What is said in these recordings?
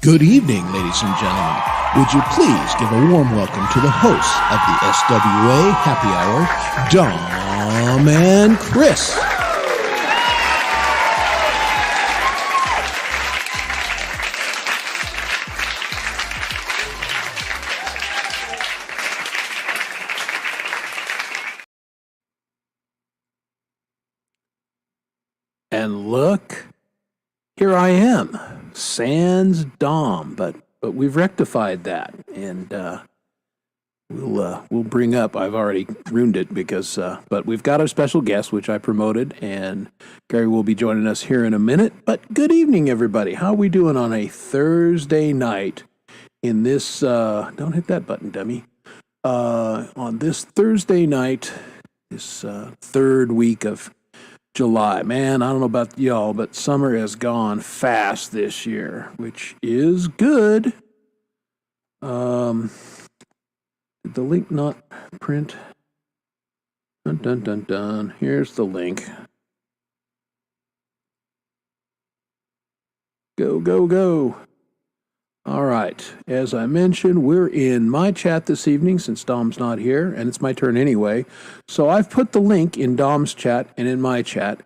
Good evening, ladies and gentlemen. Would you please give a warm welcome to the hosts of the SWA Happy Hour, Dom and Chris. And look, here I am, sans Dom, but we've rectified that, and we'll bring up. I've already ruined it because, but we've got our special guest, which I promoted, and Gary will be joining us here in a minute. But good evening, everybody. How are we doing on a Thursday night? In this, don't hit that button, dummy. On this Thursday night, this third week of July. Man, I don't know about y'all, but summer has gone fast this year, which is good. Did the link not print? Dun, dun, dun, dun. Here's the link. Go, go, go. All right. As I mentioned, we're in my chat this evening since Dom's not here, and it's my turn anyway. So I've put the link in Dom's chat and in my chat.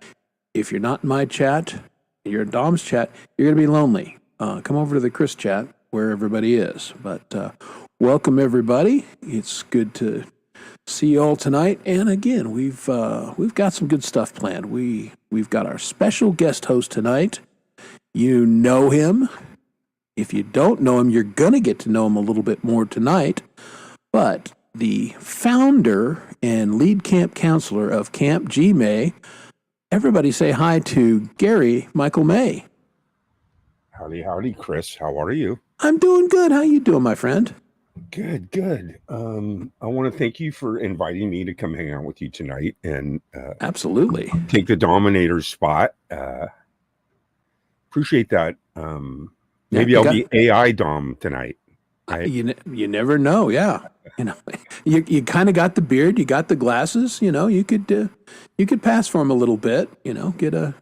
If you're not in my chat, you're in Dom's chat, you're going to be lonely. Come over to the Chris chat where everybody is. But welcome, everybody. It's good to see you all tonight. And again, we've got some good stuff planned. We've got our special guest host tonight. You know him. If you don't know him, you're going to get to know him a little bit more tonight. But the founder and lead camp counselor of Camp G May, everybody say hi to Gary Michael May. Howdy, howdy, Chris. How are you? I'm doing good. How you doing, my friend? Good, good. I want to thank you for inviting me to come hang out with you tonight and absolutely take the Dominator's spot. Appreciate that. Maybe I'll be AI Dom tonight. You never know. Yeah, you kind of got the beard, you got the glasses. You could pass for him a little bit. Get a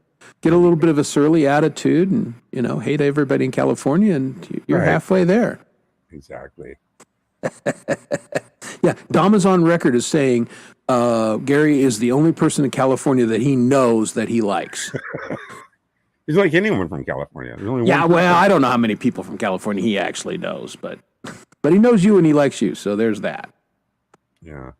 little bit of a surly attitude, and hate everybody in California, and you're halfway there. Exactly. Yeah, Dom is on record as saying Gary is the only person in California that he knows that he likes. He's like anyone from California. There's only one person. I don't know how many people from California he actually knows, but he knows you and he likes you, so there's that. Yeah.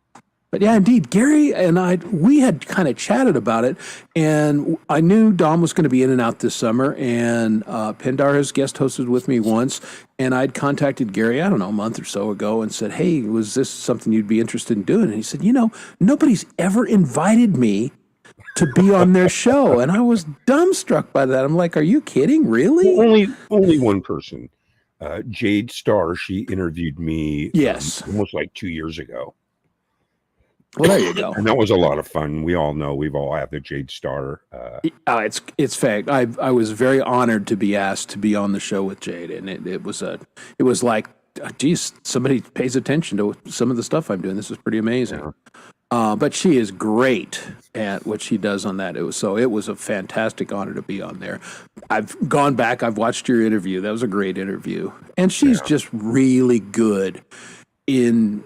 But yeah, indeed, Gary and we had kind of chatted about it, and I knew Dom was going to be in and out this summer, and Pendar has guest hosted with me once, and I'd contacted Gary, I don't know, a month or so ago and said, hey, was this something you'd be interested in doing? And he said, nobody's ever invited me to be on their show. And I was dumbstruck by that. I'm like, are you kidding? Really? Well, only one person. Jade Starr, she interviewed me almost like 2 years ago. Well, there you go. And that was a lot of fun. We all know we've all had the Jade Starr. It's fact. I was very honored to be asked to be on the show with Jade, and it was like, geez, somebody pays attention to some of the stuff I'm doing. This is pretty amazing. Yeah. But she is great at what she does on that. It was a fantastic honor to be on there. I've gone back. I've watched your interview. That was a great interview. And she's just really good in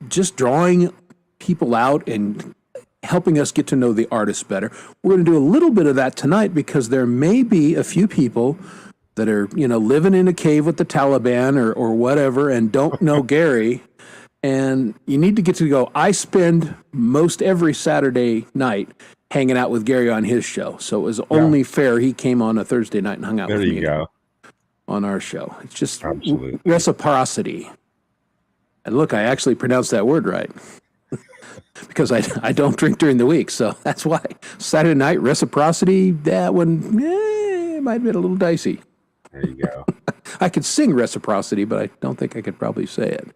just drawing people out and helping us get to know the artists better. We're going to do a little bit of that tonight because there may be a few people that are, living in a cave with the Taliban or whatever and don't know Gary. And you need to get to go. I spend most every Saturday night hanging out with Gary on his show. So it was only fair he came on a Thursday night and hung out with me on our show. It's just reciprocity. And look, I actually pronounced that word right. Because I don't drink during the week. So that's why. Saturday night, reciprocity, that one might have been a little dicey. There you go. I could sing reciprocity, but I don't think I could probably say it.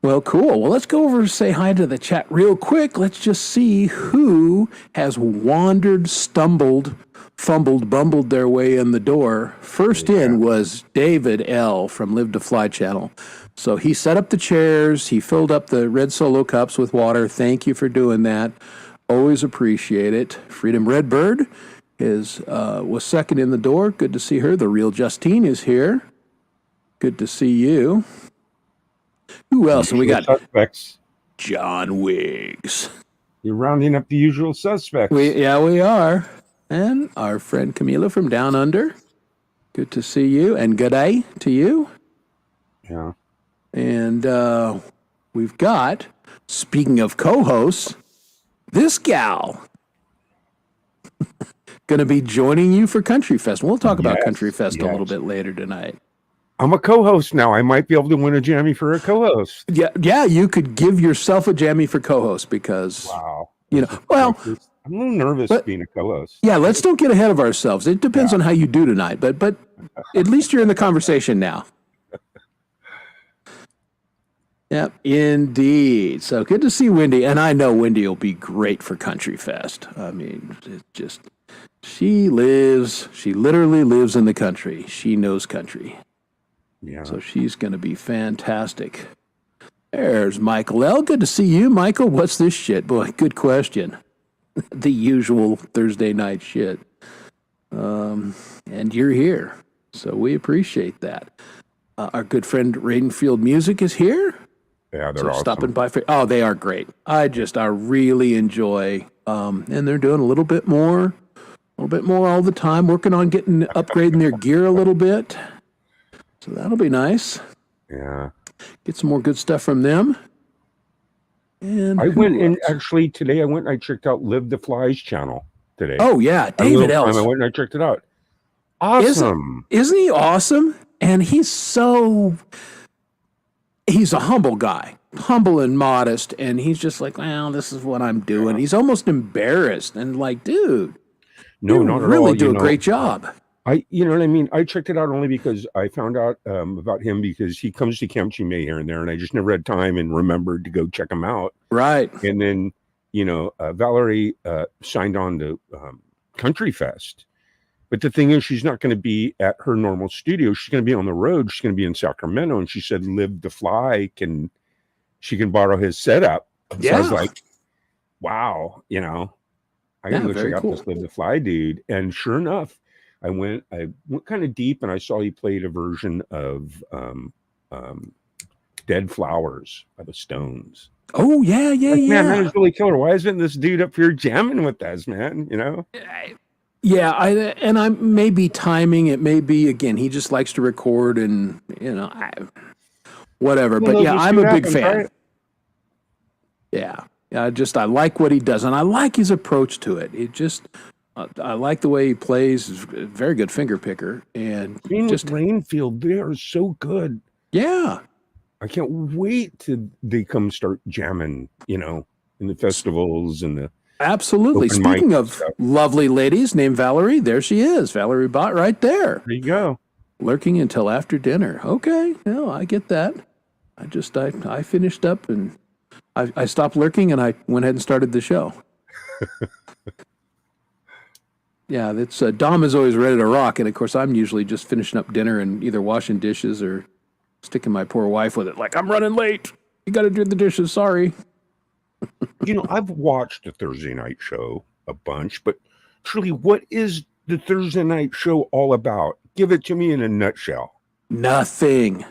Well, cool. Well, let's go over and say hi to the chat real quick. Let's just see who has wandered, stumbled, fumbled, bumbled their way in the door. First in was David L. from Live to Fly channel. So he set up the chairs. He filled up the red Solo cups with water. Thank you for doing that. Always appreciate it. Freedom Redbird was second in the door. Good to see her. The real Justine is here. Good to see you. Who else? We got suspects. John Wiggs. You're rounding up the usual suspects. We are. And our friend Camila from Down Under. Good to see you. And good day to you. Yeah. And we've got, speaking of co-hosts, this gal going to be joining you for Country Fest. We'll talk about Country Fest a little bit later tonight. I'm a co-host now. I might be able to win a jammy for a co-host. Yeah, you could give yourself a jammy for co-host because, well, I'm a little nervous being a co-host. Yeah, let's don't get ahead of ourselves. It depends on how you do tonight, but at least you're in the conversation now. Yep, indeed. So good to see Wendy, and I know Wendy will be great for Country Fest. I mean, she literally lives in the country. She knows country. Yeah. So she's going to be fantastic. There's Michael L. Good to see you, Michael. What's this shit? Boy, good question. The usual Thursday night shit. And you're here. So we appreciate that. Our good friend Radenfield Music is here. Yeah, they're awesome. Stopping by. Oh, they are great. I really enjoy. And they're doing a little bit more all the time, working on upgrading their gear a little bit. So that'll be nice. Yeah. Get some more good stuff from them. And I went in actually today. I checked out Live the Flies channel today. Oh yeah, David Ellis. I went and I checked it out. Awesome. Isn't he awesome? And he's a humble guy, humble and modest, and he's just like, well, this is what I'm doing. He's almost embarrassed and like, dude, no, not at all. Really do a great job. You know what I mean? I checked it out only because I found out about him because he comes to Camp Chime here and there, and I just never had time and remembered to go check him out. Right. And then, Valerie signed on to Country Fest. But the thing is, she's not going to be at her normal studio. She's going to be on the road. She's going to be in Sacramento. And she said, Live the Fly, she can borrow his setup. Yeah. So I was like, wow, I got to go check out this Live the Fly dude. And sure enough, I went kind of deep and I saw he played a version of Dead Flowers by the Stones. Oh, yeah. Man, that is really killer. Why isn't this dude up here jamming with us, man? Yeah, I may be timing. It may be, again, he just likes to record and, whatever. But yeah, I'm a big fan. Right? Yeah. I like what he does. And I like his approach to it. I like the way he plays. He's a very good finger picker. And just Rainfield, they are so good. Yeah. I can't wait till they come start jamming, in the festivals and the. Absolutely. Speaking of lovely ladies named Valerie, there she is. Valerie Bott right there. There you go. Lurking until after dinner. Okay. No, I get that. I finished up and I stopped lurking and I went ahead and started the show. Yeah, that's Dom is always ready to rock, and of course I'm usually just finishing up dinner and either washing dishes or sticking my poor wife with it. Like, I'm running late. You got to do the dishes. Sorry. I've watched the Thursday night show a bunch, but truly, what is the Thursday night show all about? Give it to me in a nutshell. Nothing.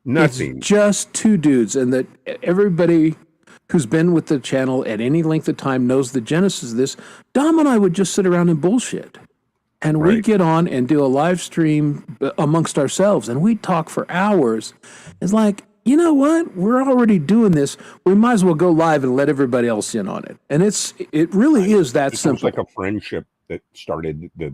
It's just two dudes, and that everybody who's been with the channel at any length of time knows the genesis of this. Dom and I would just sit around and bullshit. And we'd get on and do a live stream amongst ourselves, and we'd talk for hours. It's like, you know what? We're already doing this. We might as well go live and let everybody else in on it. And it really is that simple. It's like a friendship that started the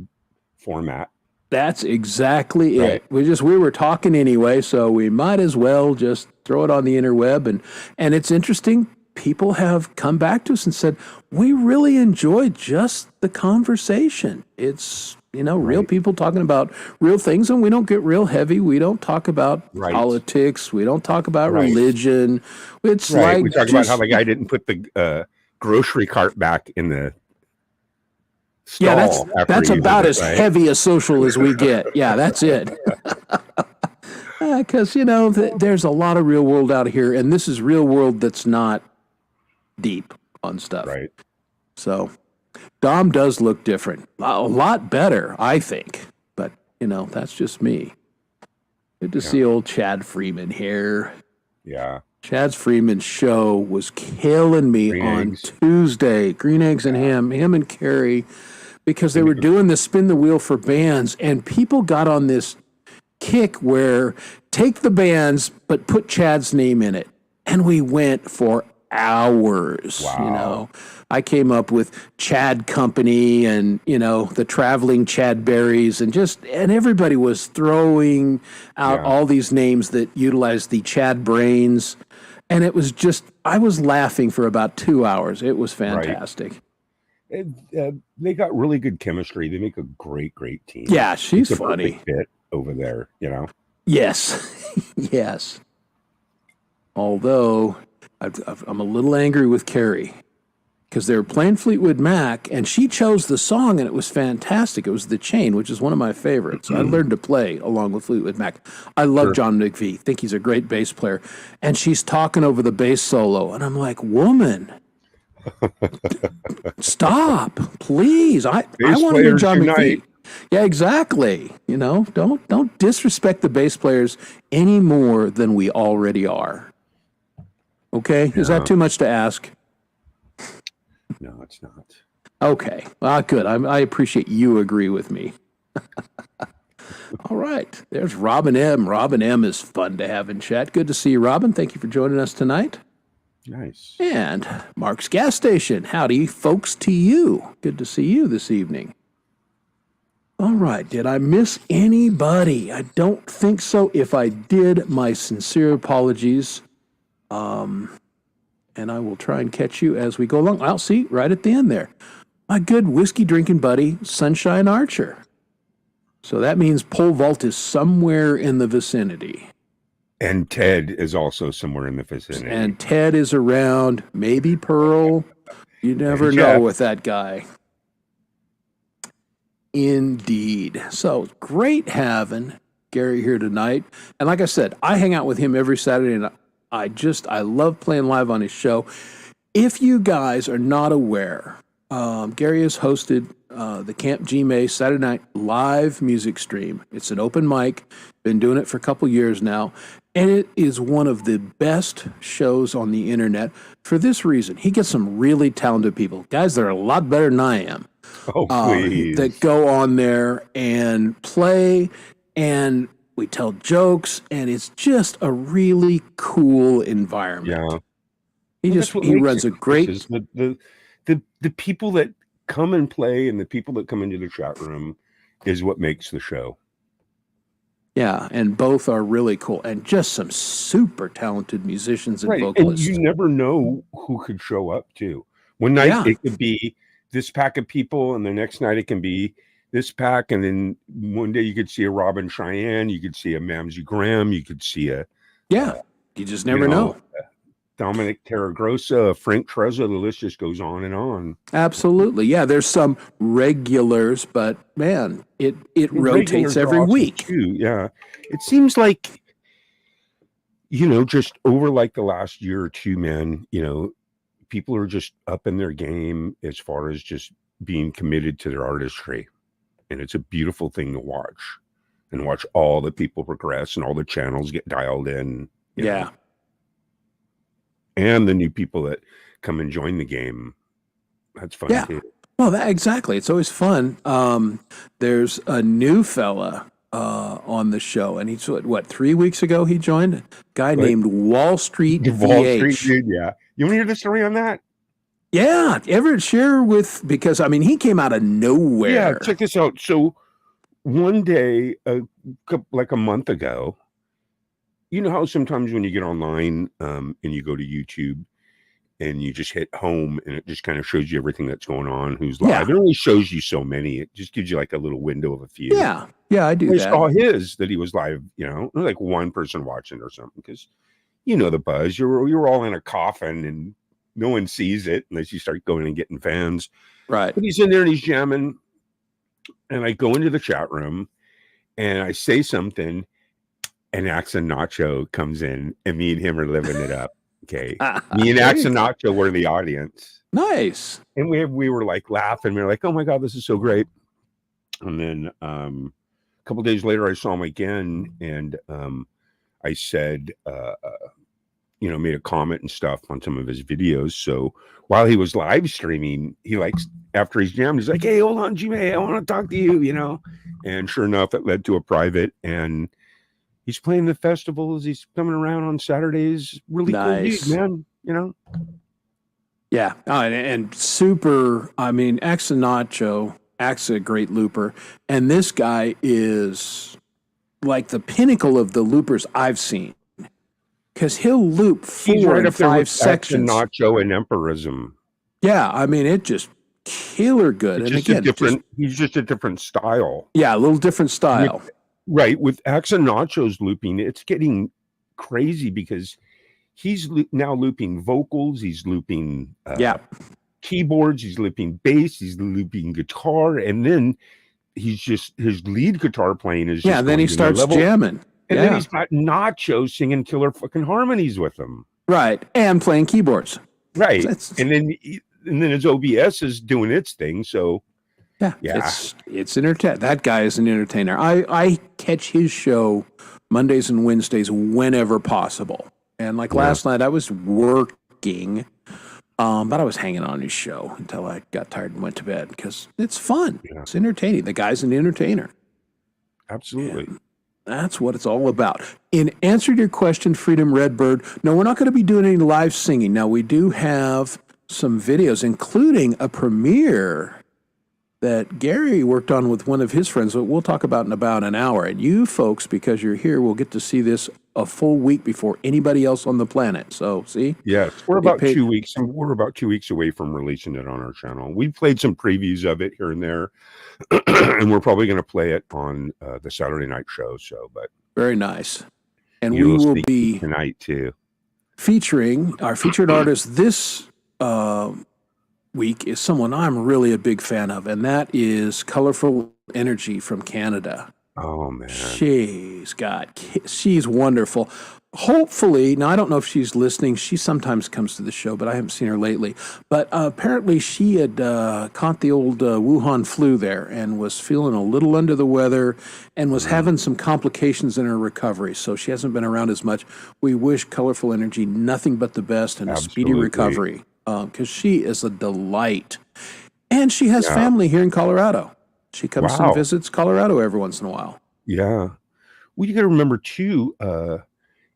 format. That's exactly it. We were talking anyway, so we might as well just throw it on the interweb. And it's interesting. People have come back to us and said, we really enjoyed just the conversation. It's, real people talking about real things, and we don't get real heavy. We don't talk about politics. We don't talk about religion. It's like we talk about how the guy didn't put the grocery cart back in the stall. Yeah, that's about as heavy a social as we get. Yeah, that's it. Because, there's a lot of real world out here, and this is real world that's not deep on stuff. Right. So, Dom does look different. A lot better, I think. But, that's just me. Good to see old Chad Freeman here. Yeah. Chad Freeman's show was killing me Green on eggs. Tuesday. Green Eggs and Ham, him and Carrie, because they were doing the spin the wheel for bands, and people got on this kick where take the bands, but put Chad's name in it. And we went for hours. Wow. I came up with Chad Company and, the traveling Chad Berries and everybody was throwing out all these names that utilized the Chad Brains. And it was I was laughing for about 2 hours. It was fantastic. They got really good chemistry. They make a great team. Yeah, she's it's a funny. Perfect fit over there, Yes. Yes. Although I'm a little angry with Carrie because they were playing Fleetwood Mac and she chose the song and it was fantastic. It was The Chain, which is one of my favorites. I learned to play along with Fleetwood Mac. I love John McVie. Think he's a great bass player. And she's talking over the bass solo. And I'm like, woman, stop, please. I want to hear John McVie. Yeah, exactly. Don't disrespect the bass players any more than we already are. Okay? Is that too much to ask? No, it's not. Okay. Good. I appreciate you agree with me. All right. There's Robin M. Robin M. is fun to have in chat. Good to see you, Robin. Thank you for joining us tonight. Nice. And Mark's Gas Station. Howdy, folks, to you. Good to see you this evening. All right. Did I miss anybody? I don't think so. If I did, my sincere apologies. And I will try and catch you as we go along. I'll see right at the end there. My good whiskey drinking buddy, Sunshine Archer. So that means pole vault is somewhere in the vicinity. And Ted is also somewhere in the vicinity. And Ted is around, maybe Pearl. You never know with that guy. Indeed. So great having Gary here tonight. And like I said, I hang out with him every Saturday, and I love playing live on his show. If you guys are not aware, Gary has hosted the Camp G-May Saturday night live music stream. It's an open mic. Been doing it for a couple years now. And it is one of the best shows on the internet for this reason. He gets some really talented people, guys that are a lot better than I am. Oh, please. That go on there and play, and we tell jokes, and it's just a really cool environment. Yeah. He runs a great. The people that come and play and the people that come into the chat room is what makes the show. Yeah, and both are really cool, and just some super talented musicians and vocalists. And you never know who could show up too. One night it could be this pack of people, and the next night it can be this pack, and then one day you could see a Robin Cheyenne, you could see a Mamsie Graham, you could see a you just never know. Dominic Terragrossa, Frank Trezza, the list just goes on and on. Absolutely. Yeah, there's some regulars, but man, it rotates every week. Too. Yeah. It seems like, just over like the last year or two, man, people are just up in their game as far as just being committed to their artistry. And it's a beautiful thing to watch and watch all the people progress and all the channels get dialed in. You know? And the new people that come and join the game. That's fun too. Well, exactly. It's always fun. There's a new fella on the show, and he's 3 weeks ago he joined? A guy named Wall Street VH. Wall Street dude, yeah. You want to hear the story on that? Yeah. Ever share because he came out of nowhere. Yeah, check this out. So one day, like a month ago, you know how sometimes when you get online and you go to YouTube and you just hit home and it just kind of shows you everything that's going on, who's live. It only shows you so many. It just gives you like a little window of a few. Yeah, I do that. I saw that he was live, like one person watching or something, because the buzz. You're all in a coffin and no one sees it unless you start going and getting fans. Right. But he's in there and he's jamming. And I go into the chat room and I say something, and Axe and Nacho comes in, and me and him are living it up. Okay. Me and Axe and Nacho were in the audience. Nice. And we were like laughing. We were like, oh my God, this is so great. And then a couple days later, I saw him again, and I said, made a comment and stuff on some of his videos. So while he was live streaming, he likes, after he's jammed, he's like, hey, hold on, G-May, I want to talk to you, And sure enough, it led to a private, and he's playing the festivals. He's coming around on Saturdays. Really Nice. cool dude, man, Yeah. And super, I mean, Nacho, Ax's a great looper. And this guy is like the pinnacle of the loopers I've seen. Because he'll loop 4 and 5 sections. Nacho and Empirism. Yeah, I mean, it just killer good. It's and just again, he's just a different style. Yeah, a little different style. With Nacho's looping, it's getting crazy because he's now looping vocals, he's looping keyboards, he's looping bass, he's looping guitar, and then his lead guitar playing is and then he starts jamming. And then he's got Nacho singing killer fucking harmonies with him. Right. And playing keyboards. Right. And then his OBS is doing its thing. So yeah. It's entertaining. That guy is an entertainer. I catch his show Mondays and Wednesdays whenever possible. And like last night I was working, but I was hanging on his show until I got tired and went to bed because it's fun. Yeah. It's entertaining. The guy's an entertainer. Absolutely. And that's what it's all about. In answer to your question, Freedom Redbird, no, we're not going to be doing any live singing. Now, we do have some videos, including a premiere that Gary worked on with one of his friends that we'll talk about in about an hour. And you folks, because you're here, will get to see this a full week before anybody else on the planet. So, see? Yes, we're about 2 weeks. We're about 2 weeks away from releasing it on our channel. We played some previews of it here and there, and we're probably going to play it on the Saturday night show. So, but very nice. And we will be tonight too, featuring our featured artist this week is someone I'm really a big fan of, and that is Colourful Energy from Canada. Oh man, she's wonderful. Hopefully, now I don't know if she's listening. She sometimes comes to the show, but I haven't seen her lately. But apparently she had caught the old Wuhan flu there and was feeling a little under the weather and was having some complications in her recovery. So she hasn't been around as much. We wish Colourful Energy nothing but the best and a speedy recovery because she is a delight. And she has family here in Colorado. She comes and visits Colorado every once in a while. Yeah. Well, you got to remember too,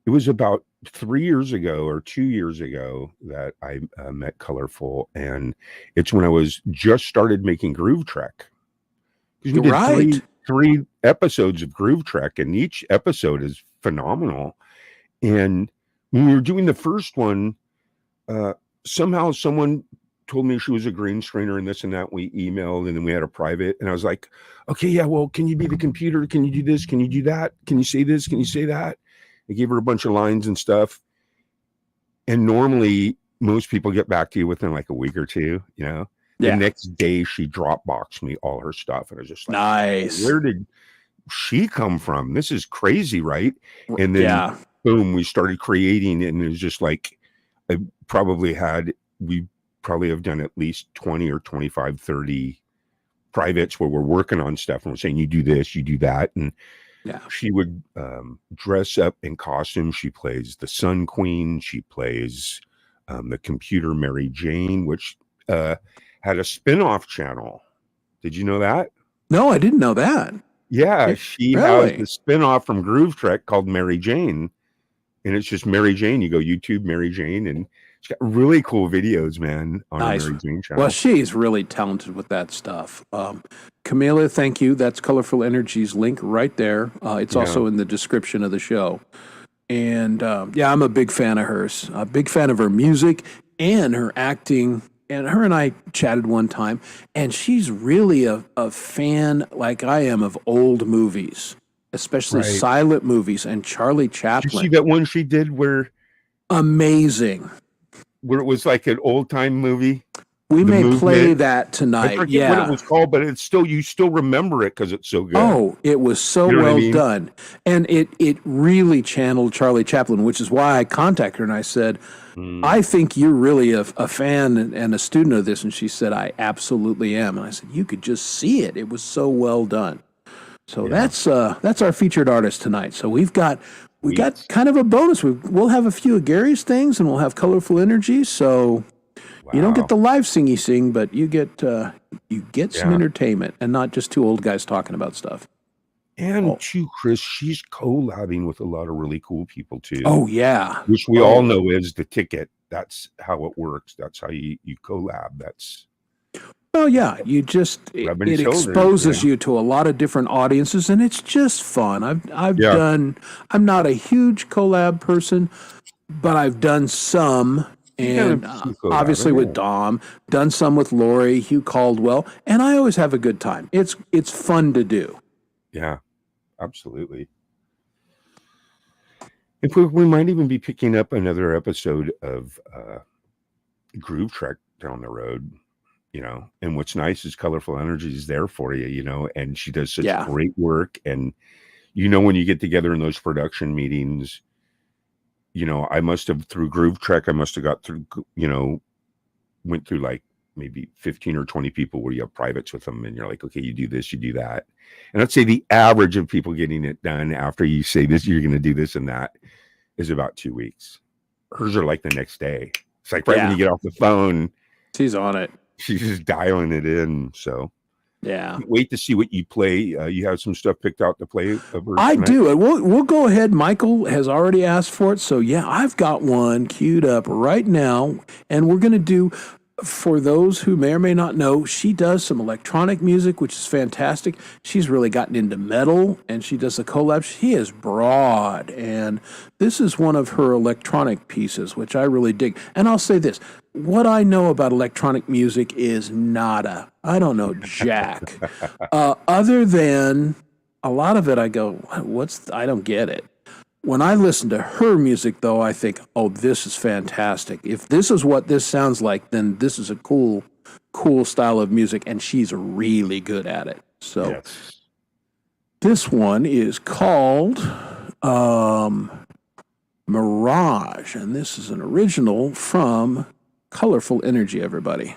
it was about 3 years ago or 2 years ago that I met Colourful, and it's when I was just started making Groove Trek. We did three episodes of Groove Trek, and each episode is phenomenal. And when we were doing the first one, somehow someone told me she was a green screener and this and that. We emailed, and then we had a private, and I was like, okay, yeah, well, can you be the computer? Can you do this? Can you do that? Can you say this? Can you say that? I gave her a bunch of lines and stuff. And normally most people get back to you within like a week or two, The next day she Dropboxed me all her stuff. And I was just like, nice. Where did she come from? This is crazy, right? And then boom, we started creating, and it was just like, we probably have done at least 20 or 25, 30 privates where we're working on stuff and we're saying, you do this, you do that. And she would dress up in costume. She plays the Sun Queen. She plays the computer Mary Jane, which had a spin-off channel. Did you know that? No, I didn't know that. Yeah, she has a spin-off from Groove Trek called Mary Jane. And it's just Mary Jane. You go YouTube Mary Jane, and she's got really cool videos, man, on her Mary Jane channel. Well, she's really talented with that stuff. Camila, thank you. That's Colourful Energy's link right there. It's also in the description of the show. And I'm a big fan of hers. A big fan of her music and her acting. And her and I chatted one time, and she's really a fan, like I am, of old movies, especially silent movies and Charlie Chaplin. Did you see that one she did where... Amazing. Where it was like an old-time movie? We the may play movement. that I tonight. forget what it Yeah. was called, but it's still, you still remember it because it's so good. Oh, it was so You know what I well mean? done. And it really channeled Charlie Chaplin, which is why I contacted her and I said, I think you're really a fan and a student of this. And she said, I absolutely am. And I said, you could just see it. It was so well done. So Yeah. that's our featured artist tonight. So we got Sweet. kind of a bonus. We'll have a few of Gary's things and we'll have Colorful Energy. So you don't get Wow. the live singy sing, but you get some Yeah. entertainment and not just two old guys talking about stuff. And too, Chris, she's collabing with a lot of really cool people too. Oh yeah. Which we all know is the ticket. That's how it works. That's how you collab. That's Well, yeah, you just rubbing it shoulders, exposes you to a lot of different audiences, and it's just fun. I've Yeah. done. I'm not a huge collab person, but I've done some, and obviously with Dom, done some with Lori, Hugh Caldwell, and I always have a good time. It's fun to do. Yeah, absolutely. If we might even be picking up another episode of Groove Trek down the road, you know. And what's nice is Colorful Energy is there for you, you know, and she does such great work. And you know, when you get together in those production meetings, you know, I must have through Groove Trek, I must have got through, you know, went through like maybe 15 or 20 people where you have privates with them and you're like, okay, you do this, you do that. And I'd say the average of people getting it done after you say this, you're going to do this and that, is about 2 weeks. Hers are like the next day. It's like when you get off the phone, she's on it. She's just dialing it in. So yeah, wait to see what you play. You have some stuff picked out to play. I do. We'll go ahead. Michael has already asked for it, so yeah, I've got one queued up right now, and we're going to do. For those who may or may not know, she does some electronic music, which is fantastic. She's really gotten into metal, and she does a collab. She is broad, and this is one of her electronic pieces, which I really dig. And I'll say this. What I know about electronic music is nada. I don't know jack. Other than a lot of it, I go, I don't get it. When I listen to her music, though, I think, oh, this is fantastic. If this is what this sounds like, then this is a cool style of music, and she's really good at it. So this one is called Mirage, and this is an original from Colourful Energy, everybody.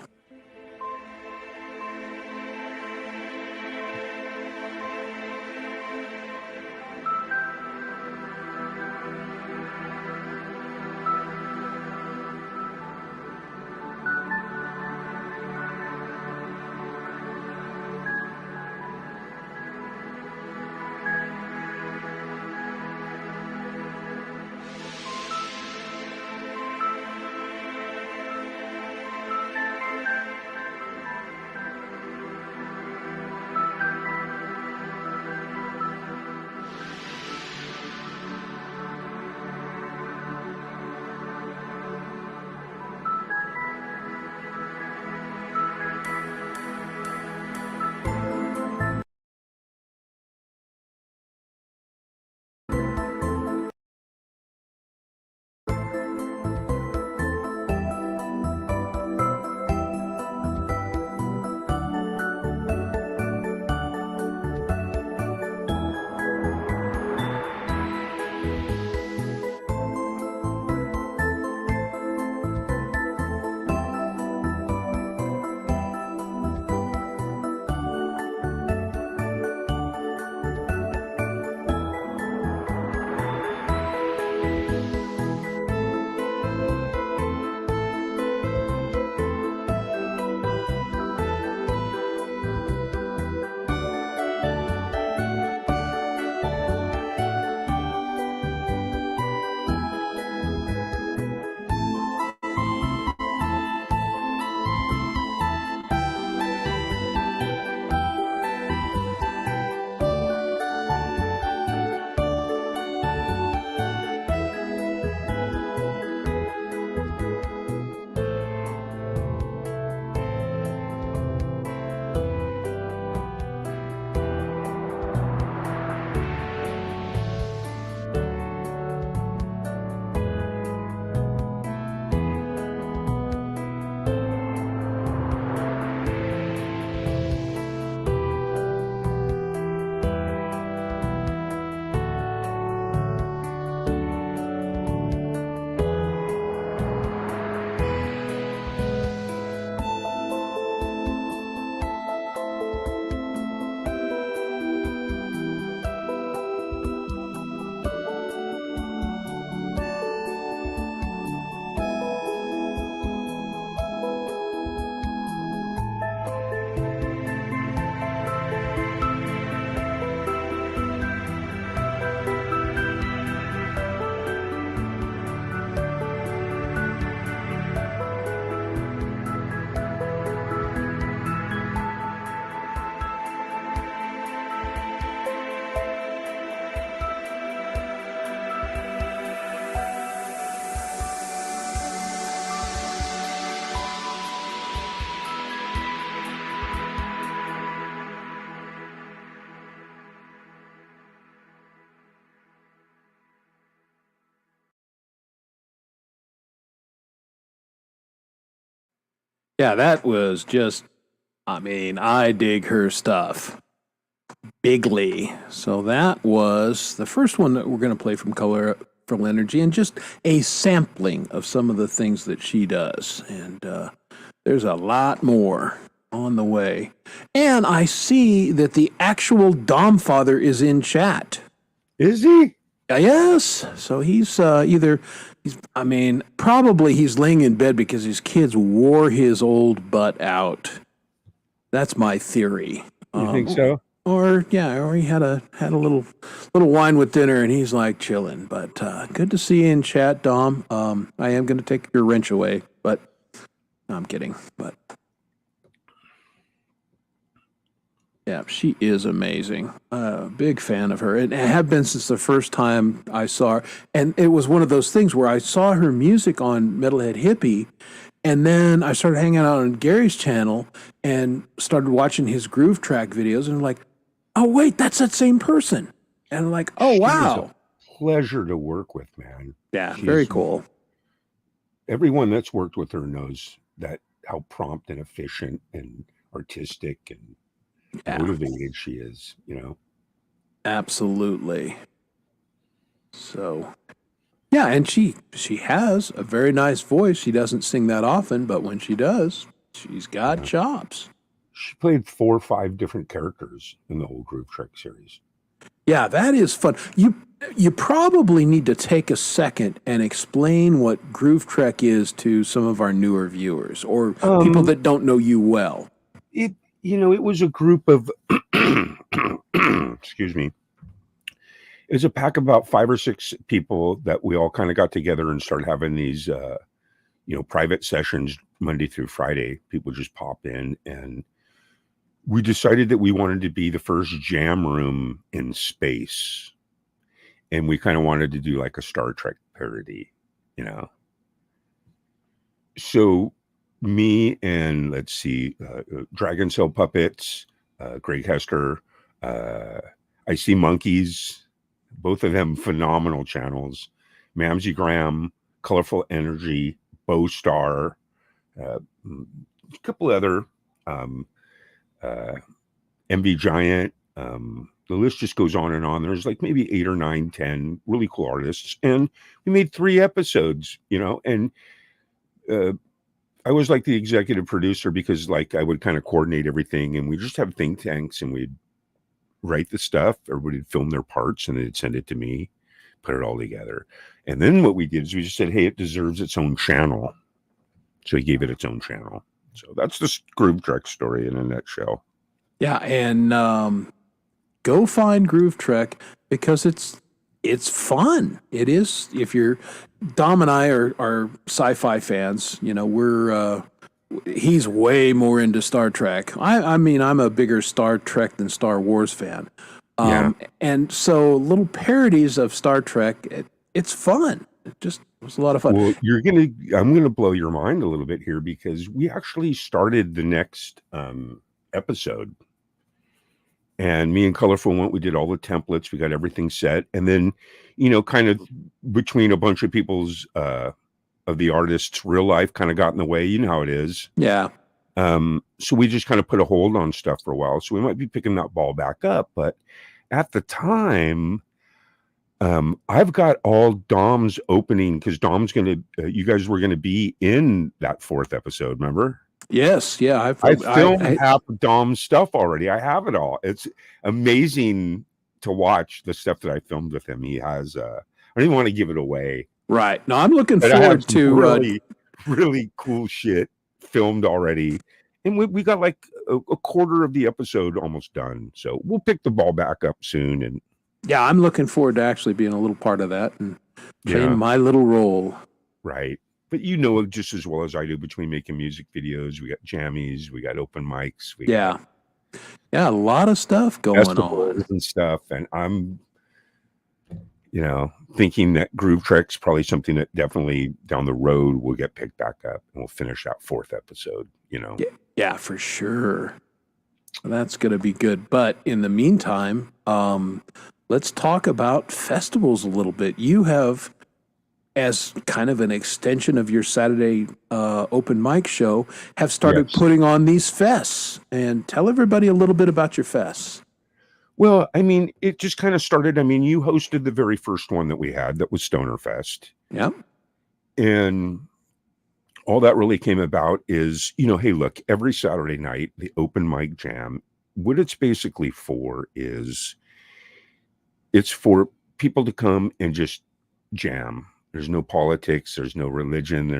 Yeah, that was just, I mean, I dig her stuff bigly. So that was the first one that we're going to play from Colourful Energy, and just a sampling of some of the things that she does. And there's a lot more on the way. And I see that the actual Dom Father is in chat. Is he? Yes. So he's I mean, probably he's laying in bed because his kids wore his old butt out. That's my theory. You think so? Or yeah, or he had a little wine with dinner and he's like chilling. But good to see you in chat, Dom. I am going to take your wrench away, but no, I'm kidding. But yeah, she is amazing. Big fan of her, and I have been since the first time I saw her. And it was one of those things where I saw her music on Metalhead Hippie, and then I started hanging out on Gary's channel and started watching his groove track videos, and I'm like, oh wait, that's that same person. And I'm like, oh She is wow, a pleasure to work with, man. yeah, She's, very cool. Everyone that's worked with her knows that how prompt and efficient and artistic and motivated she is, you know. Absolutely. So yeah, and she has a very nice voice. She doesn't sing that often, but when she does, she's got chops. She played 4 or 5 different characters in the whole Groove Trek series. Yeah, that is fun. You probably need to take a second and explain what Groove Trek is to some of our newer viewers or people that don't know you well. It was a group of excuse me. It was a pack of about 5 or 6 people that we all kind of got together and started having these private sessions Monday through Friday. People just pop in, and we decided that we wanted to be the first jam room in space. And we kind of wanted to do like a Star Trek parody, you know. So me and let's see, Dragon Cell Puppets, Greg Hester, I See Monkeys, both of them phenomenal channels. Mamsie Graham, Colourful Energy, Bo Star, a couple other, MV Giant. The list just goes on and on. There's like maybe 8 or 9, 10 really cool artists. And we made 3 episodes, you know, and I was like the executive producer because like I would kind of coordinate everything, and we just have think tanks and we'd write the stuff. Everybody would film their parts and they'd send it to me, put it all together. And then what we did is we just said, hey, it deserves its own channel. So he gave it its own channel. So that's the Groove Trek story in a nutshell. Yeah, and go find Groove Trek because it's fun. It is. If you're Dom and I are sci-fi fans, you know, he's way more into Star Trek. I mean, I'm a bigger Star Trek than Star Wars fan. And so little parodies of Star Trek, it's fun. It was a lot of fun. Well, I'm gonna blow your mind a little bit here because we actually started the next episode. And me and Colourful we did all the templates. We got everything set. And then, you know, kind of between a bunch of people's, of the artists' real life kind of got in the way. You know how it is. Yeah. So we just kind of put a hold on stuff for a while. So we might be picking that ball back up. But at the time, I've got all Dom's opening because Dom's going to, you guys were going to be in that 4th episode, remember? Yes, yeah. I filmed half of Dom's stuff already. I have it all. It's amazing to watch the stuff that I filmed with him. He has, I don't even want to give it away. Right. No, I'm looking forward to really, really cool shit filmed already. And we got like a quarter of the episode almost done. So we'll pick the ball back up soon. And yeah, I'm looking forward to actually being a little part of that and playing my little role. Right. But you know just as well as I do, between making music videos, we got jammies, we got open mics, we got a lot of stuff going on and stuff. And I'm, you know, thinking that Groove Trek's probably something that definitely down the road will get picked back up and we'll finish that 4th episode, you know. Yeah, for sure. That's going to be good. But in the meantime, let's talk about festivals a little bit. You have as kind of an extension of your Saturday open mic show, have started Yes. putting on these fests. And tell everybody a little bit about your fests. Well, I mean, it just kind of started. I mean, you hosted the very first one that we had that was Stoner Fest. Yeah. And all that really came about is, hey, look, every Saturday night, the open mic jam, what it's basically for is it's for people to come and just jam. There's no politics, there's no religion,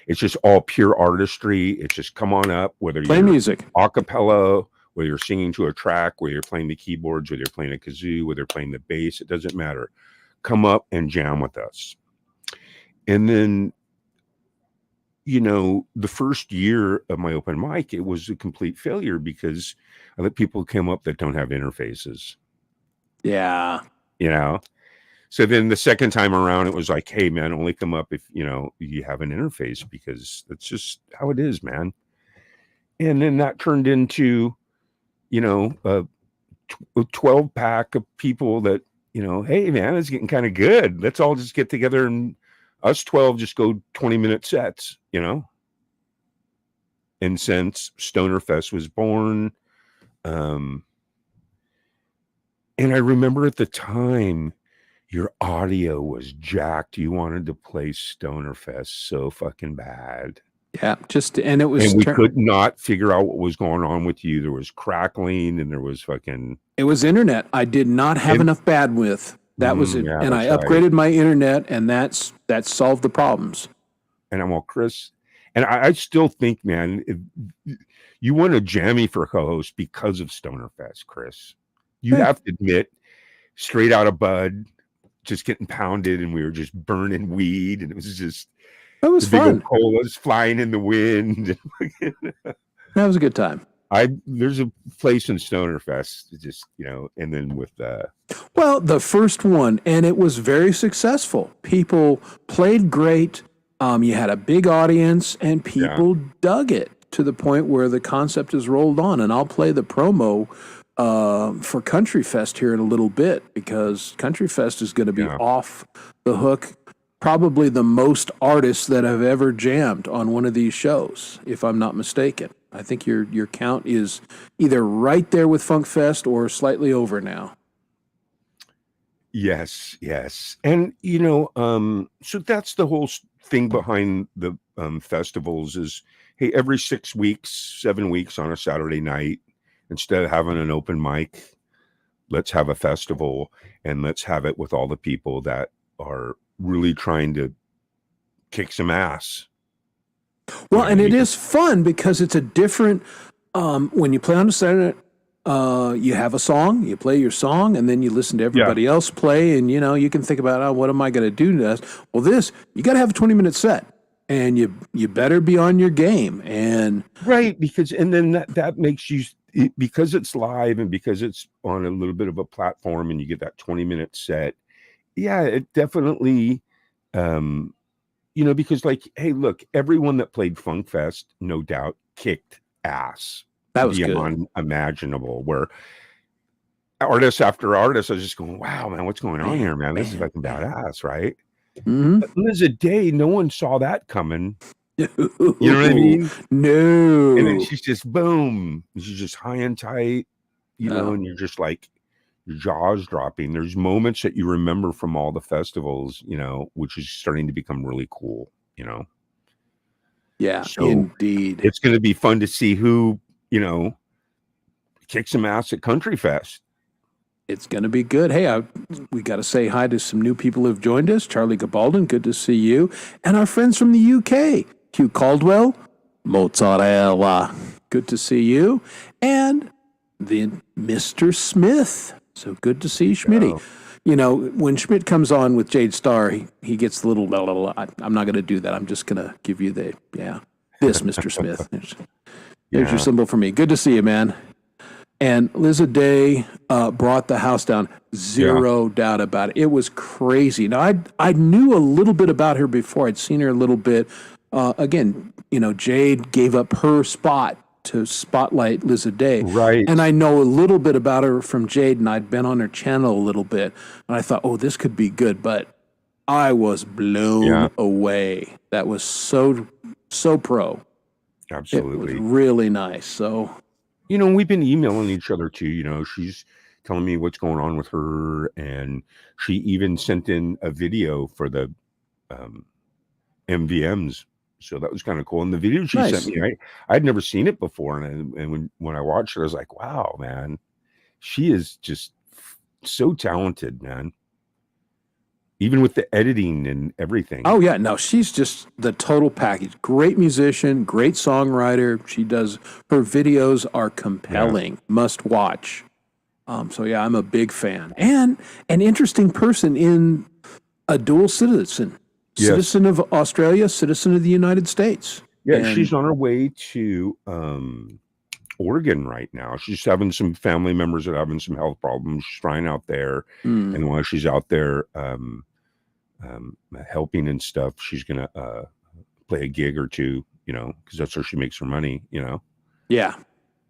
it's just all pure artistry. It's just come on up, whether Play you're music. a cappella, whether you're singing to a track, whether you're playing the keyboards, whether you're playing a kazoo, whether you're playing the bass, it doesn't matter. Come up and jam with us. And then, the first year of my open mic, it was a complete failure because I let people come up that don't have interfaces. Yeah. So then the second time around, it was like, hey, man, only come up if, you have an interface, because that's just how it is, man. And then that turned into, a 12 pack of people that, hey, man, it's getting kind of good. Let's all just get together and us 12 just go 20-minute sets, And since Stoner Fest was born, and I remember at the time, your audio was jacked. You wanted to play Stoner Fest so fucking bad. Yeah. And it was, and we could not figure out what was going on with you. There was crackling and there was it was internet. I did not have enough bandwidth. That was it. Yeah, and I that's upgraded right. my internet, and that solved the problems. And I'm all, Chris, and I still think, man, you want to jam me for co-host because of Stoner Fest, Chris. You have to admit, straight out of bud, just getting pounded, and we were just burning weed, and it was just fun. Colas flying in the wind. That was a good time. There's a place in Stoner Fest, just and then with the first one, and it was very successful. People played great. You had a big audience, and people dug it to the point where the concept is rolled on. And I'll play the promo for Country Fest here in a little bit, because Country Fest is going to be off the hook. Probably the most artists that have ever jammed on one of these shows, if I'm not mistaken. I think your count is either right there with Funk Fest or slightly over now. Yes. And, so that's the whole thing behind the festivals is, hey, every 6 weeks, 7 weeks on a Saturday night, instead of having an open mic, let's have a festival, and let's have it with all the people that are really trying to kick some ass. Well, and it is fun because it's a different, when you play on a Saturday, you have a song, you play your song, and then you listen to everybody else play, and you can think about, what am I going to do next? Well, you got to have a 20-minute set, and you better be on your game. And right, because and then that makes you, because it's live and because it's on a little bit of a platform, and you get that 20-minute set. Yeah, it definitely, because like, hey, look, everyone that played Funk Fest, no doubt, kicked ass. That was beyond good. Imaginable, where artist after artist, I was just going, wow, man, what's going on here, man? This is fucking badass, right? Mm-hmm. But there's a day, no one saw that coming. You know what I mean? No. And then she's just boom. She's just high and tight, and you're just like, your jaw's dropping. There's moments that you remember from all the festivals, which is starting to become really cool, Yeah, so indeed. It's going to be fun to see who, kick some ass at Country Fest. It's going to be good. Hey, we got to say hi to some new people who've joined us. Charlie Gabaldon, good to see you. And our friends from the UK, Hugh Caldwell, mozzarella, good to see you. And then Mr. Smith. So good to see you, Schmitty. When Schmidt comes on with Jade Starr, he gets a little, I'm not going to do that. I'm just going to give you this, Mr. Smith. There's your symbol for me. Good to see you, man. And Liz Day brought the house down. Zero doubt about it. It was crazy. Now, I knew a little bit about her before. I'd seen her a little bit. Again, Jade gave up her spot to spotlight Liz Day. Right. And I know a little bit about her from Jade, and I'd been on her channel a little bit. And I thought, this could be good. But I was blown Yeah. away. That was so pro. It was Absolutely. really nice. So, We've been emailing each other too. She's telling me what's going on with her, and she even sent in a video for the MVMs. So that was kind of cool. And the video she nice. sent me, I'd never seen it before, and when I watched it, I was like, wow, man, she is just so talented, man. Even with the editing and everything. Oh yeah, no, she's just the total package. Great musician, great songwriter. Her videos are compelling, must watch. So yeah, I'm a big fan, and an interesting person in a dual citizen. Yes. Citizen of Australia, citizen of the United States. Yeah, And she's on her way to Oregon right now. She's having some family members that are having some health problems. She's trying out there, and while she's out there helping and stuff, she's gonna play a gig or two, because that's where she makes her money, yeah.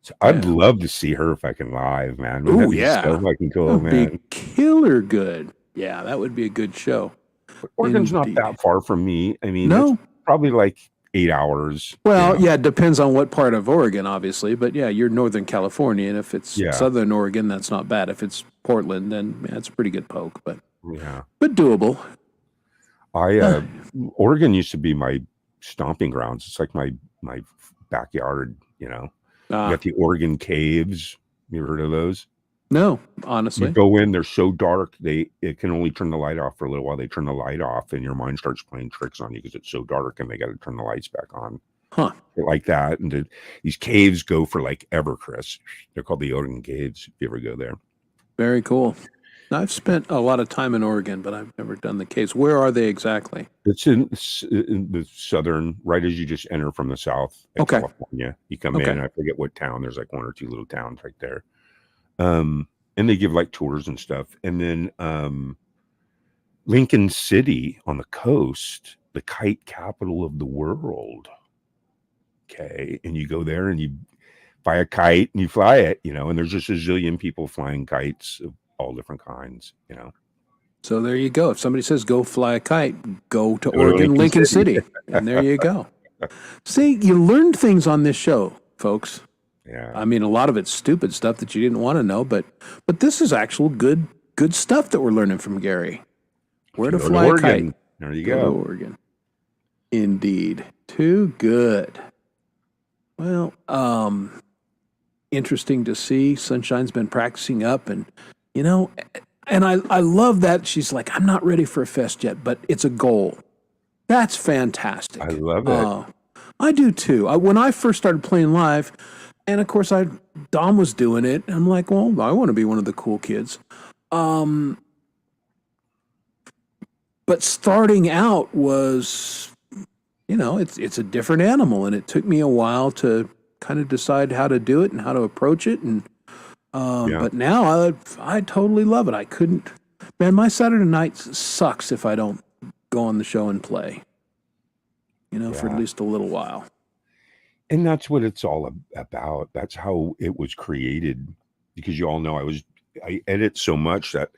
So I'd love to see her fucking live, man. Oh yeah, so fucking cool, man. Be killer good. Yeah, that would be a good show. But Oregon's not that far from me. I mean, no, it's probably like 8 hours. Well, yeah, it depends on what part of Oregon, obviously. But yeah, you're Northern California, and if it's Southern Oregon, that's not bad. If it's Portland, then it's a pretty good poke, but doable. Oregon used to be my stomping grounds. It's like my backyard. You got the Oregon caves. You ever heard of those? No, honestly. You go in, they're so dark, it can only turn the light off for a little while. They turn the light off, and your mind starts playing tricks on you because it's so dark, and they got to turn the lights back on. Huh. Like that. And these caves go for like ever, Chris. They're called the Oregon Caves, if you ever go there. Very cool. I've spent a lot of time in Oregon, but I've never done the caves. Where are they exactly? It's in the southern, right as you just enter from the south of California. You come in, I forget what town. There's like one or two little towns right there. And they give like tours and stuff. And then Lincoln City on the coast, the kite capital of the world. Okay. And you go there and you buy a kite and you fly it, and there's just a zillion people flying kites of all different kinds, So there you go. If somebody says go fly a kite, go to Oregon, Lincoln City. And there you go. See, you learned things on this show, folks. Yeah. I mean, a lot of it's stupid stuff that you didn't want to know, but this is actual good stuff that we're learning from Gary. Where to fly a kite. There you go. To Oregon. Indeed. Too good. Well, interesting to see. Sunshine's been practicing up, and and I love that she's like, I'm not ready for a fest yet, but it's a goal. That's fantastic. I love it. I do too. When I first started playing live, and of course Dom was doing it, and I'm like, well, I want to be one of the cool kids. But starting out was, it's a different animal, and it took me a while to kind of decide how to do it and how to approach it. And but now I totally love it. I couldn't, man, my Saturday nights sucks if I don't go on the show and play, for at least a little while. And that's what it's all about. That's how it was created, because you all know I edit so much that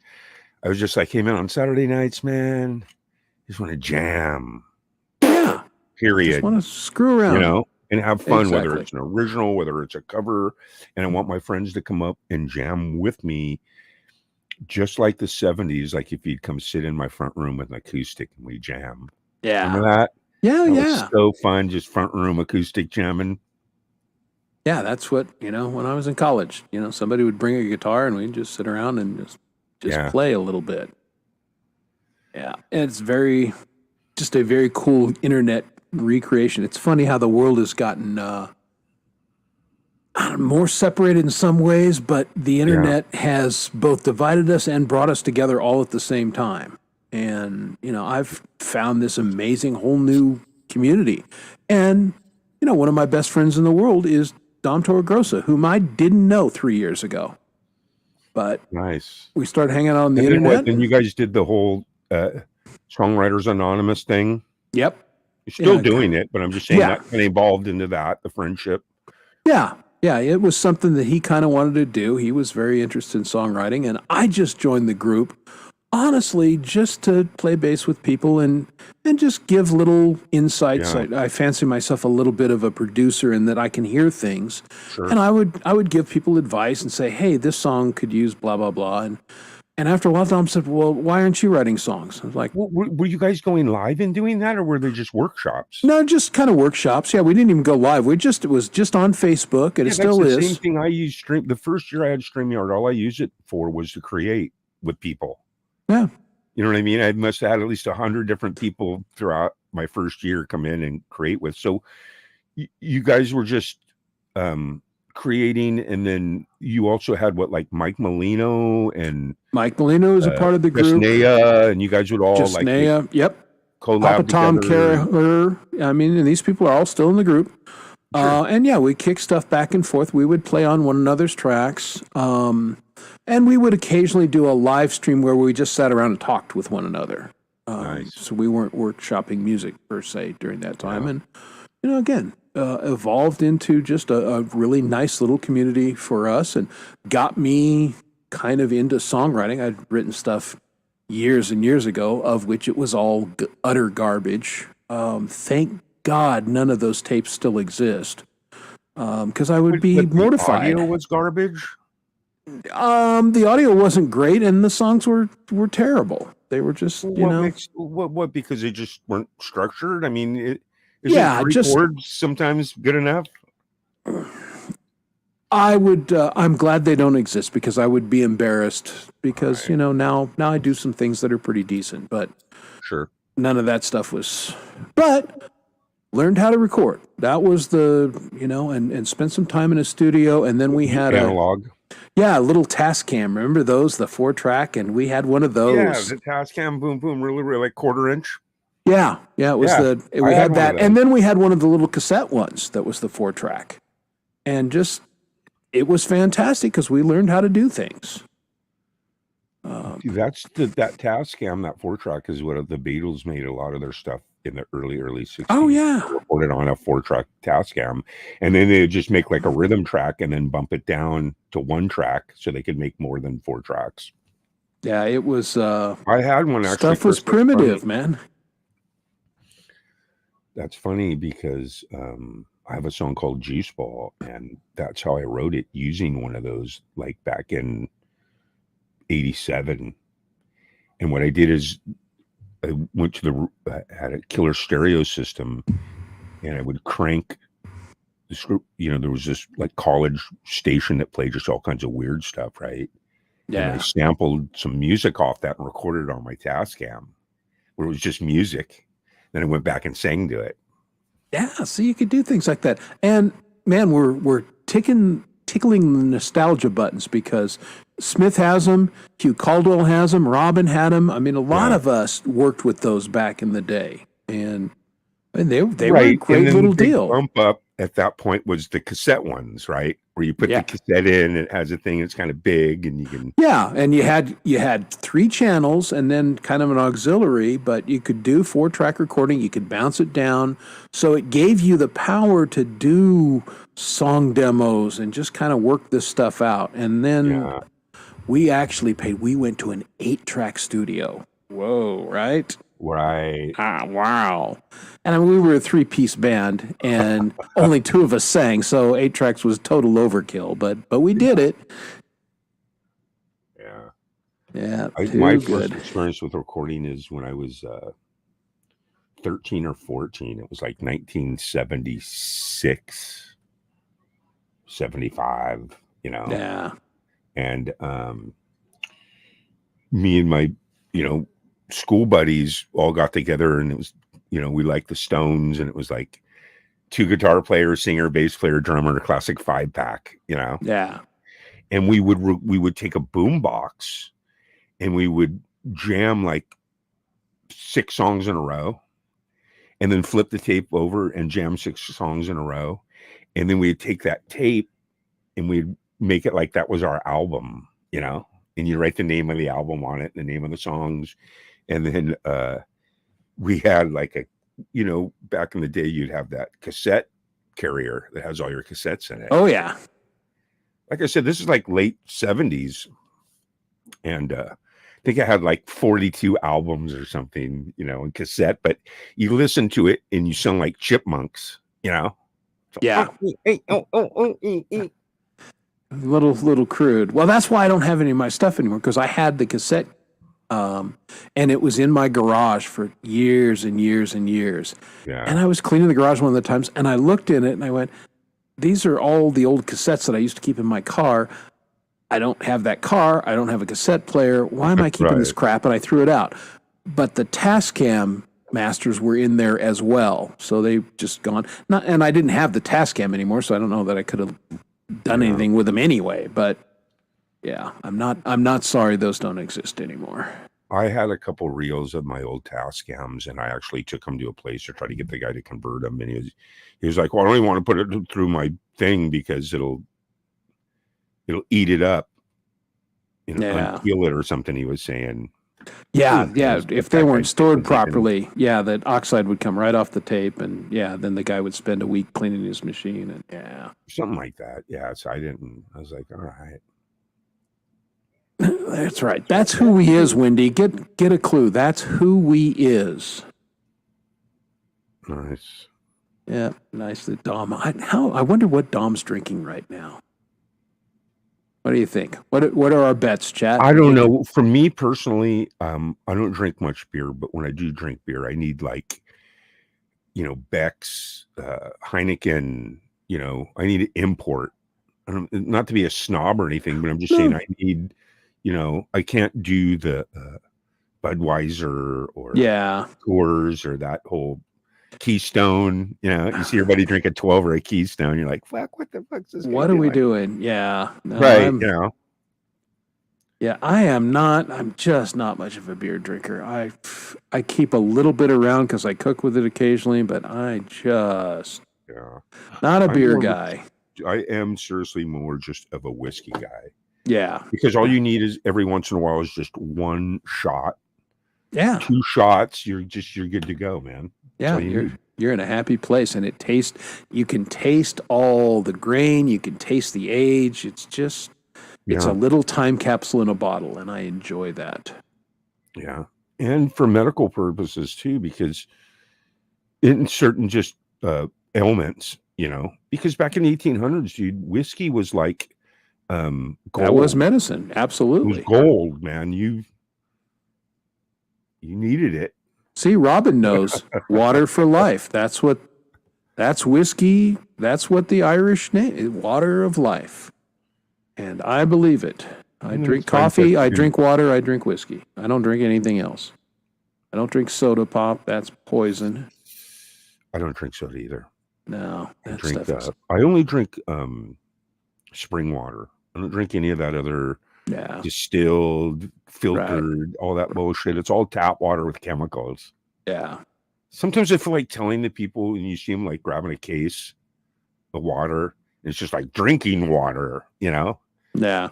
I was just like, hey man, on Saturday nights, man, just want to jam. Yeah. Period. Just want to screw around. And have fun, whether it's an original, whether it's a cover. And I want my friends to come up and jam with me, just like the 70s, like if you'd come sit in my front room with an acoustic and we jam. Yeah. Remember that? Yeah, That was so fun, just front room acoustic jamming. Yeah, that's what, when I was in college, somebody would bring a guitar and we'd just sit around and just play a little bit. Yeah. And it's just a very cool internet recreation. It's funny how the world has gotten more separated in some ways, but the internet has both divided us and brought us together all at the same time. And, I've found this amazing whole new community. And, one of my best friends in the world is Dom Torregrossa, whom I didn't know 3 years ago. But nice. We started hanging out on the internet. And you guys did the whole Songwriters Anonymous thing? Yep. You're still doing it, but I'm just saying that kind of evolved into that, the friendship. Yeah. Yeah, it was something that he kind of wanted to do. He was very interested in songwriting, and I just joined the group Honestly, just to play bass with people and just give little insights. Yeah, I fancy myself a little bit of a producer in that I can hear things, sure. and I would give people advice and say, hey, this song could use blah blah blah, and after a while, Tom said, well, why aren't you writing songs? I was like, Were you guys going live and doing that, or were they just workshops? no, just kind of workshops. Yeah, we didn't even go live. It was just on Facebook, and it Yeah, that's still the same is. thing I used. The first year I had StreamYard, all I used it for was to create with people. Yeah. You know what I mean? I must have had at least 100 different people throughout my first year come in and create with. So you guys were just creating, and then you also had what, like Mike Molino and Mike Molino is a part of the group. Nea, and you guys would all like Nea, yep. collab Papa Tom together. Carrer. I mean, and these people are all still in the group. Sure. And yeah, we kick stuff back and forth. We would play on one another's tracks. And we would occasionally do a live stream where we just sat around and talked with one another. Nice. So we weren't workshopping music per se during that time. Yeah. And, again, evolved into just a really nice little community for us and got me kind of into songwriting. I'd written stuff years and years ago, of which it was all utter garbage. Thank God none of those tapes still exist, because I would be But mortified. The audio was garbage. The audio wasn't great, and the songs were terrible. They were just, What? Because they just weren't structured. I mean, Yeah, three just- chords sometimes good enough. I would. I'm glad they don't exist, because I would be embarrassed, because Right. now I do some things that are pretty decent, but Sure. none of that stuff was. But learned how to record. That was and spent some time in a studio, and then we had Analog. a little Tascam. Remember those, the 4-track, and we had one of those. Yeah, the Tascam, boom, boom, really, really like quarter-inch. Yeah, it was Yeah, we I had had one that, of and those. then we had one of the little cassette ones that was the 4-track, and just it was fantastic because we learned how to do things. That's that Tascam, that 4-track is what the Beatles made a lot of their stuff in the early 60s. Oh yeah, Recorded on a 4-track Tascam, and then they would just make like a rhythm track and then bump it down to 1 track so they could make more than 4 tracks. yeah. It was. I had one actually. Stuff was primitive, man. That's funny because I have a song called Juice Ball, and that's how I wrote it, using one of those like back in 87. And what I did is I went to had a killer stereo system, and I would crank the script. There was this like college station that played just all kinds of weird stuff, right? And I Yeah, sampled some music off that and recorded it on my Tascam, where it was just music. Then I went back and sang to it. yeah. So you could do things like that, and man, we're tickling the nostalgia buttons, because Smith has them, Hugh Caldwell has them, Robin had them. I mean, a lot of us worked with those back in the day, and they were a great And then little the big deal. bump up at that point was the cassette ones, right? Where you put Yeah. the cassette in, it has a thing that's kind of big, and you can. Yeah, and you had 3 channels and then kind of an auxiliary, but you could do 4-track recording. You could bounce it down, so it gave you the power to do song demos and just kind of work this stuff out. And then Yeah. we actually paid. We went to an 8-track studio. Whoa, right? Right. Wow. And I mean, we were a 3-piece band, and only 2 of us sang, so 8 tracks was total overkill. But we did it. Yeah. Yeah, My too first good. experience with recording is when I was 13 or 14. It was like 1976, 75, Yeah. And me and my, school buddies all got together, and it was, we liked the Stones, and it was like 2 guitar players, singer, bass player, drummer, a classic 5-pack, Yeah. and we would take a boom box and we would jam like 6 songs in a row, and then flip the tape over and jam 6 songs in a row. And then we'd take that tape and we'd make it like that was our album, and you write the name of the album on it, the name of the songs. And then we had like back in the day, you'd have that cassette carrier that has all your cassettes in it. Oh yeah. Like I said, this is like late 70s. And think I had like 42 albums or something, in cassette, but you listen to it and you sound like chipmunks, Yeah. Little crude. Well, that's why I don't have any of my stuff anymore, because I had the cassette, and it was in my garage for years and years and years. And Yeah. I was cleaning the garage one of the times, and I looked in it and I went, these are all the old cassettes that I used to keep in my car. I don't have that car. I don't have a cassette player. Why am I keeping this Right. crap? And I threw it out. But the Tascam masters were in there as well. So they just gone. Not, and I didn't have the Tascam anymore, so I don't know that I could have done anything with them anyway. But yeah, I'm not sorry those don't exist anymore. I had a couple reels of my old Tascams, and I actually took them to a place to try to get the guy to convert them. And he was like, "Well, I don't even want to put it through my thing because it'll eat it up, unpeel it or something." He was saying. Yeah. If they weren't stored properly, that oxide would come right off the tape, and then the guy would spend a week cleaning his machine, and something like that. Yeah, so I was like, all right. That's right. That's who he is, Wendy. Get a clue. That's who he is. Nice. Yeah, nicely, Dom. I wonder what Dom's drinking right now. What do you think? What are our bets, chat? I don't know. For me personally, I don't drink much beer, but when I do drink beer, I need like, Beck's, Heineken. I need to import. Not to be a snob or anything, but I'm just saying I need. I can't do the Budweiser or Coors or that whole Keystone. You see everybody drink a 12 or a Keystone. You're like, fuck, what the fuck's this? What are we doing? Yeah. No, right. Yeah, I am not. I'm just not much of a beer drinker. I keep a little bit around because I cook with it occasionally, but I just not a beer guy. I am seriously more just of a whiskey guy. Yeah. Because all you need is every once in a while is just one shot. Yeah. 2 shots, you're good to go, man. Yeah, you're in a happy place, and you can taste all the grain, you can taste the age. It's a little time capsule in a bottle, and I enjoy that. Yeah. And for medical purposes too, because in certain just ailments, because back in the 1800s, dude, whiskey was like gold. That was medicine. Absolutely. It was gold, man. You needed it. See, Robin knows. Water for life. That's whiskey. That's what the Irish name, water of life. And I believe it. I drink coffee, I drink water, I drink whiskey. I don't drink anything else. I don't drink soda pop. That's poison. I don't drink soda either. No. I only drink spring water. I don't drink any of that other distilled, filtered, all that bullshit. It's all tap water with chemicals. Yeah. Sometimes I feel like telling the people, and you see them like grabbing a case of water, it's just like drinking water, Yeah.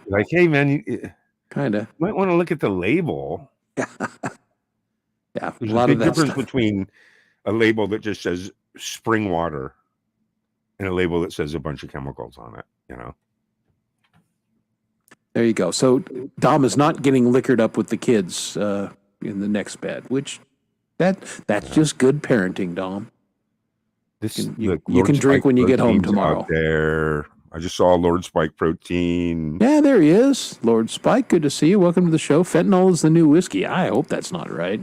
Like, hey, man, kind of might want to look at the label. Yeah. There's a big difference between a label that just says spring water and a label that says a bunch of chemicals on it, There you go. So Dom is not getting liquored up with the kids in the next bed, which that's just good parenting, Dom. You can drink when you get home tomorrow. There, I just saw Lord Spike Protein. Yeah, there he is, Lord Spike. Good to see you. Welcome to the show. Fentanyl is the new whiskey. I hope that's not right.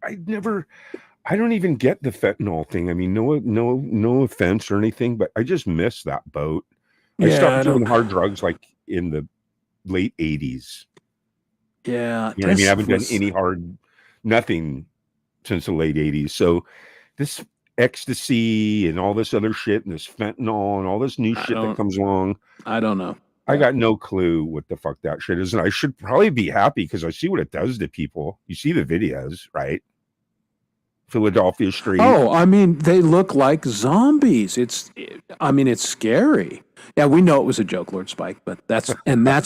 I don't even get the fentanyl thing. I mean, no offense or anything, but I just miss that boat. I stopped doing hard drugs like in the late 80s. Yeah. I mean, I haven't done any nothing since the late 80s. So this ecstasy and all this other shit and this fentanyl and all this new shit that comes along. I don't know. I got no clue what the fuck that shit is. And I should probably be happy because I see what it does to people. You see the videos, right? Philadelphia Street. Oh, I mean, they look like zombies. It's scary. Yeah, we know it was a joke, Lord Spike, but that's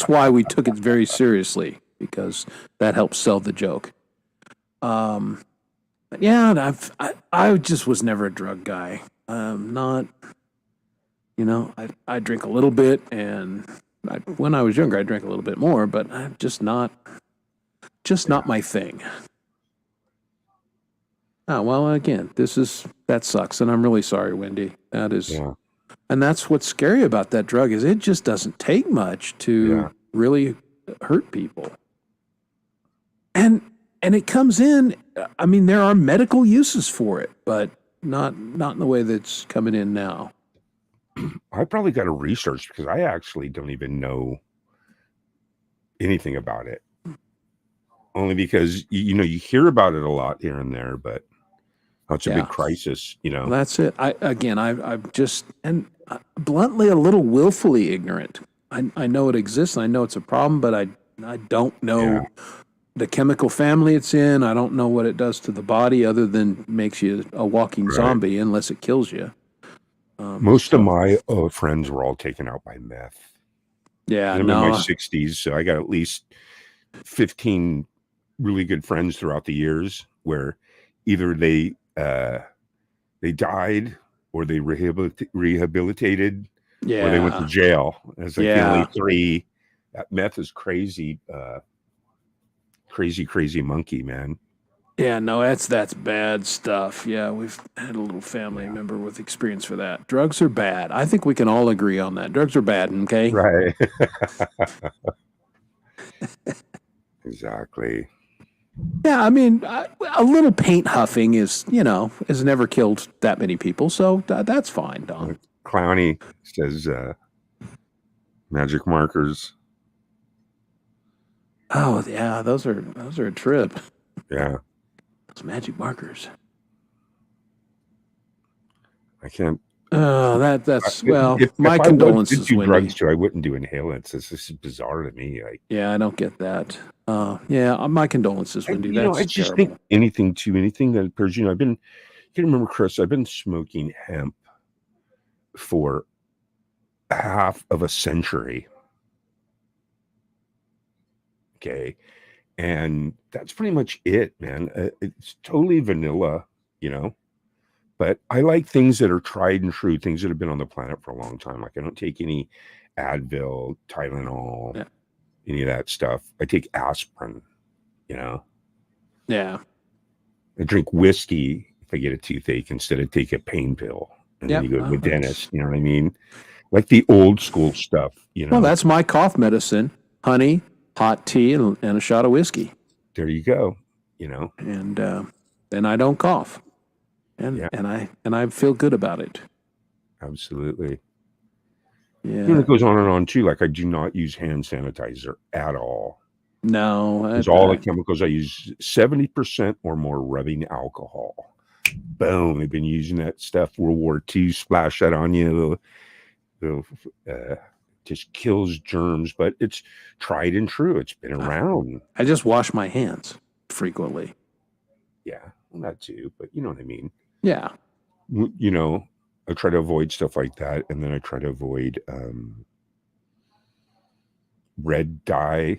why we took it very seriously, because that helps sell the joke. Yeah, I just was never a drug guy. Not, I drink a little bit, and when I was younger, I drank a little bit more, but I'm just not just not my thing. Oh, well, again, that sucks. And I'm really sorry, Wendy. That is, Yeah. and that's what's scary about that drug is it just doesn't take much to really hurt people. And it comes in, I mean, there are medical uses for it, but not in the way that's coming in now. I probably got to research because I actually don't even know anything about it. Only because, you hear about it a lot here and there, but it's a big crisis, Well, that's it. I'm just, and bluntly, a little willfully ignorant. I know it exists. I know it's a problem, but I don't know the chemical family it's in. I don't know what it does to the body other than makes you a walking zombie unless it kills you. Most of my friends were all taken out by meth. Yeah, I'm in my 60s, so I got at least 15 really good friends throughout the years where either they died or they rehabilitated or they went to jail. It's like the only three. That meth is crazy, crazy monkey, man. Yeah, no, that's bad stuff. Yeah, we've had a little family member with experience for that. Drugs are bad. I think we can all agree on that. Drugs are bad, okay? Right. Exactly. Yeah, I mean, a little paint huffing has never killed that many people, so that's fine, Don. Clowny says magic markers. Oh, yeah, those are a trip. Yeah. Those magic markers. I can't. That's my condolences, do Wendy. drugs too. I wouldn't do inhalants. This is bizarre to me. Yeah, I don't get that. My condolences, Wendy. I just think anything that occurs. I can't remember, Chris. I've been smoking hemp for half of a century. Okay. And that's pretty much it, man. It's totally vanilla, but I like things that are tried and true, things that have been on the planet for a long time. Like I don't take any Advil, Tylenol, any of that stuff. I take aspirin, Yeah. I drink whiskey if I get a toothache instead of take a pain pill. And then you go to the dentist, you know what I mean? Like the old school stuff, Well, that's my cough medicine: honey, hot tea, and a shot of whiskey. There you go. And then I don't cough, and I feel good about it. Absolutely. Yeah. It goes on and on too. Like I do not use hand sanitizer at all. No, it's all the chemicals. I use 70% or more rubbing alcohol. Boom! They've been using that stuff. World War II, splash that on you. Just kills germs, but it's tried and true. It's been around. I just wash my hands frequently. Yeah, well, that too, but you know what I mean. Yeah. I try to avoid stuff like that, and then I try to avoid red dye.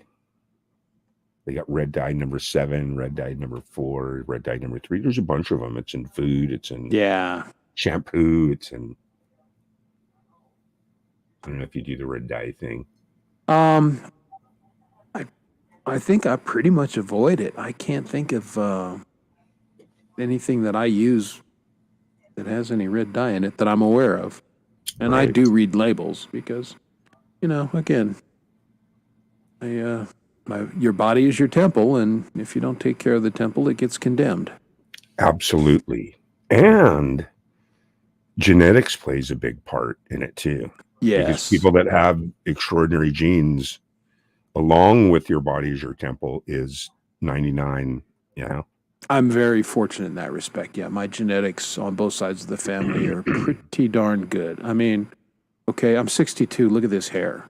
They got red dye number 7, red dye number 4, red dye number 3. There's a bunch of them. It's in food. It's in shampoo. It's in. I don't know if you do the red dye thing. I think I pretty much avoid it. I can't think of anything that I use that has any red dye in it that I'm aware of. And I do read labels because, again, your body is your temple, and if you don't take care of the temple, it gets condemned. Absolutely. And genetics plays a big part in it too. Yes. Because people that have extraordinary genes along with your body as your temple is 99, I'm very fortunate in that respect. Yeah, my genetics on both sides of the family are pretty darn good. I mean, okay, I'm 62. Look at this hair.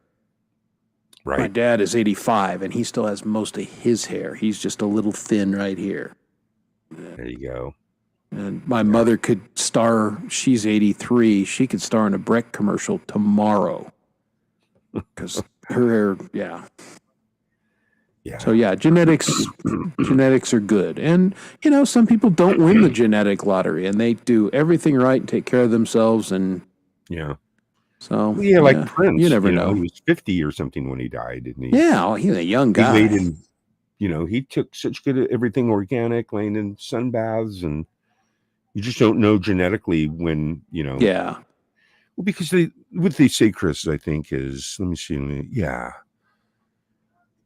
Right. My dad is 85, and he still has most of his hair. He's just a little thin right here. There you go. And my mother could star, she's 83, she could star in a Breck commercial tomorrow. Because her hair, yeah. So genetics are good. And, some people don't win the genetic lottery, and they do everything right and take care of themselves. And so, like Prince. You never know. He was 50 or something when he died, didn't he? Yeah, he's a young guy. He laid in he took such good at everything organic, laying in sun baths, and you just don't know genetically when, Yeah. well, because what they say, Chris, I think is, let me see, yeah,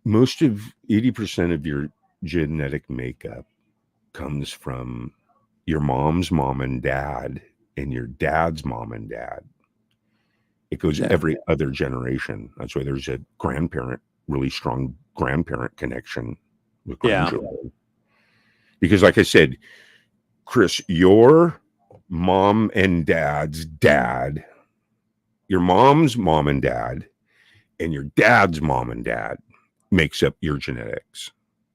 most of 80% of your genetic makeup comes from your mom's mom and dad and your dad's mom and dad. It goes Yeah. every other generation. That's why there's a really strong grandparent connection with Yeah. grandchildren. Because like I said, Chris, your mom and dad's dad, your mom's mom and dad, and your dad's mom and dad makes up your genetics,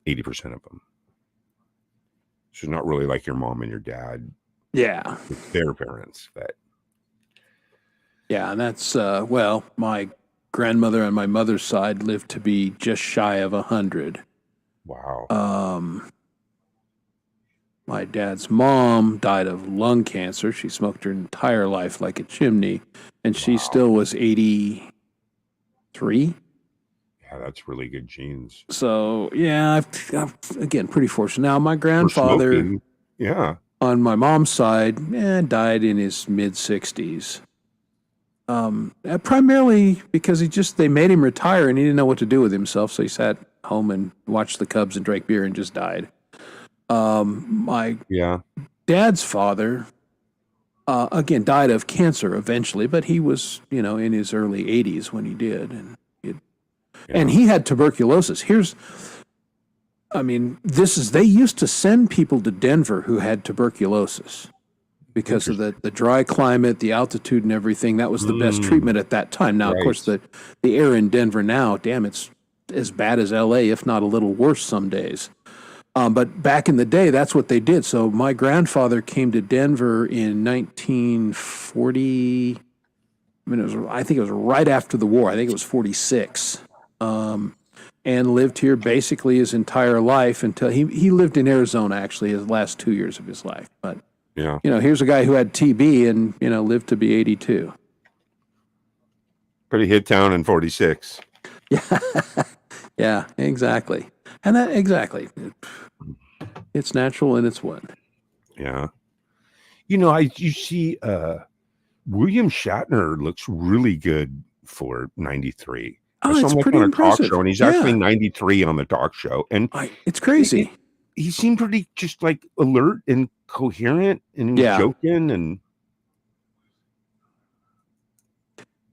80% of them. So it's not really like your mom and your dad. Yeah. It's their parents. But Yeah. And that's, well, my grandmother on my mother's side lived to be just shy of 100. wow. My dad's mom died of lung cancer. She smoked her entire life like a chimney, and she Wow. still was 83. Yeah, that's really good genes. So, yeah, I'm again pretty fortunate. Now, my For grandfather smoking, yeah. on my mom's side died in his mid 60s. Primarily because they made him retire and he didn't know what to do with himself. So he sat home and watched the Cubs and drank beer and just died. My Yeah. dad's father, again, died of cancer eventually, but he was, in his early 80s when he did. And he had tuberculosis. They used to send people to Denver who had tuberculosis because of the dry climate, the altitude and everything. That was the best treatment at that time. Now, of course, the air in Denver now, damn, it's as bad as LA, if not a little worse some days. But back in the day, that's what they did. So my grandfather came to Denver in 1940. I think it was right after the war. I think it was 46. And lived here basically his entire life until he lived in Arizona, actually, his last 2 years of his life. But, Yeah. Here's a guy who had TB and, lived to be 82. Pretty hit town in 46. Yeah. Yeah, exactly. And exactly. It's natural and it's what? Yeah. You see William Shatner looks really good for 93. I Oh, saw it's him pretty on a talk impressive. show, and he's Yeah. actually 93 on the talk show. And it's crazy. He seemed pretty just like alert and coherent, and he was joking. And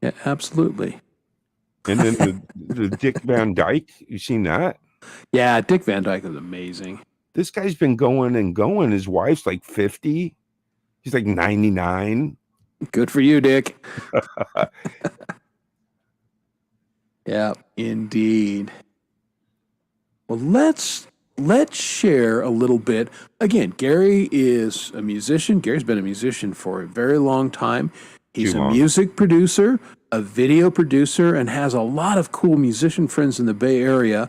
yeah, absolutely. then the Dick Van Dyke, you seen that? Yeah, Dick Van Dyke is amazing. This guy's been going and going. His wife's like 50. He's like 99. Good for you, Dick. Yeah, indeed. Well, let's share a little bit. Again, Gary is a musician. Gary's been a musician for a very long time. He's a music producer, a video producer, and has a lot of cool musician friends in the Bay Area.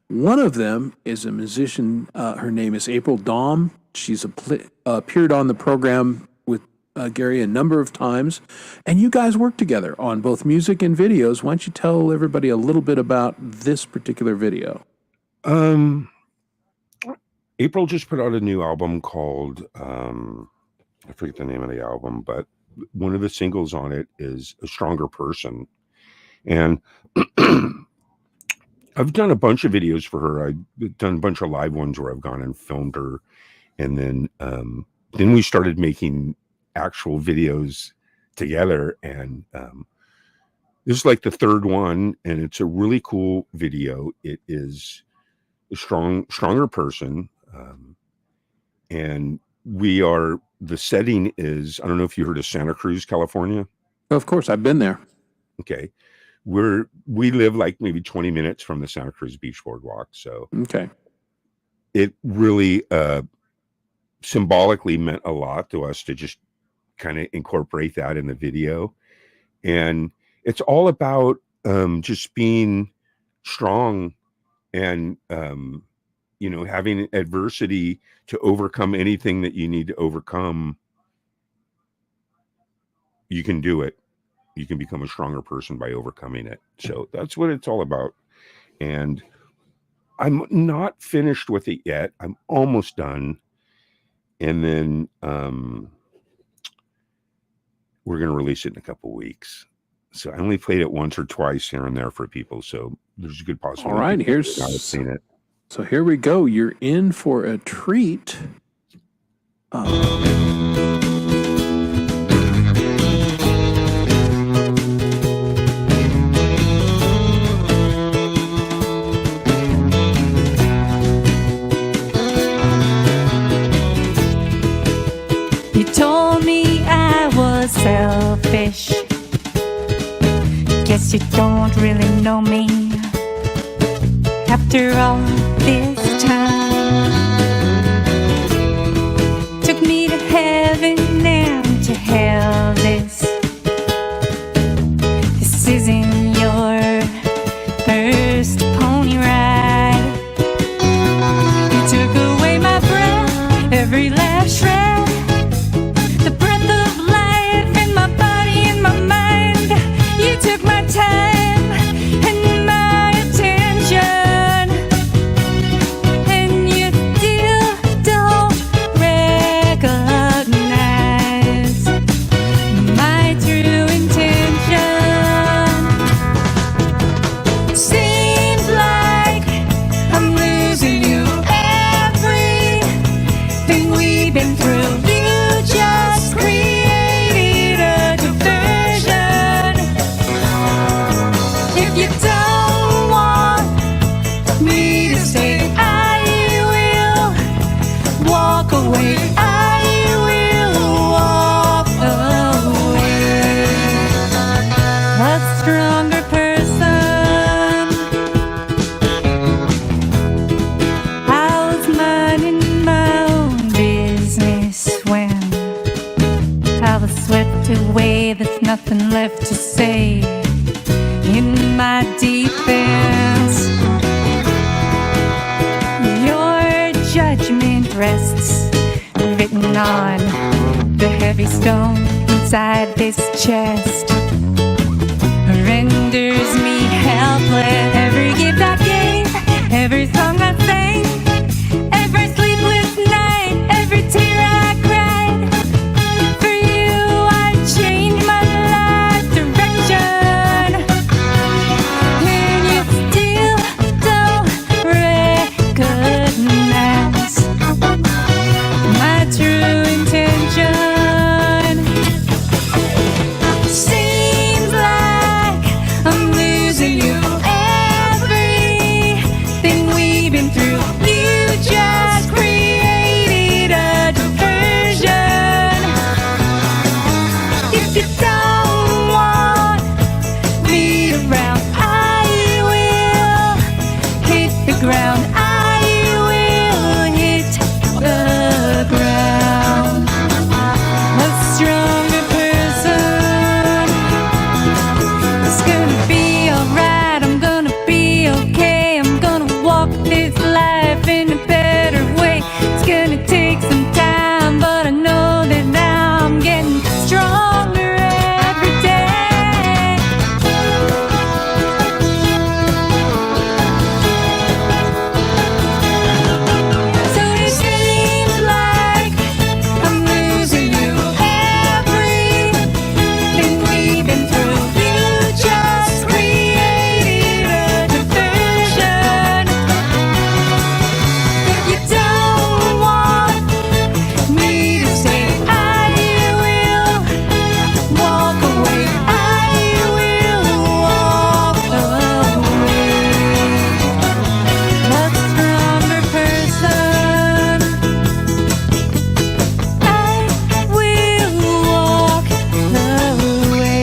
One of them is a musician. Her name is April Daum. She's appeared on the program with Gary a number of times, and you guys work together on both music and videos. Why don't you tell everybody a little bit about this particular video? April just put out a new album called I forget the name of the album, but one of the singles on it is A Stronger Person. And I've done a bunch of videos for her. I've done a bunch of live ones where I've gone and filmed her, and then we started making actual videos together. And this is like the third one, and it's a really cool video. It is a stronger person, and the setting is, I don't know if you heard of Santa Cruz, California. Of course, I've been there. Okay. We live like maybe 20 minutes from the Santa Cruz Beach Boardwalk. So okay, it really symbolically meant a lot to us to just kind of incorporate that in the video. And it's all about just being strong and having adversity to overcome anything that you need to overcome. You can do it. You can become a stronger person by overcoming it. So that's what it's all about. And I'm not finished with it yet. I'm almost done. And then we're going to release it in a couple weeks. So I only played it once or twice here and there for people. So there's a good possibility. All right, here's not have seen it. So here we go. You're in for a treat. You told me I was selfish. Guess you don't really know me. After all this time, took me to heaven and to hell. This isn't your first pony ride. You took away my breath, every last shred, the breath of life in my body and my mind. You took my time and my attention, and you still don't recognize my true intention. Seems like I'm losing you. Everything we've been through, you just created a diversion. If you don't want me to stay, I will walk away. I will walk away. A stronger person. I was minding my own business when I was swept away. There's nothing left to say in my defense. Your judgment rests written on the heavy stone inside this chest, renders me helpless. Every gift I gave, every song I sang, every sleepless night, every tear I cried, for you I changed my life direction, and you still don't recognize my true intention. Seems like I'm losing you. Everything we've been through, you just created a diversion. If you don't want me around, I will hit the ground. I will hit the ground. A stronger person. It's gonna be alright. I'm gonna be okay. I'm gonna walk this life in a better way. It's gonna take some time, but I know that now I'm getting stronger every day. So it seems like I'm losing you. Everything we've been through, you just created a diversion. If you don't want me to stay, I will walk away. I will walk away. A stronger person. I will walk away.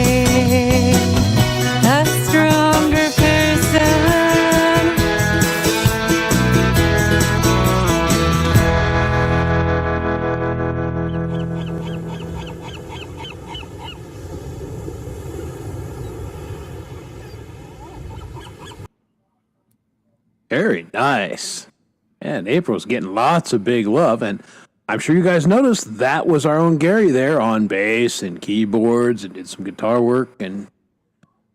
A stronger person. Very nice. And April's getting lots of big love. And I'm sure you guys noticed that was our own Gary there on bass and keyboards and did some guitar work. And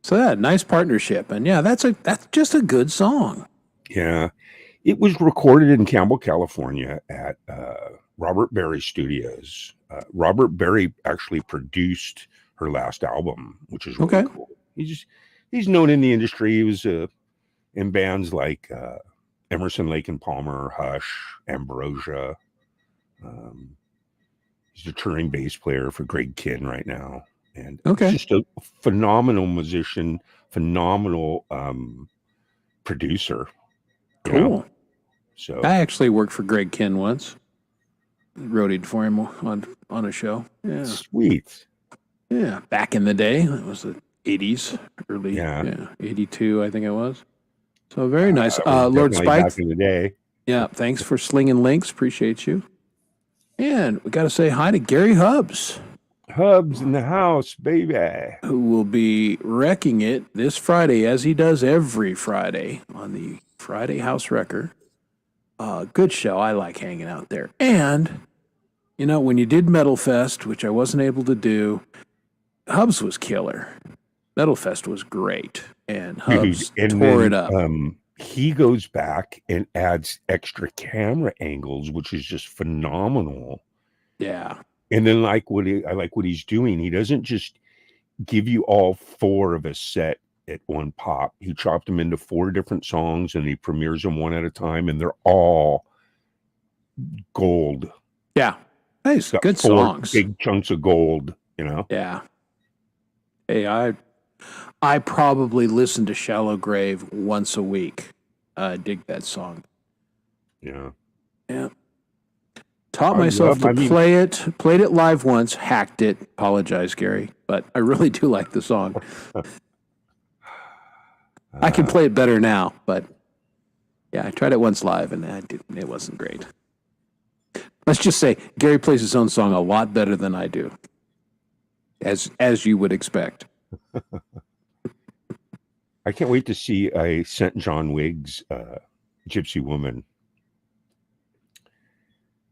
so, yeah, nice partnership. And yeah, that's just a good song. Yeah. It was recorded in Campbell, California at Robert Berry Studios. Robert Berry actually produced her last album, which is really Okay. cool. He's known in the industry. He was in bands like Emerson, Lake and Palmer, Hush, Ambrosia. He's a touring bass player for Greg Kinn right now, and Okay. he's just a phenomenal musician, phenomenal producer. you know? Cool. So I actually worked for Greg Kinn once. Roadied for him on a show. Yeah. sweet. Yeah. Back in the day. It was the 80s, early. Yeah. 82, I think it was. So very nice. That was Lord definitely Spike. back in the day. Yeah. Thanks for slinging links. Appreciate you. And we got to say hi to Gary Hubbs, Hubs in the house, baby. who will be wrecking it this Friday, as he does every Friday on the Friday House Wrecker. Good show. I like hanging out there. And, you know, when you did Metal Fest, which I wasn't able to do, Hubs was killer. Metal Fest was great. And Hubs Dude, and tore then, it up. He goes back and adds extra camera angles, which is just phenomenal. Yeah. And then I like what he's doing. He doesn't just give you all four of a set at one pop. He chopped them into 4 different songs and he premieres them one at a time, and they're all gold. Yeah. Nice. Got Good 4 songs. big chunks of gold, you know? Yeah. Hey, I probably listen to Shallow Grave once a week. I dig that song. Yeah. Yeah. Taught I myself love- to I mean- play it, played it live once, hacked it. Apologize, Gary, but I really do like the song. I can play it better now, but yeah, I tried it once live and it wasn't great. Let's just say Gary plays his own song a lot better than I do, as you would expect. I can't wait to see a St. John Wiggs Gypsy Woman.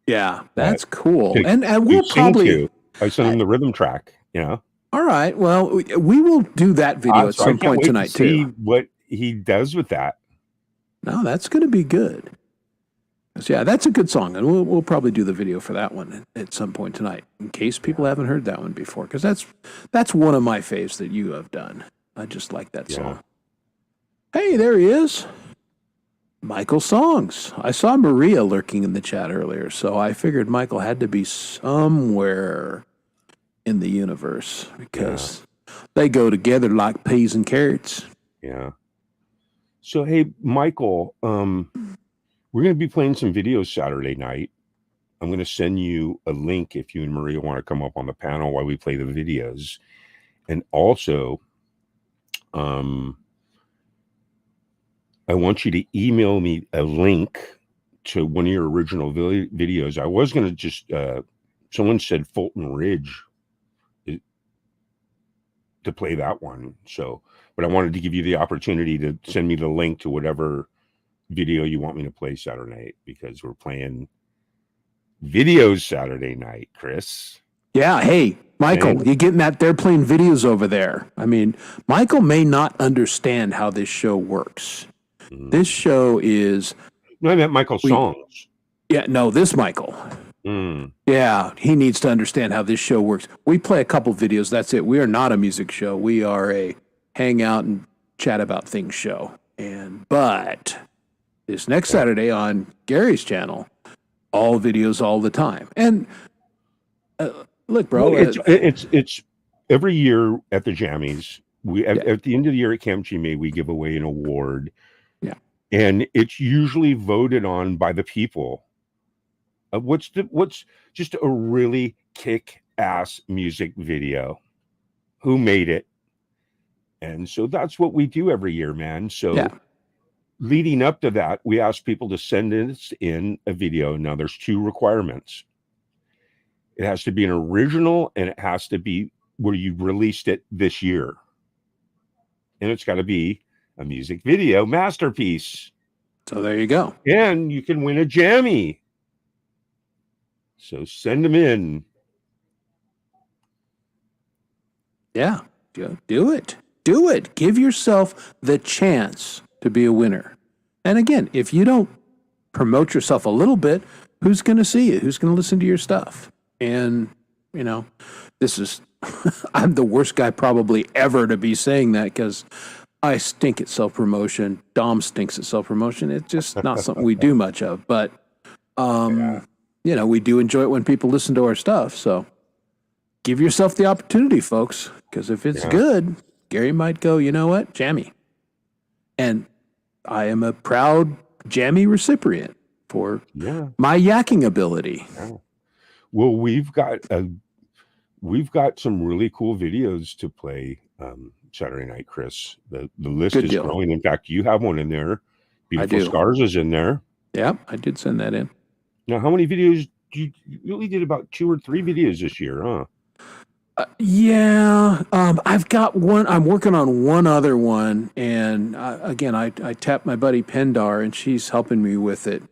Yeah, that's cool. to- And to we'll sing probably to. I sent him the rhythm track, you know? all right. Well, we will do that video at So I some can't point wait to tonight see too. what he does with that. No, that's going to be good. 'Cause, yeah, that's a good song, and we'll probably do the video for that one at some point tonight, in case people haven't heard that one before. Because that's one of my faves that you have done. I just like that song. Hey, there he is, Michael Songs. I saw Maria lurking in the chat earlier, so I figured Michael had to be somewhere in the universe because they go together like peas and carrots. Yeah. So, hey, Michael, we're going to be playing some videos Saturday night. I'm going to send you a link if you and Maria want to come up on the panel while we play the videos. And also, I want you to email me a link to one of your original videos. I was going to just, someone said Fulton Ridge to play that one. So, but I wanted to give you the opportunity to send me the link to whatever video you want me to play Saturday night, because we're playing videos Saturday night, Chris. Yeah, hey, Michael, you getting that? They're playing videos over there. I mean, Michael may not understand how this show works. This show is... No, I meant Michael Songs. Yeah, no, this Michael. Yeah, he needs to understand how this show works. We play a couple videos, that's it. We are not a music show. We are a hang out and chat about things show. But this next Saturday on Gary's channel, all videos all the time. And look, bro, Well, it's every year at the Jammies. At the end of the year at Camp G-May, we give away an award. Yeah. And it's usually voted on by the people. What's just a really kick-ass music video? Who made it? And so that's what we do every year, man. So leading up to that, we ask people to send us in a video. Now, there's 2 requirements. It has to be an original, and it has to be where you released it this year. And it's got to be a music video masterpiece. so there you go. And you can win a jammy. So send them in. Yeah, do it. Do it. Give yourself the chance to be a winner. And again, if you don't promote yourself a little bit, who's going to see you? Who's going to listen to your stuff? And, this is, I'm the worst guy probably ever to be saying that because I stink at self-promotion. Dom stinks at self-promotion. It's just not something we do much of. But, we do enjoy it when people listen to our stuff. So give yourself the opportunity, folks, because if it's good, Gary might go, you know what, jammy. And I am a proud jammy recipient for my yakking ability. Yeah. Well, we've got some really cool videos to play Saturday night, Chris. The list Good is deal. growing. In fact, you have one in there. Beautiful do. Scars is in there. Yeah, I did send that in. Now, how many videos? You only did about 2 or 3 videos this year, huh? I've got one. I'm working on one other one, and again, I tapped my buddy Pendar, and she's helping me with it.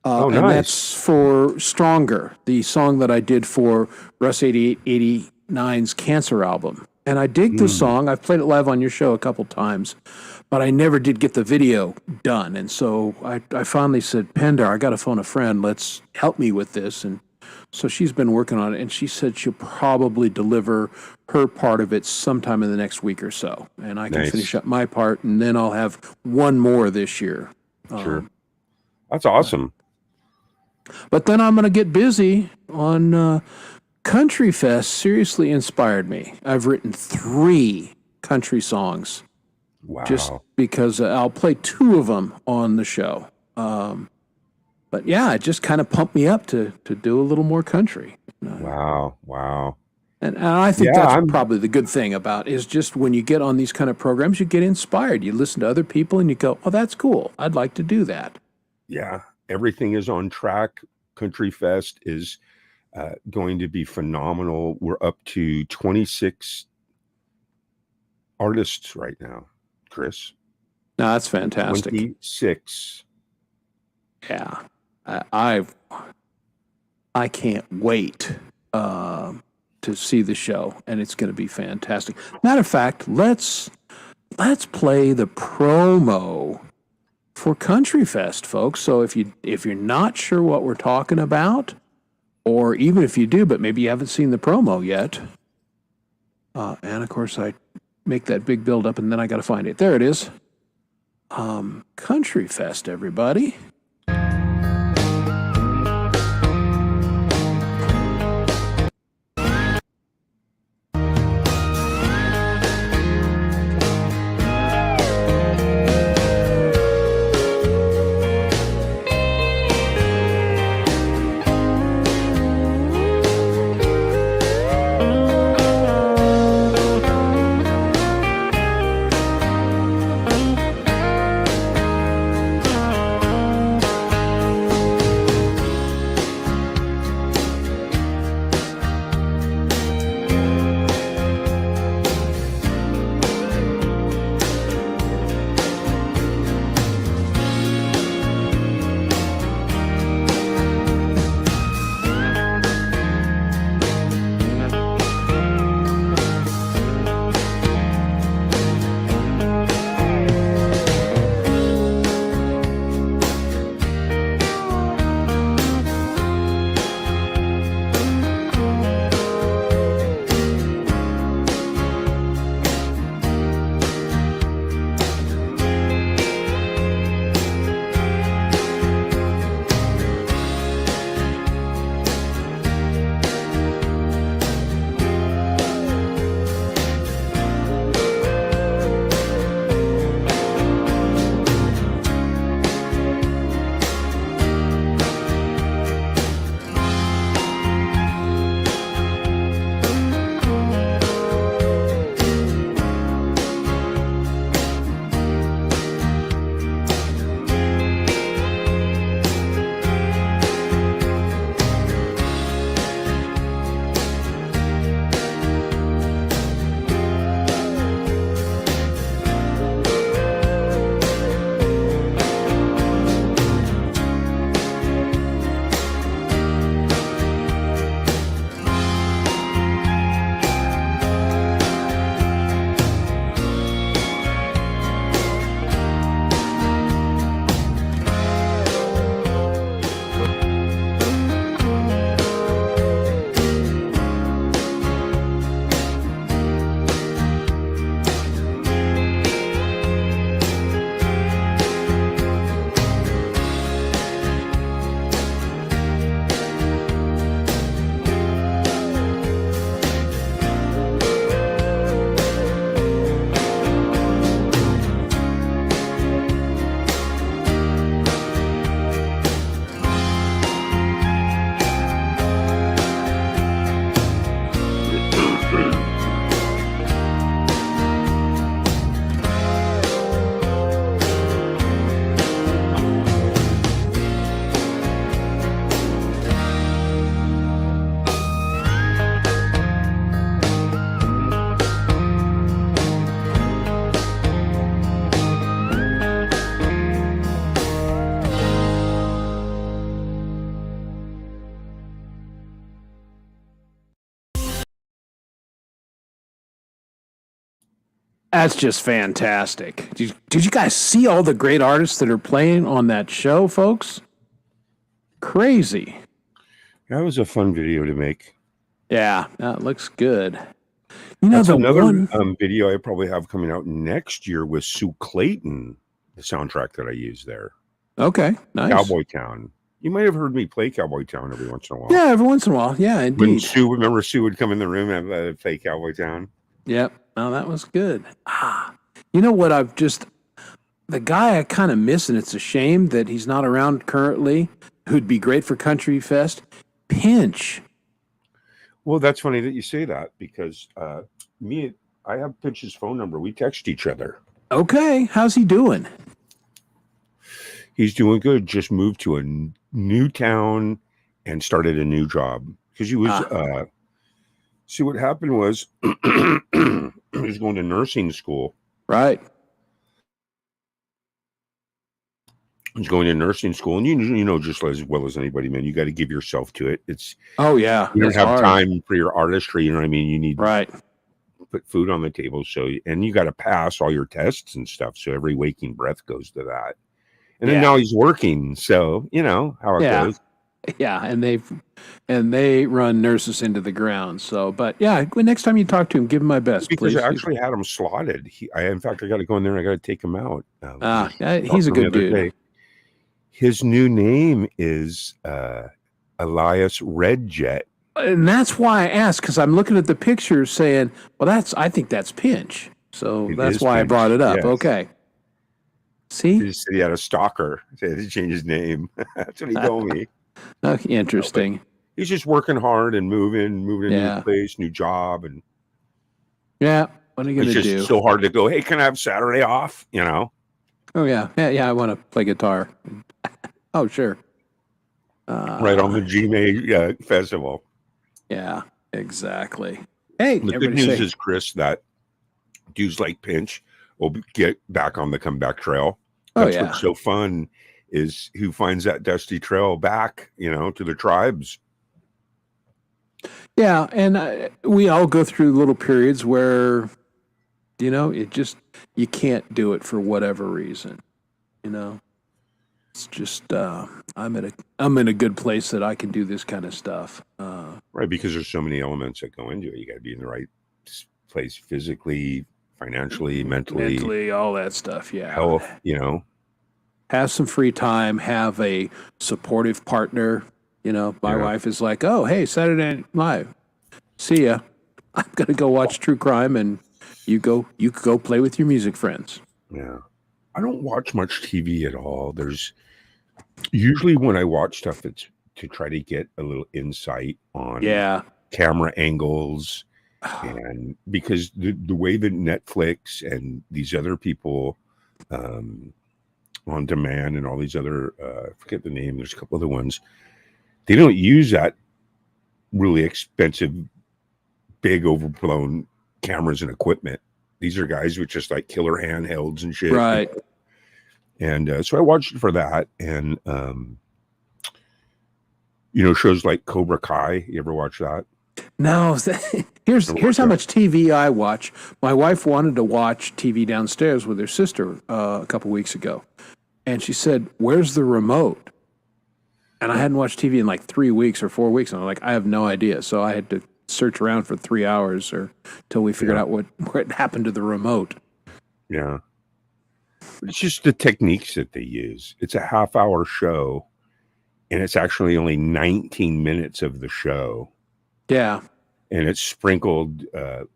Nice. And that's for Stronger, the song that I did for Russ 8889's Cancer album. And I dig the song. I've played it live on your show a couple times, but I never did get the video done. And so I finally said, Pendar, I got to phone a friend. Let's help me with this. And so she's been working on it, and she said she'll probably deliver her part of it sometime in the next week or so. And I can finish up my part, and then I'll have one more this year. Sure. That's awesome. But then I'm going to get busy on Country Fest. Seriously inspired me. I've written 3 country songs. Wow. Just because I'll play 2 of them on the show. But yeah, it just kind of pumped me up to do a little more country. Wow. And I think that's probably the good thing about is just when you get on these kind of programs, you get inspired. You listen to other people and you go, oh, that's cool. I'd like to do that. Yeah. Everything is on track. Country Fest is going to be phenomenal. We're up to 26 artists right now, Chris. No, that's fantastic. 26. Yeah. I can't wait to see the show, and it's going to be fantastic. Matter of fact, let's play the promo for Country Fest, folks. So if you're not sure what we're talking about, or even if you do, but maybe you haven't seen the promo yet, and of course I make that big build up, and then I got to find it. There it is. Country Fest, everybody. That's just fantastic. Did you guys see all the great artists that are playing on that show, folks? Crazy. That was a fun video to make. Yeah, that looks good. You know, That's the another one. video I probably have coming out next year with Sue Clayton, the soundtrack that I use there. Okay, nice. Cowboy Town. You might have heard me play Cowboy Town every once in a while. Yeah, every once in a while. Yeah, When indeed. remember Sue would come in the room and play Cowboy Town? Yep. Oh, that was good. You know what? The guy I kind of miss, and it's a shame that he's not around currently, who'd be great for Country Fest. Pinch. Well, that's funny that you say that because I have Pinch's phone number. We text each other. Okay. How's he doing? He's doing good. Just moved to a new town and started a new job because he was. See, what happened was he was going to nursing school. Right. He's going to nursing school, and you know just as well as anybody, man, you got to give yourself to it. It's Oh, yeah. you don't it's have hard. time for your artistry. You know what I mean? You need Right. to put food on the table. And you got to pass all your tests and stuff. So every waking breath goes to that. And then Yeah. now he's working. So you know how it Yeah. goes. Yeah, and they run nurses into the ground. So, but yeah, next time you talk to him, give him my best, Because please. I actually had him slotted. In fact, I got to go in there and I got to take him out. He's a good dude. Day. His new name is Elias Redjet. And that's why I asked, because I'm looking at the pictures saying, well, I think that's Pinch. So that's why I brought it up. Yes. Okay. See? He just said he had a stalker. He had to change his name. That's what he told me. Interesting. He's just working hard and moving to Yeah. new place, new job, and Yeah. What are you it's going to just do? so hard to go, hey, can I have Saturday off? You know? Oh, yeah. Yeah, I want to play guitar. Oh, sure. Right on the GMA festival. Yeah, exactly. Hey, The good everybody news say- is, Chris, that dudes like Pinch will get back on the comeback trail. Oh, That's yeah. what's so fun is who finds that dusty trail back, to the tribes. Yeah, and we all go through little periods where, you can't do it for whatever reason. It's just I'm in a good place that I can do this kind of stuff. Right, because there's so many elements that go into it. You got to be in the right place physically, financially, mentally, all that stuff. Yeah, health. Have some free time. Have a supportive partner. My wife is like, "Oh, hey, Saturday Night Live, see ya. I'm gonna go watch true crime, and you could go play with your music friends." Yeah, I don't watch much TV at all. There's usually when I watch stuff, it's to try to get a little insight on camera angles, and because the way that Netflix and these other people on demand and all these other I forget the name, there's a couple other ones, they don't use that really expensive, big, overblown cameras and equipment. These are guys with just like killer handhelds and shit. Right. And so I watched it for that. And, shows like Cobra Kai. You ever watch that? No, here's how much TV I watch. My wife wanted to watch TV downstairs with her sister a couple weeks ago, and she said, "Where's the remote?" And I hadn't watched TV in like 3 weeks or 4 weeks, and I'm like, I have no idea. So I had to search around for 3 hours or till we figured out what happened to the remote. Yeah, it's just the techniques that they use. It's a half-hour show, and it's actually only 19 minutes of the show. Yeah. And it's sprinkled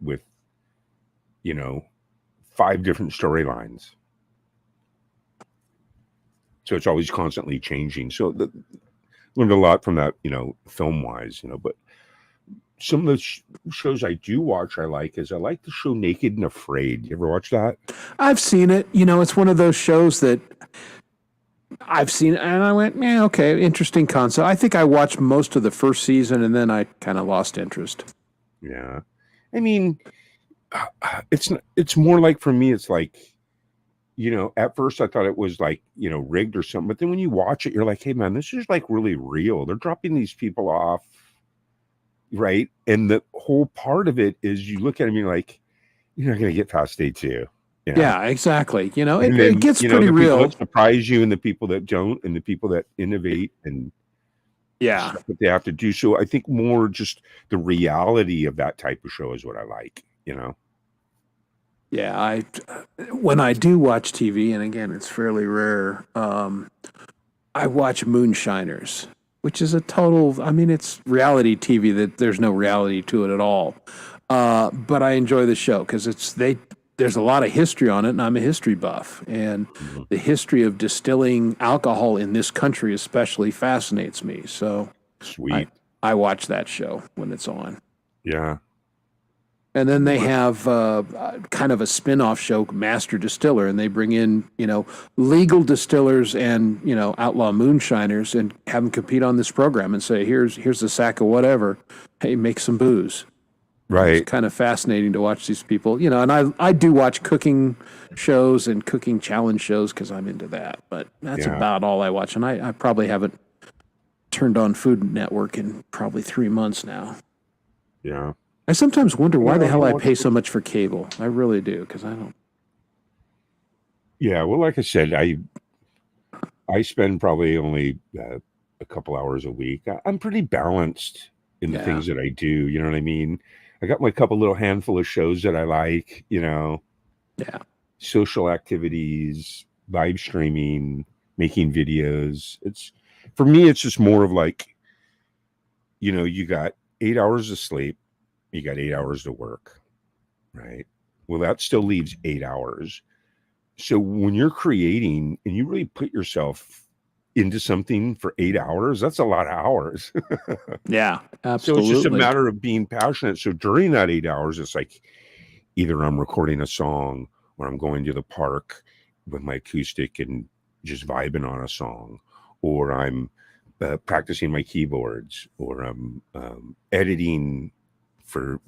with, 5 different storylines. So it's always constantly changing. So learned a lot from that, film-wise, but some of the shows I do watch, I like the show Naked and Afraid. You ever watch that? I've seen it. It's one of those shows that I've seen, and I went, "Man, okay, interesting concept." I think I watched most of the first season, and then I kind of lost interest. Yeah, I mean, it's more like, for me, it's like, at first I thought it was like, rigged or something, but then when you watch it, you're like, hey man, this is like really real. They're dropping these people off, right? And the whole part of it is you look at them, you're like, you're not going to get past day 2. You know? Yeah, exactly. You know, And it then, gets you know, pretty the people real. that surprise you and the people that don't and the people that innovate and Yeah. stuff that they have to do. So I think more just the reality of that type of show is what I like, you know? Yeah, when I do watch TV, and again, it's fairly rare, I watch Moonshiners, which is a total, I mean, it's reality TV that there's no reality to it at all. But I enjoy the show because there's a lot of history on it, and I'm a history buff. And Mhm. the history of distilling alcohol in this country especially fascinates me. So Sweet. I watch that show when it's on. Yeah. And then they have kind of a spin-off show, Master Distiller, and they bring in, you know, legal distillers and, you know, outlaw moonshiners and have them compete on this program and say, here's a sack of whatever. Hey, make some booze. It's Right. kind of fascinating to watch these people, you know, and I do watch cooking shows and cooking challenge shows because I'm into that. But that's Yeah. about all I watch. And I probably haven't turned on Food Network in probably 3 months now. Yeah. I sometimes wonder why the Well, hell you I know, pay so much for cable. I really do, because I don't. Yeah. Well, like I said, I spend probably only a couple hours a week. I'm pretty balanced in the Yeah. things that I do. You know what I mean? I got my couple little handful of shows that I like, you know, Yeah. social activities, live streaming, making videos. For me, it's just more of like, you know, you got 8 hours of sleep, you got 8 hours to work, right? Well, that still leaves 8 hours. So when you're creating and you really put yourself into something for 8 hours, that's a lot of hours. Yeah. So it's just a Absolutely. matter of being passionate. So during that 8 hours, it's like either I'm recording a song or I'm going to the park with my acoustic and just vibing on a song, or I'm practicing my keyboards, or I'm editing for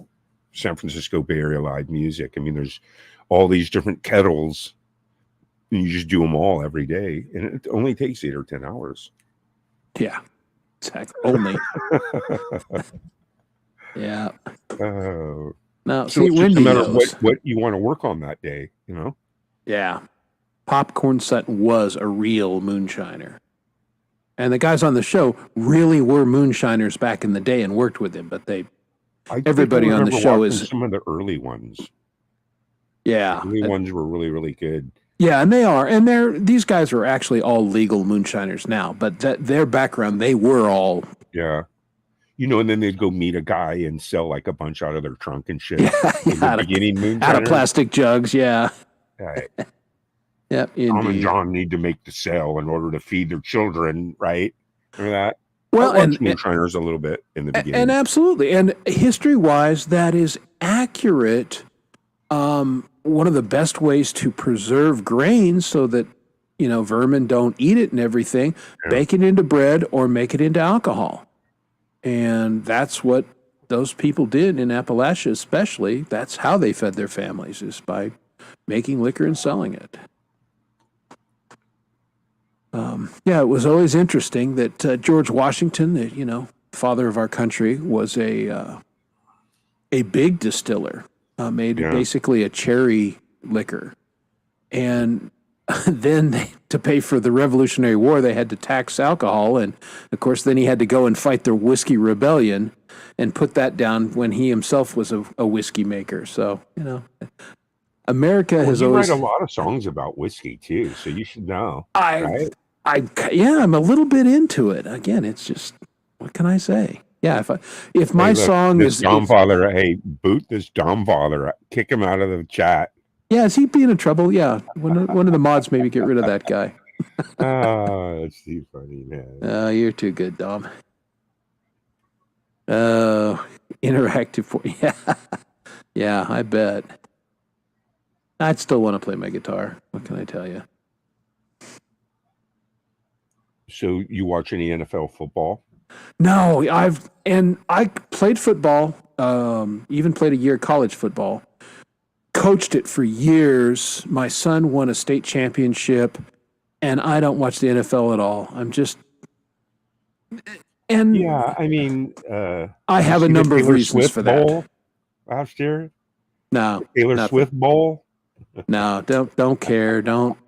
San Francisco Bay Area live music. I mean, there's all these different kettles, and you just do them all every day, and it only takes 8 or 10 hours. Yeah. Exactly. Only. Yeah. Now, So see, it's just a Wendy matter of knows. what you want to work on that day, you know? Yeah. Popcorn Sutton was a real moonshiner. And the guys on the show really were moonshiners back in the day and worked with him, but everybody on the show is. Some of the early ones. Yeah. The early ones were really, really good. Yeah, and they are. And these guys are actually all legal moonshiners now, but their background, they were all. Yeah. You know, and then they'd go meet a guy and sell like a bunch out of their trunk and shit. Yeah, In the beginning, out of moonshiners. plastic jugs, yeah. Right. Yep, Tom and indeed. John need to make the sale in order to feed their children, right? Remember that? Well, I watched and moonshiners a little bit in the beginning. and absolutely, and history-wise, that is accurate. One of the best ways to preserve grain so that, you know, vermin don't eat it and everything, bake it into bread or make it into alcohol. And that's what those people did in Appalachia, especially. That's how they fed their families, is by making liquor and selling it. Yeah, it was always interesting that George Washington, the, you know, father of our country, was a big distiller, made basically a cherry liquor. And then to pay for the Revolutionary War, they had to tax alcohol. And of course, then he had to go and fight the Whiskey Rebellion and put that down when he himself was a whiskey maker. So, you know, America has always. You write a lot of songs about whiskey too, so you should know. Right? I'm a little bit into it. Again, it's just, what can I say? Yeah, if my song this is Domfather, hey, boot this Domfather, kick him out of the chat. Yeah, is he being in trouble? Yeah, one of the mods maybe get rid of that guy. Oh, that's too funny, man. Oh, you're too good, Dom. Oh, interactive. Yeah, yeah, I bet. I'd still want to play my guitar. What can I tell you? So you watch any NFL football? No, I played football. Even played a year of college football. Coached it for years. My son won a state championship, and I don't watch the NFL at all. I'm just, and yeah, I mean, I have a number of reasons for that. Last year, No, Taylor nothing. Swift Bowl. No, don't care.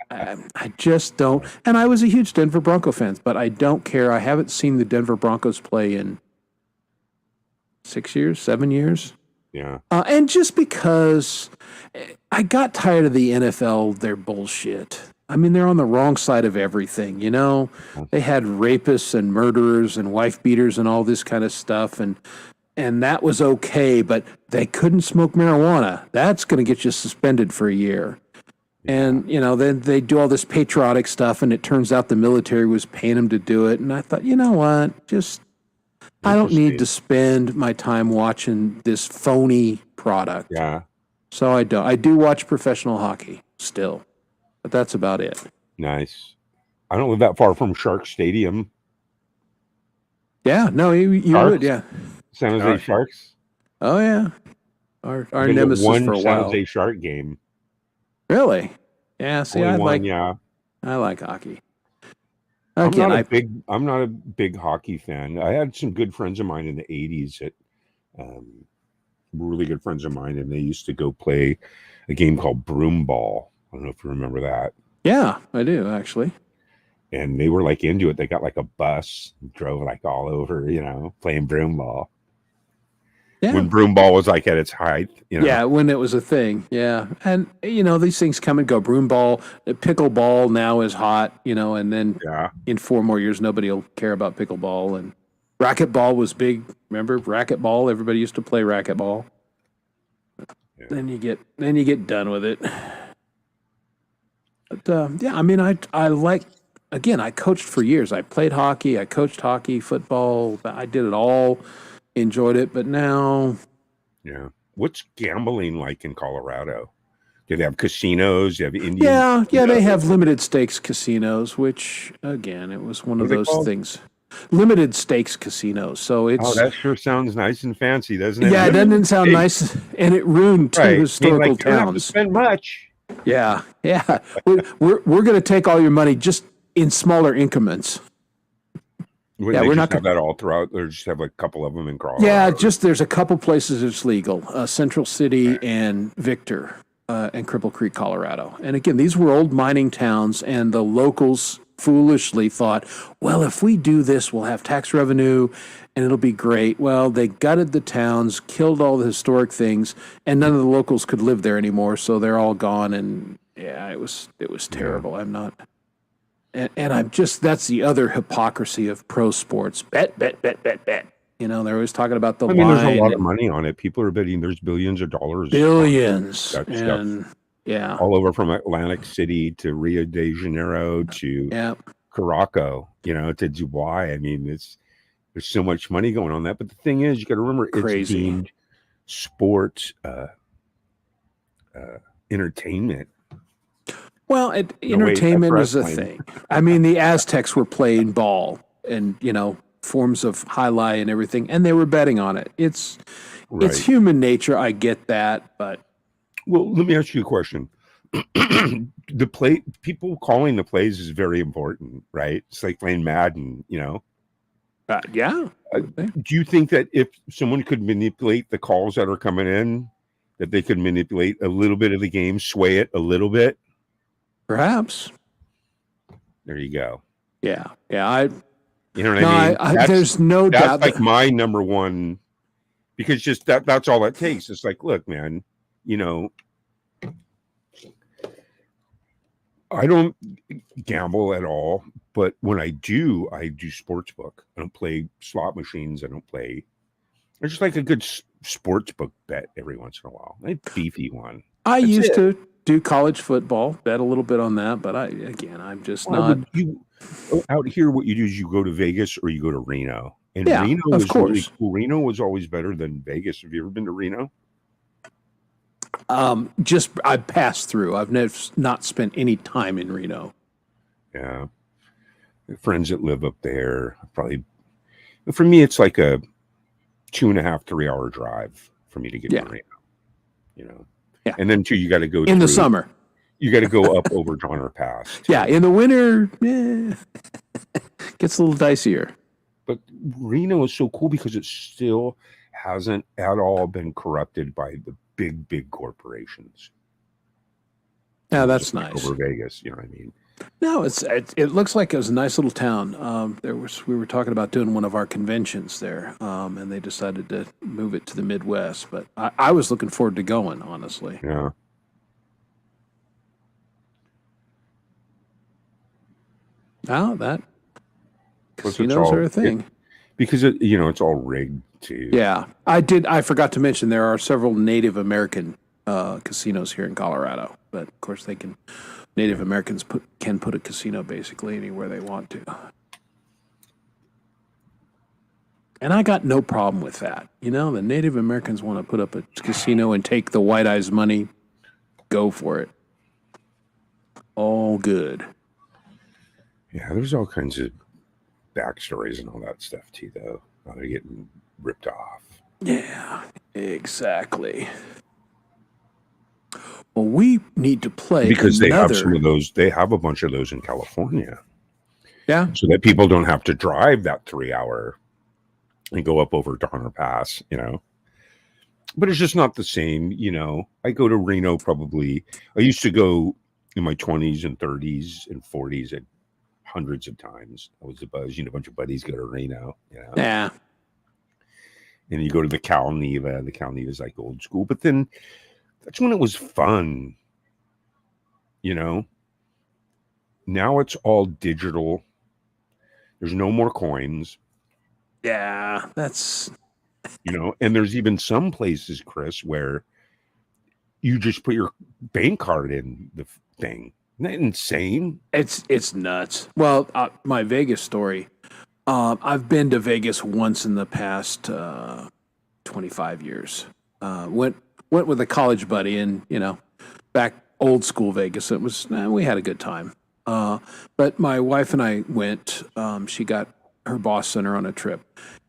I just don't. And I was a huge Denver Bronco fan, but I don't care. I haven't seen the Denver Broncos play in 6 years, 7 years. Yeah. And just because I got tired of the NFL, their bullshit. I mean, they're on the wrong side of everything, you know? They had rapists and murderers and wife beaters and all this kind of stuff. And that was okay, but they couldn't smoke marijuana. That's going to get you suspended for a year. And, you know, then they do all this patriotic stuff, and it turns out the military was paying them to do it. And I thought, you know what? I don't need to spend my time watching this phony product. Yeah. So I don't. I do watch professional hockey still, but that's about it. Nice. I don't live that far from Shark Stadium. Yeah, no, you would, yeah. San Jose Sharks. Oh, yeah. Our Been to nemesis one for a San while. Jose Shark game. Really? Yeah, see, Only I one, like yeah. I like hockey. I'm Again, not a big hockey fan. I had some good friends of mine in the 80s that really good friends of mine, and they used to go play a game called broom ball. I don't know if you remember that. yeah, I do actually. And they were like into it. They got like a bus, drove like all over, you know, playing broom ball. Yeah. When broom ball was like at its height, you know. Yeah, when it was a thing. Yeah. And, you know, these things come and go. Broom ball, pickleball now is hot, you know, and then in 4 more years, nobody will care about pickleball. And racquetball was big. Remember racquetball? Everybody used to play racquetball. Yeah. Then you get done with it. But, yeah, I mean, I like, again, I coached for years. I played hockey. I coached hockey, football. I did it all. Enjoyed it, but now, yeah. What's gambling like in Colorado? Do they have casinos? Do they have Indian? Yeah, they have limited stakes casinos, which again, it was one of those things. Limited stakes casinos. So it's that sure sounds nice and fancy, doesn't it? Yeah, it doesn't sound nice, and it ruined 2 historical towns. You don't have to spend much. Yeah. We're going to take all your money just in smaller increments. We're not have that all throughout, or just have like a couple of them in Colorado. Yeah, just there's a couple places it's legal: Central City and Victor, and Cripple Creek, Colorado. And again, these were old mining towns, and the locals foolishly thought, well, if we do this, we'll have tax revenue, and it'll be great. Well, they gutted the towns, killed all the historic things, and none of the locals could live there anymore, so they're all gone. And yeah, it was terrible. I'm not. And I'm just, that's the other hypocrisy of pro sports. Bet. You know, they're always talking about the line. There's a lot of money on it. People are betting there's billions of dollars. Billions. And yeah. All over from Atlantic City to Rio de Janeiro to Caraco, you know, to Dubai. I mean, there's so much money going on that. But the thing is, you got to remember, it's deemed sports entertainment. Well, entertainment is a thing. I mean, the Aztecs were playing ball and, you know, forms of highlight and everything, and they were betting on it. It's human nature. I get that, but. Well, let me ask you a question. People calling the plays is very important, right? It's like playing Madden, you know? Yeah. Do you think that if someone could manipulate the calls that are coming in, that they could manipulate a little bit of the game, sway it a little bit? Perhaps. There you go. Yeah. You know what I mean? There's no doubt. That's like my number one, because just that's all it takes. It's like, look, man, you know, I don't gamble at all, but when I do sportsbook. I don't play slot machines. I just like a good sportsbook bet every once in a while. A beefy one. I used to do college football, bet a little bit on that, but I'm just not. Out here, what you do is you go to Vegas or you go to Reno. And yeah, Reno of was course. Really cool. Reno was always better than Vegas. Have you ever been to Reno? I passed through. I've not spent any time in Reno. Yeah. Friends that live up there, probably. For me, it's like a 2.5, 3 hour drive for me to get to Reno. You know? Yeah. And then you got to go in the summer. You got to go up over Donner Pass. Yeah, in the winter, gets a little dicier. But Reno is so cool because it still hasn't at all been corrupted by big corporations. Yeah, that's Just like nice. over Vegas, you know what I mean? No, it looks like it was a nice little town. We were talking about doing one of our conventions there, and they decided to move it to the Midwest. But I was looking forward to going, honestly. Yeah. Now that Plus it's casinos are a thing. Because it's all rigged too. Yeah, I forgot to mention there are several Native American casinos here in Colorado, but of course Native Americans can put a casino basically anywhere they want to. And I got no problem with that. The Native Americans want to put up a casino and take the White Eyes money, go for it. All good. Yeah, there's all kinds of backstories and all that stuff too, though. How they're getting ripped off. Yeah, exactly. Well, we need to play because they have another. some of those. They have a bunch of those in California, Yeah, so that people don't have to drive that 3 hour and go up over Donner Pass. But it's just not the same. I go to Reno probably. I used to go in my 20s and 30s and 40s and hundreds of times. I was a buzz. A bunch of buddies go to Reno. yeah. And you go to the Cal Neva. The Cal Neva is like old school, but then that's when it was fun. Now it's all digital. There's no more coins. Yeah, that's. And there's even some places, Chris, where you just put your bank card in the thing. Isn't that insane? It's nuts. Well, my Vegas story. I've been to Vegas once in the past 25 years. Went with a college buddy, and back old school Vegas. It was we had a good time. But my wife and I went. She got her boss sent her on a trip,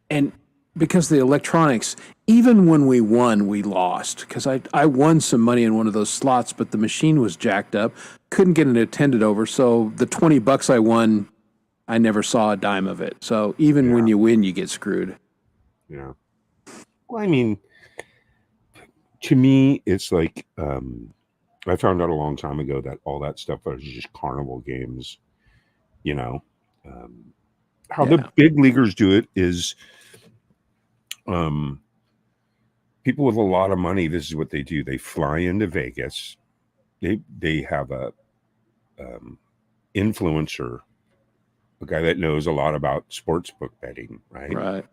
and because the electronics, even when we won, we lost. Because I won some money in one of those slots, but the machine was jacked up. Couldn't get it attended over. So the $20 I won, I never saw a dime of it. So even when you win, you get screwed. Yeah. Well, I mean, to me, it's like I found out a long time ago that all that stuff was just carnival games. How the big leaguers do it is people with a lot of money. This is what they do. They fly into Vegas. They have a influencer, a guy that knows a lot about sportsbook betting, right? Right.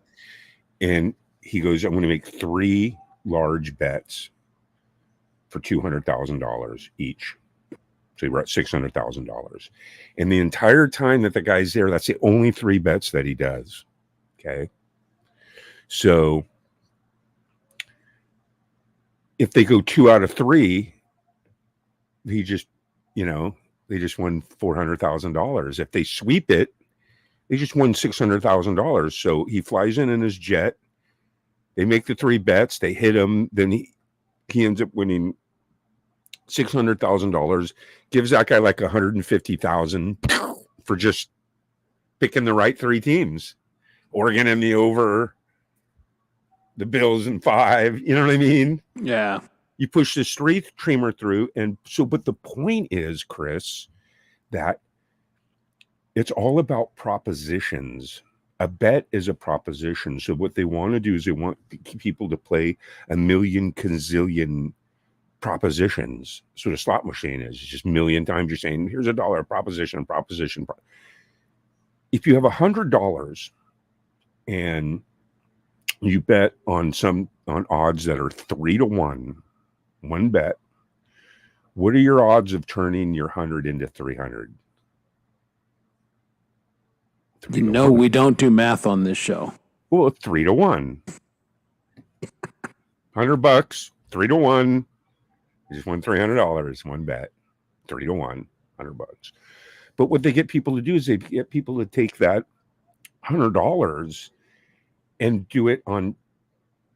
And he goes, I'm going to make 3 large bets for $200,000 each. So we're at $600,000. And the entire time that the guy's there, that's the only 3 bets that he does. Okay. So if they go 2 out of 3, he just, they just won $400,000. If they sweep it, they just won $600,000. So he flies in his jet. They make the 3 bets. They hit him. Then he ends up winning $600,000. Gives that guy like $150,000 for just picking the right 3 teams. Oregon in the over, the Bills in 5. You know what I mean? Yeah. You push this streamer through. And so, but the point is, Chris, that it's all about propositions. A bet is a proposition. So what they want to do is they want people to play a million gazillion propositions. So the slot machine is just a million times you're saying, here's $1, proposition. If you have $100 and you bet on odds that are 3 to 1, one bet, what are your odds of turning your 100 into 300? We don't do math on this show. Well, 3 to 1. $100, 3 to 1. You just won $300, one bet. 3 to 1, $100. But what they get people to do is they get people to take that $100 and do it on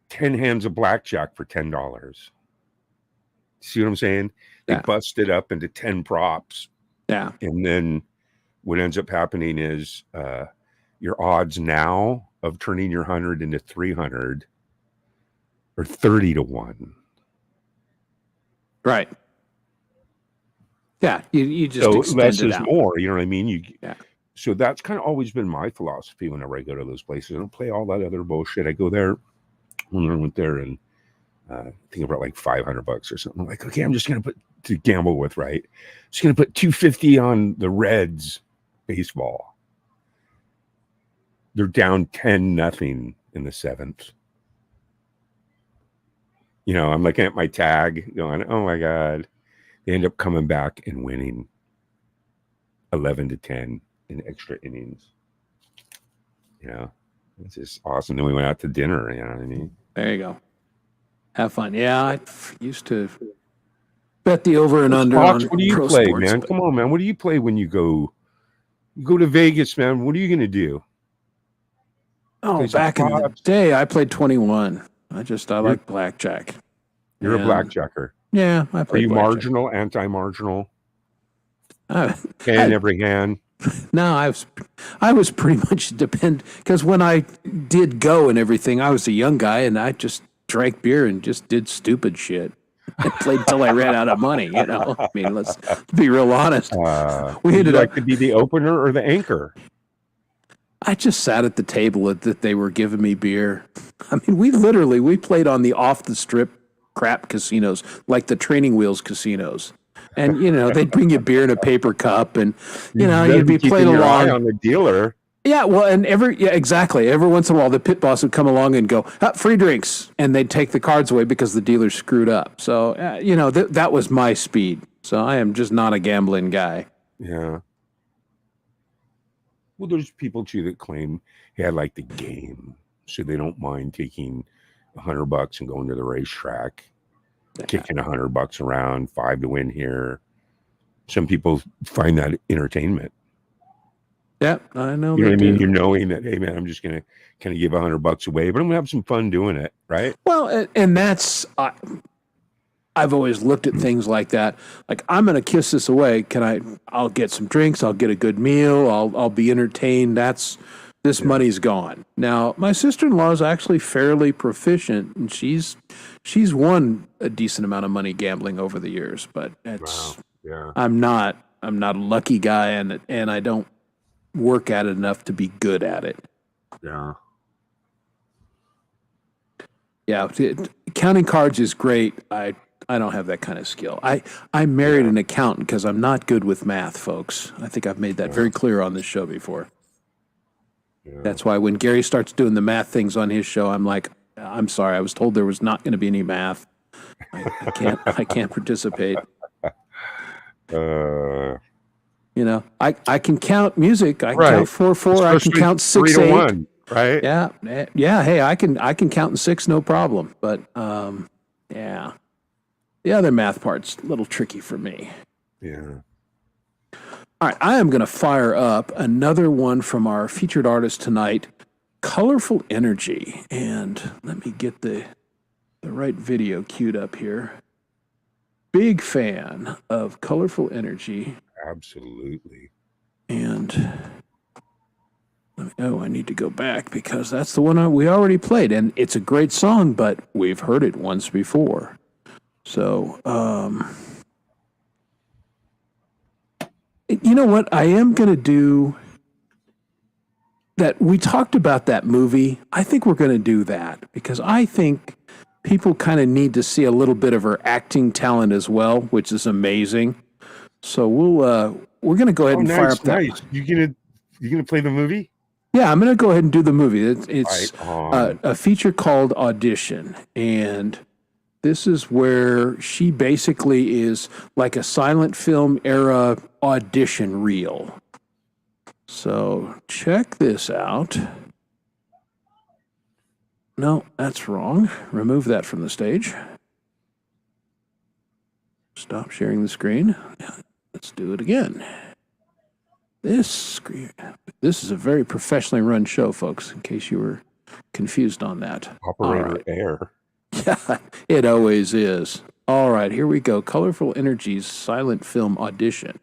10 hands of blackjack for $10. See what I'm saying? They bust it up into 10 props. Yeah. And then what ends up happening is your odds now of turning your 100 into 300 are 30 to 1. Right. Yeah, you just So extend less it is out. more. You know what I mean? Yeah. So that's kind of always been my philosophy whenever I go to those places. I don't play all that other bullshit. I go there when I went there and I think about like $500 or something. I'm like, okay, I'm just gonna put to gamble with, right? Just gonna put 250 on the Reds baseball. They're down 10-0 in the seventh. You know, I'm looking at my tag, going, "Oh my god!" They end up coming back and winning 11-10 in extra innings. You know, it's just awesome. Then we went out to dinner. You know what I mean? There you go. Have fun. Yeah, I used to bet the over and under Fox, on what do you pro play, sports. man? But, Come on, man. What do you play when you go? You go to Vegas, man. What are you gonna do? oh, Play some back in the slots? day, I played 21. I like blackjack. You're a And, blackjacker. Yeah, I Are played you blackjack. marginal, anti-marginal? I, Hand every hand. No, I was pretty much because when I did go and everything, I was a young guy and I just drank beer and just did stupid shit. I played till I ran out of money. You know, I mean, let's be real honest. We Would you ended like up. to be the opener or the anchor? I just sat at the table that they were giving me beer. I mean, we played on the off the strip crap casinos, like the Training Wheels casinos. And you know, they'd bring you beer in a paper cup, and you know, better you'd be keeping playing your eye along. on the dealer. Yeah, well, and exactly. Every once in a while, the pit boss would come along and go, free drinks, and they'd take the cards away because the dealer screwed up. So, you know, that was my speed. So I am just not a gambling guy. Yeah. Well, there's people too that claim they had like the game, so they don't mind taking $100 and going to the racetrack, kicking $100 around, 5 to win here. Some people find that entertainment. Yeah, I know. You know they what I mean? do. You're knowing that, hey man, I'm just gonna kind of give $100 away, but I'm gonna have some fun doing it, right? Well, and that's I've always looked at things like that. Like, I'm going to kiss this away. I'll get some drinks. I'll get a good meal. I'll be entertained. This money's gone. Now, my sister-in-law is actually fairly proficient, and she's won a decent amount of money gambling over the years, but Yeah. I'm not a lucky guy, and I don't work at it enough to be good at it. Yeah. Yeah, counting cards is great. I don't have that kind of skill. I married an accountant because I'm not good with math, folks. I think I've made that very clear on this show before. Yeah. That's why when Gary starts doing the math things on his show, I'm like, I'm sorry, I was told there was not going to be any math. I can't participate. You know, I can count music. I can count 4/4. I can count 6/8. 3-1, right? Yeah. Hey, I can count in 6, no problem. But yeah, the other math part's a little tricky for me. Yeah. All right, I am going to fire up another one from our featured artist tonight, Colourful Energy, and let me get the right video queued up here. Big fan of Colourful Energy. Absolutely. And I need to go back because that's the one we already played, and it's a great song, but we've heard it once before. So, you know what? I am going to do that. We talked about that movie. I think we're going to do that because I think people kind of need to see a little bit of her acting talent as well, which is amazing. So we're going to go ahead and fire up that. Nice. You gonna play the movie? Yeah, I'm going to go ahead and do the movie. It's Right a feature called Audition, and this is where she basically is like a silent film era audition reel. So check this out. No, that's wrong. Remove that from the stage. Stop sharing the screen. Let's do it again. This is a very professionally run show, folks, in case you were confused on that. Operator Air. Yeah, it always is. All right, here we go. Colourful Energy's silent film audition.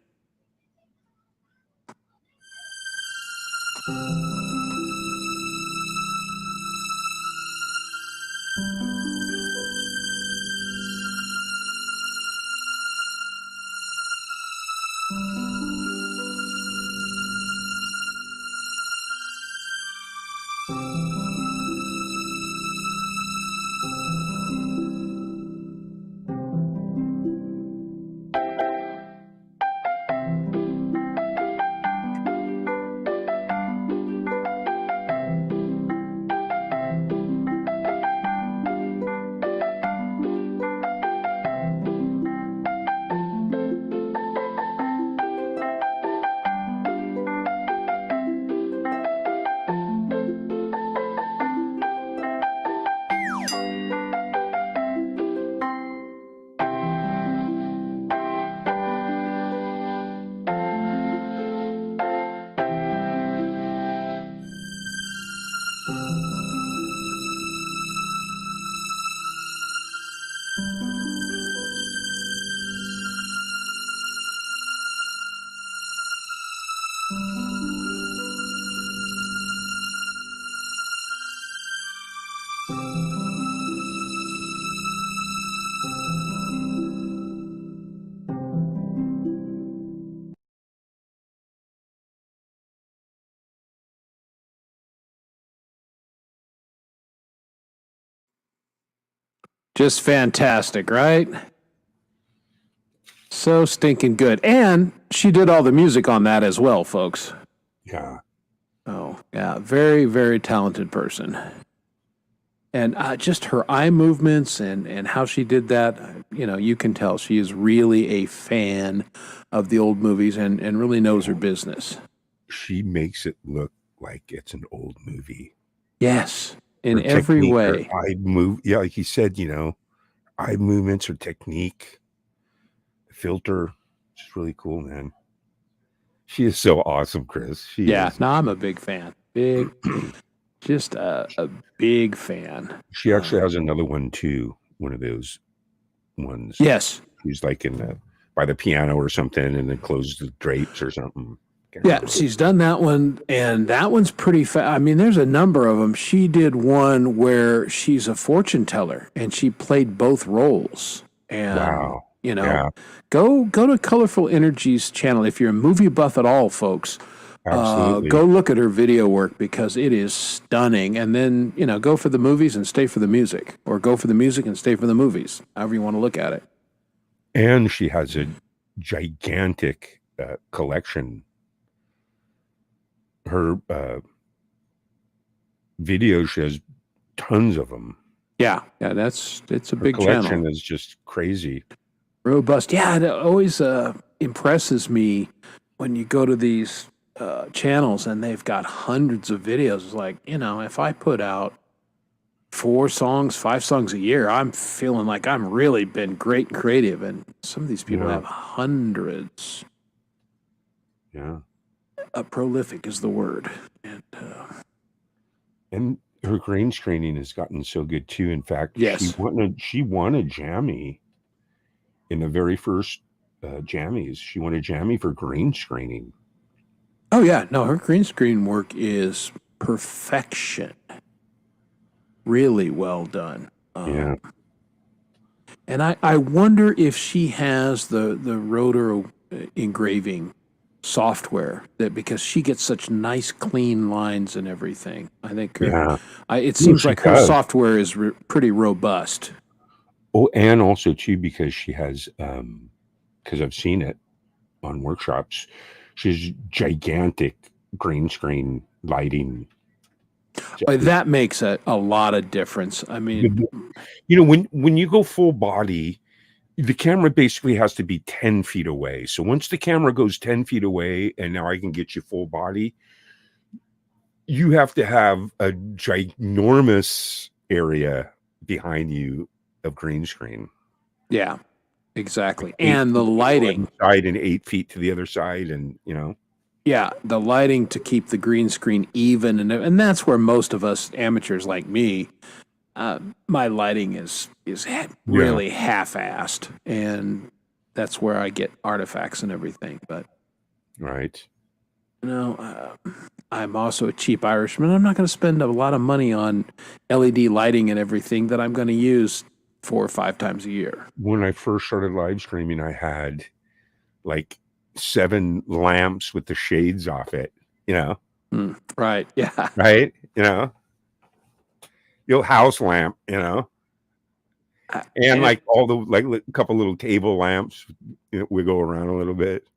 Just fantastic, right? So stinking good. And she did all the music on that as well, folks. Yeah. Oh, yeah. Very, very talented person. And just her eye movements and how she did that, you can tell she is really a fan of the old movies and really knows her business. She makes it look like it's an old movie. Yes, in Her every technique, way. her eye move, yeah, like you said, eye movements, her technique, filter. It's really cool, man. She is so awesome, Chris. She is. No, I'm a big fan. Just a big fan. She actually has another one too. One of those ones. Yes. She's like by the piano or something, and then closes the drapes or something. Yeah, she's done that one, and that one's pretty I mean, there's a number of them. She did one where she's a fortune teller, and she played both roles. And, wow. Go to Colourful Energy's channel. If you're a movie buff at all, folks, Absolutely. Go look at her video work because it is stunning. And then, go for the movies and stay for the music, or go for the music and stay for the movies, however you want to look at it. And she has a gigantic collection. Her videos, she has tons of them. Yeah, it's a Her big collection channel. is just crazy. Robust. Yeah, it always impresses me when you go to these channels and they've got hundreds of videos. It's like, if I put out 4 songs, 5 songs a year, I'm feeling like I'm really been great and creative. And some of these people have hundreds. Yeah. Prolific is the word. And her green screening has gotten so good too. In fact, Yes. she won a Jammy in the very first Jammies. She won a Jammy for green screening. Oh yeah, no, her green screen work is perfection. Really well done. Yeah. And I wonder if she has the rotor engraving software, that because she gets such nice clean lines and everything. I think it seems like her software is pretty robust. Oh, and also too, because she has because I've seen it on workshops, she's gigantic green screen lighting. That makes a lot of difference. I mean, when you go full body, the camera basically has to be 10 feet away. So once the camera goes 10 feet away and now I can get you full body, you have to have a ginormous area behind you of green screen. Yeah, exactly. And the lighting. Side and 8 feet to the other side, and Yeah, the lighting to keep the green screen even. And that's where most of us amateurs like me, my lighting is really half-assed, and that's where I get artifacts and everything. But right, I'm also a cheap Irishman. I'm not going to spend a lot of money on LED lighting and everything that I'm going to use 4 or 5 times a year. When I first started live streaming, I had like 7 lamps with the shades off it. Right? Yeah. Right. The old house lamp, and like all the a couple little table lamps, wiggle around a little bit,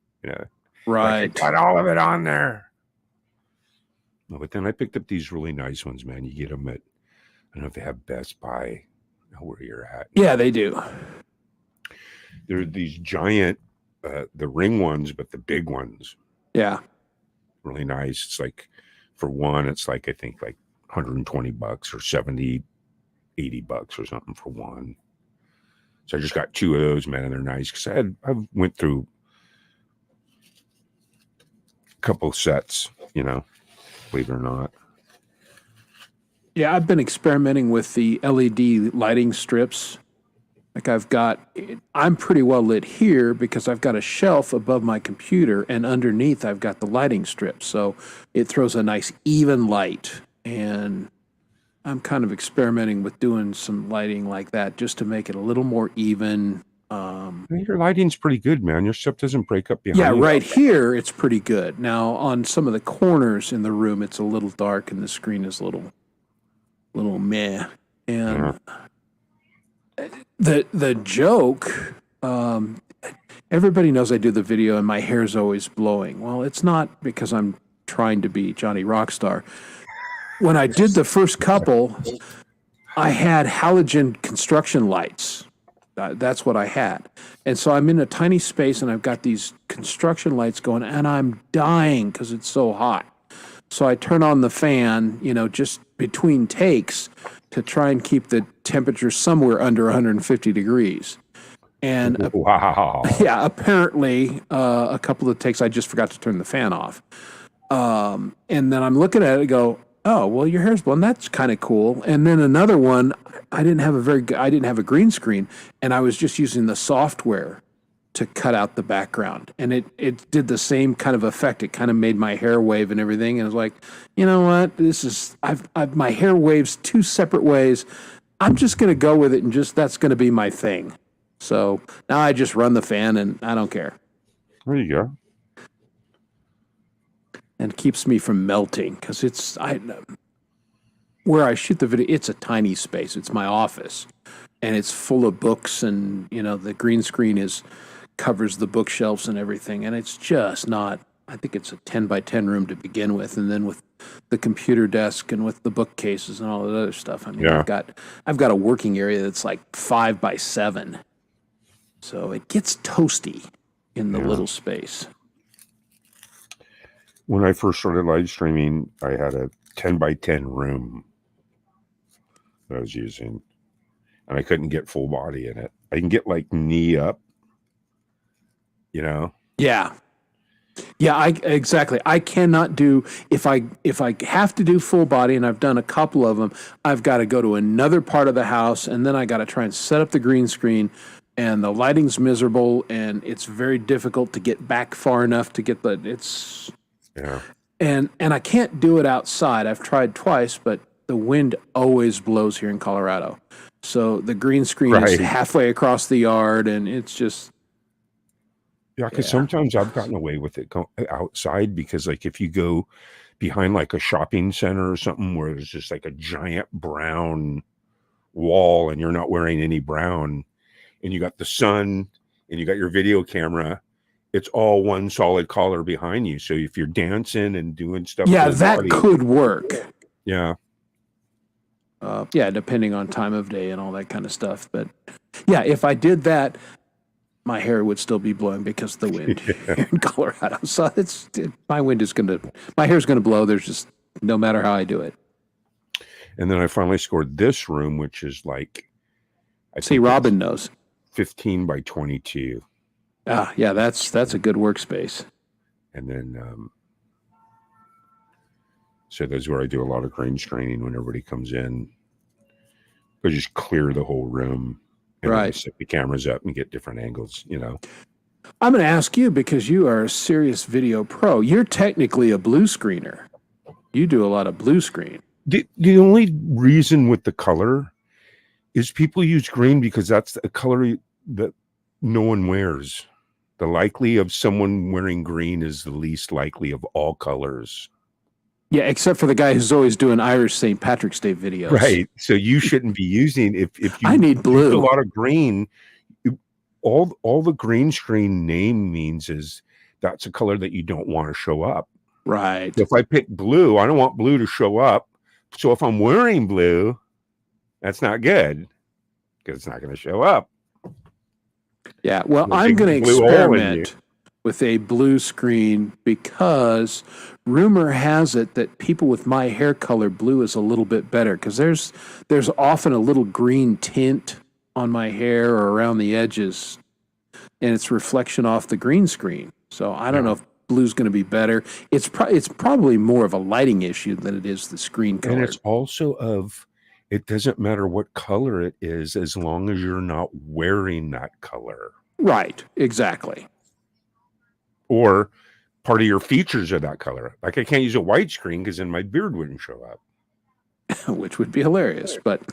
Right. Like got all of it on there. No, but then I picked up these really nice ones, man. You get them at, I don't know if they have Best Buy, I know where you're at. Yeah, they do. They're these giant, the ring ones, but the big ones. Yeah. Really nice. It's like, for one, it's like, I think like $120 or 70, $80 or something for one. So I just got 2 of those, man, and they're nice because I went through a couple sets, believe it or not. Yeah, I've been experimenting with the LED lighting strips. Like I'm pretty well lit here because I've got a shelf above my computer, and underneath I've got the lighting strips. So it throws a nice even light. And I'm kind of experimenting with doing some lighting like that just to make it a little more even. Your lighting's pretty good, man. Your stuff doesn't break up behind you. Yeah, right here it's pretty good. Now on some of the corners in the room, it's a little dark and the screen is a little meh. And the joke, everybody knows I do the video and my hair's always blowing. Well, it's not because I'm trying to be Johnny Rockstar. When I did the first couple, I had halogen construction lights. That's what I had. And so I'm in a tiny space and I've got these construction lights going and I'm dying because it's so hot. So I turn on the fan, just between takes to try and keep the temperature somewhere under 150 degrees. And wow. yeah, apparently a couple of takes I just forgot to turn the fan off. And then I'm looking at it and go, oh, well, your hair's blonde. That's kind of cool. And then another one, I didn't have a green screen, and I was just using the software to cut out the background, and it did the same kind of effect. It kind of made my hair wave and everything, and I was like, you know what? This is my hair waves two separate ways. I'm just going to go with it, and that's going to be my thing. So now I just run the fan, and I don't care. There you go. And keeps me from melting because where I shoot the video, it's a tiny space. It's my office, and it's full of books, and the green screen covers the bookshelves and everything, and it's just not. I think it's a 10 by 10 room to begin with, and then with the computer desk and with the bookcases and all that other stuff. I mean, yeah. I've got a working area that's like 5 by 7, so it gets toasty in the little space. When I first started live streaming, I had a 10 by 10 room that I was using, and I couldn't get full body in it. I can get like knee up, Yeah. Yeah, exactly. I cannot do, if I have to do full body, and I've done a couple of them, I've got to go to another part of the house, and then I got to try and set up the green screen, and the lighting's miserable, and it's very difficult to get back far enough to get yeah. And I can't do it outside. I've tried twice, but the wind always blows here in Colorado. So the green screen is halfway across the yard, and it's just... Yeah, because sometimes I've gotten away with it outside because, like, if you go behind, like, a shopping center or something where there's just, like, a giant brown wall and you're not wearing any brown, and you got the sun and you got your video camera, it's all one solid color behind you. So if you're dancing and doing stuff, that could work. Yeah. Depending on time of day and all that kind of stuff. But yeah, if I did that, my hair would still be blowing because of the wind here in Colorado. So my hair's gonna blow. There's just no matter how I do it. And then I finally scored this room, which is like, Robin knows, 15 by 22. Yeah, that's a good workspace. And then, so that's where I do a lot of green screening when everybody comes in. I just clear the whole room and then set the cameras up and get different angles, I'm going to ask you, because you are a serious video pro. You're technically a blue screener. You do a lot of blue screen. The only reason with the color is people use green because that's a color that no one wears. The likely of someone wearing green is the least likely of all colors. Yeah, except for the guy who's always doing Irish St. Patrick's Day videos. Right. So you shouldn't be using, if you I need blue. Use a lot of green, all the green screen name means is that's a color that you don't want to show up. Right. So if I pick blue, I don't want blue to show up. So if I'm wearing blue, that's not good because it's not going to show up. Yeah, well, I'm going to experiment with a blue screen because rumor has it that people with my hair color, blue is a little bit better because there's often a little green tint on my hair or around the edges, and it's reflection off the green screen. So I don't know if blue's going to be better. It's probably more of a lighting issue than it is the screen color. And it's also it doesn't matter what color it is as long as you're not wearing that color. Right, exactly. Or part of your features are that color. Like I can't use a white screen because then my beard wouldn't show up. Which would be hilarious, but...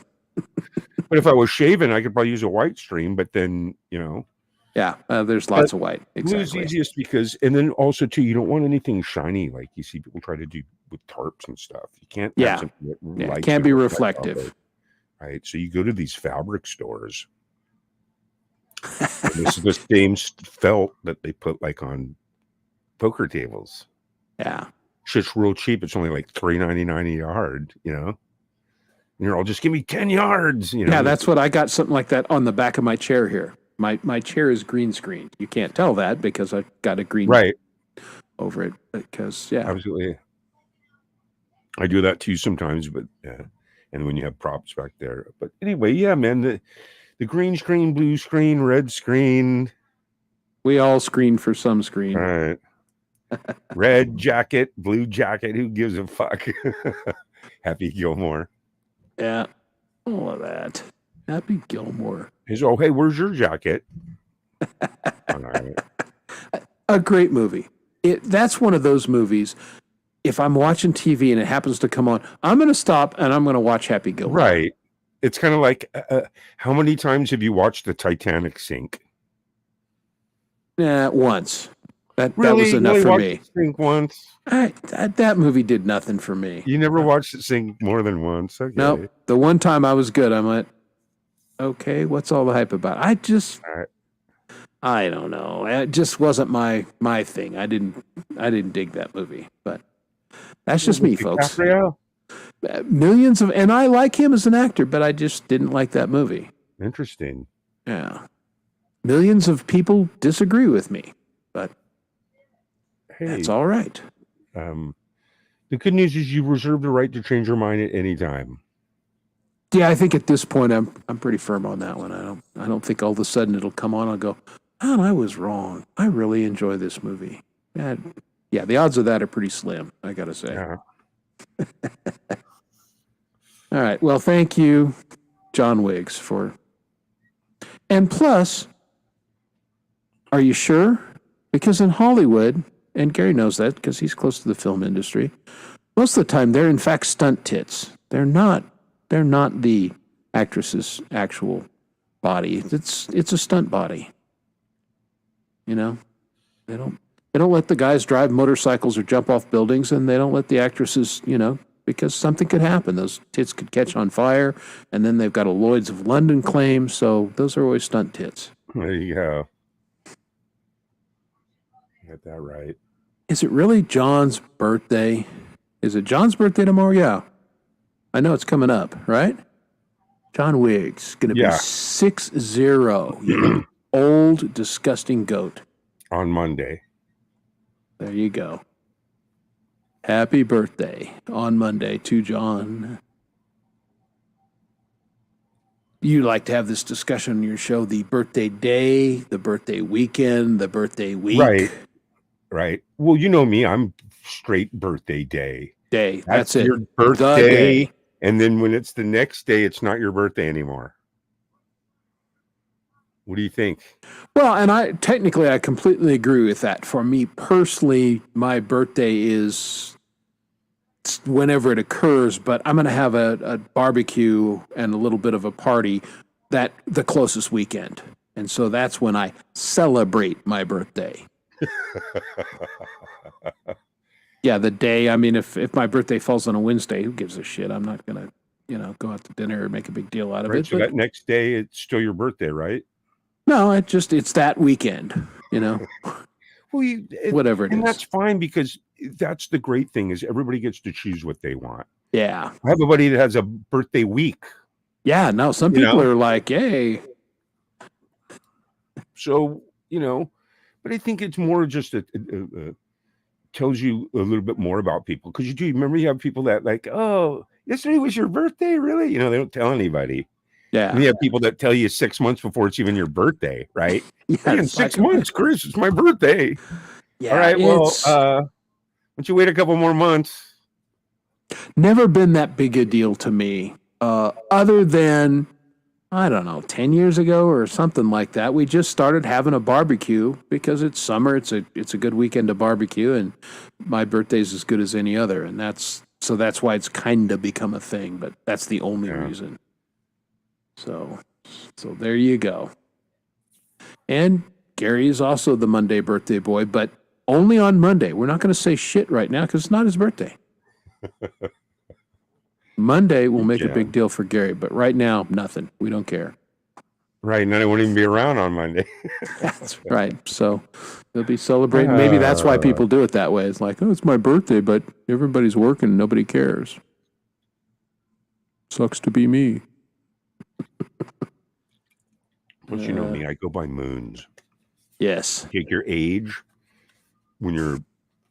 But if I was shaven, I could probably use a white screen, but then, Yeah, there's lots of white. Exactly. Blue's easiest because, and then also too, you don't want anything shiny like you see people try to do with tarps and stuff. You can't. It can't be reflective. Right. So you go to these fabric stores And this is the same felt that they put like on poker tables. Yeah. Shit's real cheap. It's only like $3.99 a yard, you know? And you're all just give me 10 yards, you know? Yeah, that's what I got, something like that on the back of my chair here. My chair is green screened. You can't tell that because I got a green right over it because, yeah. Absolutely. I do that too sometimes, but yeah. And when you have props back there. But anyway, yeah, man, the green screen, blue screen, red screen. We all screen for some screen. All right. Red jacket, blue jacket. Who gives a fuck? Happy Gilmore. Yeah. All of that. Happy Gilmore. He's, oh, hey, where's your jacket? All right. A great movie. That's one of those movies. If I'm watching TV and it happens to come on, I'm going to stop and I'm going to watch Happy Gilmore. Right. It's kind of like, how many times have you watched the Titanic sink? Once. That Really? was enough for me. Sink once? That movie did nothing for me. You never watched it sink more than once? Okay. No, the one time I was good, I went, okay, what's all the hype about? I don't know. It just wasn't my thing. I didn't dig that movie, but that's just me, folks. DiCaprio? Millions of, and I like him as an actor, but I just didn't like that movie. Interesting. Yeah. Millions of people disagree with me, but hey, that's all right. The good news is you reserve the right to change your mind at any time. Yeah, I think at this point I'm pretty firm on that one. I don't think all of a sudden it'll come on. I'll go, oh, I was wrong. I really enjoy this movie. Yeah, the odds of that are pretty slim, I gotta say. Yeah. All right. Well, thank you, John Wiggs, and plus, are you sure? Because in Hollywood, and Gary knows that because he's close to the film industry, most of the time they're in fact stunt tits. They're not the actress's actual body. It's a stunt body. You know, they don't let the guys drive motorcycles or jump off buildings, and they don't let the actresses, because something could happen. Those tits could catch on fire, and then they've got a Lloyd's of London claim. So those are always stunt tits. There you go. You got that right. Is it really John's birthday? Is it John's birthday tomorrow? Yeah. I know it's coming up, right? John Wiggs, going to be 6-0. You old, disgusting goat. On Monday. There you go. Happy birthday on Monday to John. You like to have this discussion on your show, the birthday day, the birthday weekend, the birthday week. Right. Well, you know me, I'm straight birthday day. That's it. Your birthday. And then when it's the next day, it's not your birthday anymore. What do you think? Well, and I completely agree with that. For me personally, my birthday is whenever it occurs, but I'm going to have a barbecue and a little bit of a party the closest weekend. And so that's when I celebrate my birthday. Yeah, the day. I mean, if my birthday falls on a Wednesday, who gives a shit? I'm not going to, go out to dinner or make a big deal out of it. So that next day, it's still your birthday, right? No, it's that weekend, Well, whatever it is. And that's fine because that's the great thing is everybody gets to choose what they want. Yeah. I have a buddy that has a birthday week. Yeah, no, some people are like, yay. So, but I think it's more just tells you a little bit more about people. Because you remember you have people that like, oh, yesterday was your birthday? Really? They don't tell anybody. Yeah. And you have people that tell you 6 months before it's even your birthday, right? Yeah. Hey, in 6 months, Chris, it's my birthday. Yeah. All right. Well, why don't you wait a couple more months? Never been that big a deal to me. Other than, I don't know, 10 years ago or something like that, we just started having a barbecue because it's summer. It's a good weekend to barbecue, and my birthday's as good as any other. And that's why it's kind of become a thing, but that's the only reason. So there you go. And Gary is also the Monday birthday boy, but only on Monday. We're not going to say shit right now because it's not his birthday. Monday will make a big deal for Gary, but right now, nothing. We don't care. Right, and then I won't even be around on Monday. That's right. So they'll be celebrating. Maybe that's why people do it that way. It's like, oh, it's my birthday, but everybody's working. Nobody cares. Sucks to be me. Plus, you know me, I go by moons. Yes. Take your age when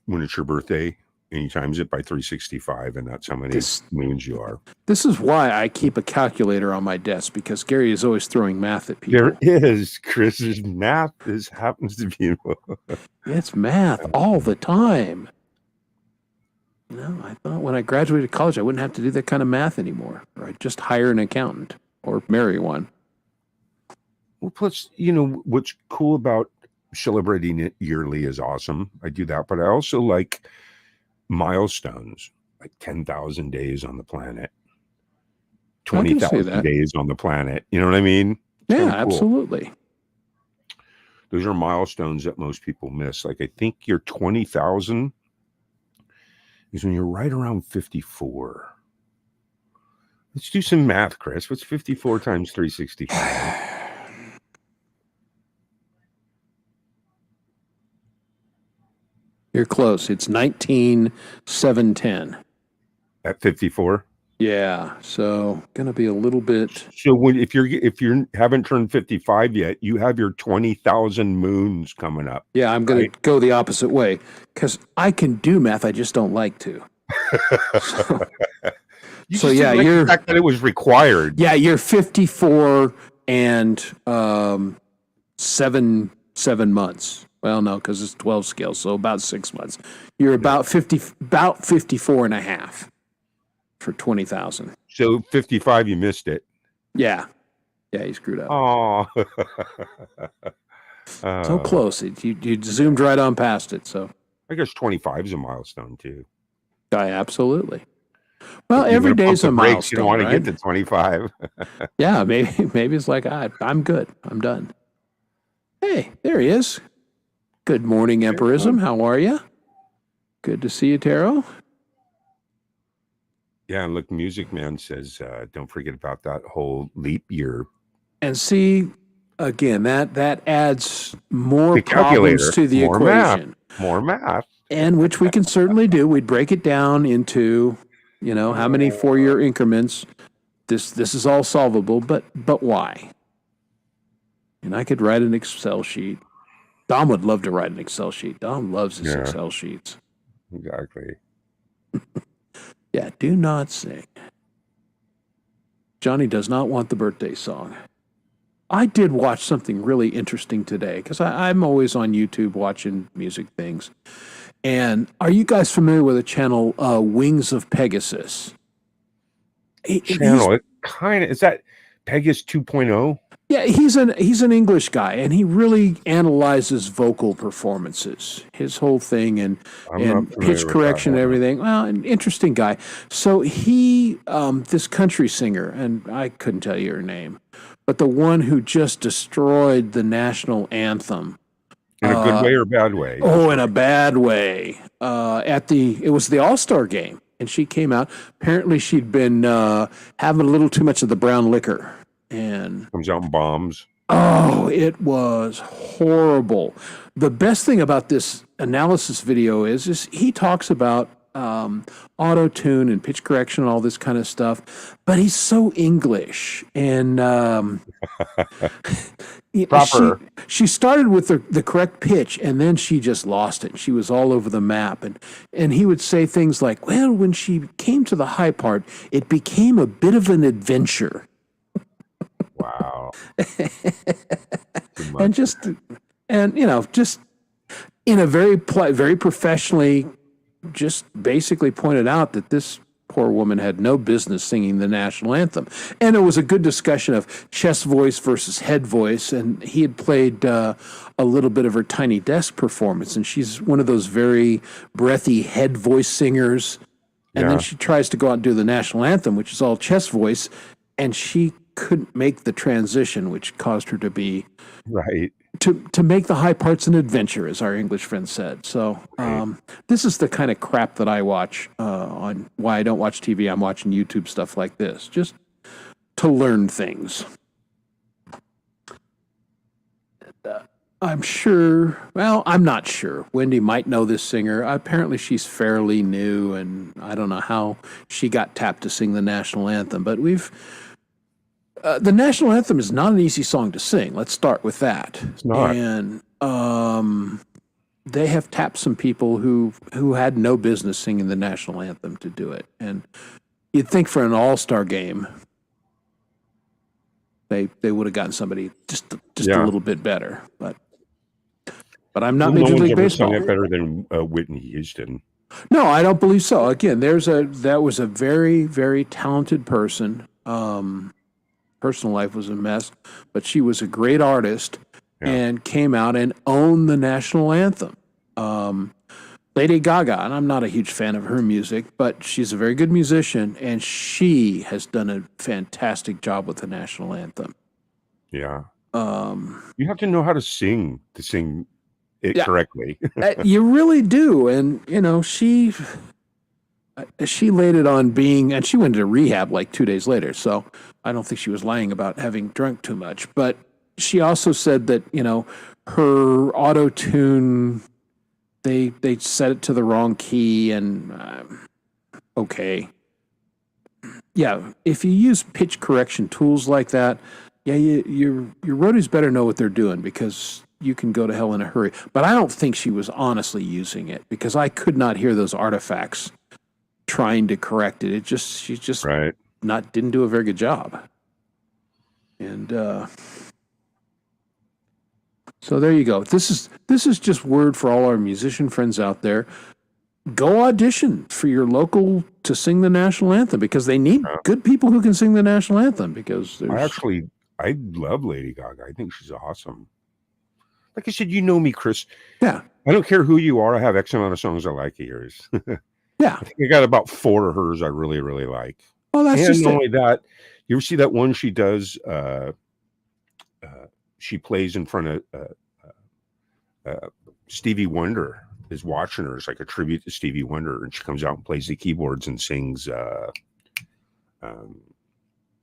it's your birthday, and you times it by 365, and that's how many moons you are. This is why I keep a calculator on my desk, because Gary is always throwing math at people. There is, Chris's math happens to be. It's math all the time. No, I thought when I graduated college, I wouldn't have to do that kind of math anymore. Or I'd just hire an accountant or marry one. Well, plus, you know, what's cool about celebrating it yearly is awesome. I do that, but I also like milestones, like 10,000 days on the planet, 20,000 days on the planet. You know what I mean? It's yeah, cool. Absolutely. Those are milestones that most people miss. Like, I think your 20,000 is when you're right around 54. Let's do some math, Chris. What's 54 times 365? You're close. It's 19,710. At 54? Yeah, so gonna be a little bit. So if you haven't turned 55 yet, you have your 20,000 moons coming up. Yeah, I'm gonna go the opposite way, because I can do math. I just don't like to. So yeah, you're the fact that it was required. Yeah, you're 54 and 7 months. Well, no, because it's 12 scales, so about 6 months. You're about 54 and a half for 20,000. So 55, you missed it. Yeah, you screwed up. Oh, so close. You zoomed right on past it. So I guess 25 is a milestone too. Absolutely. Well, every day's a milestone. You don't want right? to get to 25. Yeah, maybe it's like I'm good. I'm done. Hey, there he is. Good morning, Emperism. How are you? Good to see you, Taro. Yeah, and look, Music Man says, don't forget about that whole leap year. And see, again, that adds more problems to the equation. More math. And which we can certainly do. We'd break it down into, how many 4-year increments. This is all solvable, but why? And I could write an Excel sheet. Dom would love to write an Excel sheet. Dom loves his Excel sheets. Exactly. Yeah, do not sing. Johnny does not want the birthday song. I did watch something really interesting today, because I'm always on YouTube watching music things. And are you guys familiar with the channel Wings of Pegasus? Channel, is that Pegasus 2.0? Yeah, he's an English guy, and he really analyzes vocal performances, his whole thing, and pitch correction and everything. Well, an interesting guy. So he, this country singer, and I couldn't tell you her name, but the one who just destroyed the national anthem. In a good way or bad way? Oh, in a bad way. It was the All-Star game, and she came out. Apparently, she'd been having a little too much of the brown liquor. And comes out in bombs. Oh, it was horrible. The best thing about this analysis video is he talks about auto-tune and pitch correction and all this kind of stuff, but he's so English. And proper. She started with the correct pitch, and then she just lost it. She was all over the map. And he would say things like, well, when she came to the high part, it became a bit of an adventure. Wow. And just in a very professionally, just basically pointed out that this poor woman had no business singing the national anthem. And it was a good discussion of chest voice versus head voice. And he had played a little bit of her Tiny Desk performance. And she's one of those very breathy head voice singers. And then she tries to go out and do the national anthem, which is all chest voice. And she couldn't make the transition, which caused her to be right to make the high parts an adventure, as our English friend said. So this is the kind of crap that I watch on why I don't watch TV. I'm watching YouTube stuff like this, just to learn things. I'm sure, well, I'm not sure. Wendy might know this singer. Apparently, she's fairly new, and I don't know how she got tapped to sing the national anthem. But the national anthem is not an easy song to sing. Let's start with that. It's not. And they have tapped some people who had no business singing the national anthem to do it. And you'd think for an all-star game, they would have gotten somebody just a little bit better. But I'm not Major League Baseball. Sung it better than Whitney Houston. No, I don't believe so. Again, that was a very, very talented person. Personal life was a mess, but she was a great artist and came out and owned the national anthem. Lady Gaga, and I'm not a huge fan of her music, but she's a very good musician, and she has done a fantastic job with the national anthem. Yeah. You have to know how to sing it correctly. You really do. And, she laid it on being, and she went to rehab like 2 days later. So I don't think she was lying about having drunk too much. But she also said that, her auto-tune, they set it to the wrong key, and okay. Yeah, if you use pitch correction tools like that, your roadies better know what they're doing, because you can go to hell in a hurry. But I don't think she was honestly using it, because I could not hear those artifacts trying to correct it. She just didn't do a very good job. And so there you go. This is just word for all our musician friends out there. Go audition for your local to sing the national anthem, because they need good people who can sing the national anthem. Because I love Lady Gaga. I think she's awesome. Like I said, me, Chris. Yeah. I don't care who you are. I have X amount of songs I like of yours. Yeah. I think I got about 4 of hers I really, really like. Well, that's and just not only that, you ever see that one she does? She plays in front of Stevie Wonder is watching her. It's like a tribute to Stevie Wonder, and she comes out and plays the keyboards and sings, one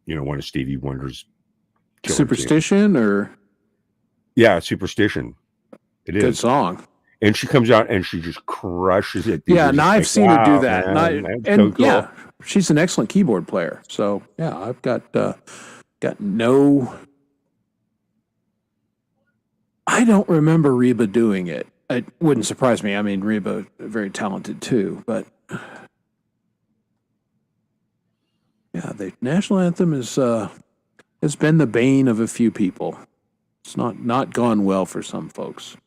of Stevie Wonder's Superstition, or Superstition. It is good song. And she comes out and she just crushes it. Yeah, now I've seen her do that. And cool. She's an excellent keyboard player. So yeah, I've got no. I don't remember Reba doing it. It wouldn't surprise me. I mean, Reba very talented too, but yeah, the national anthem has been the bane of a few people. It's not gone well for some folks.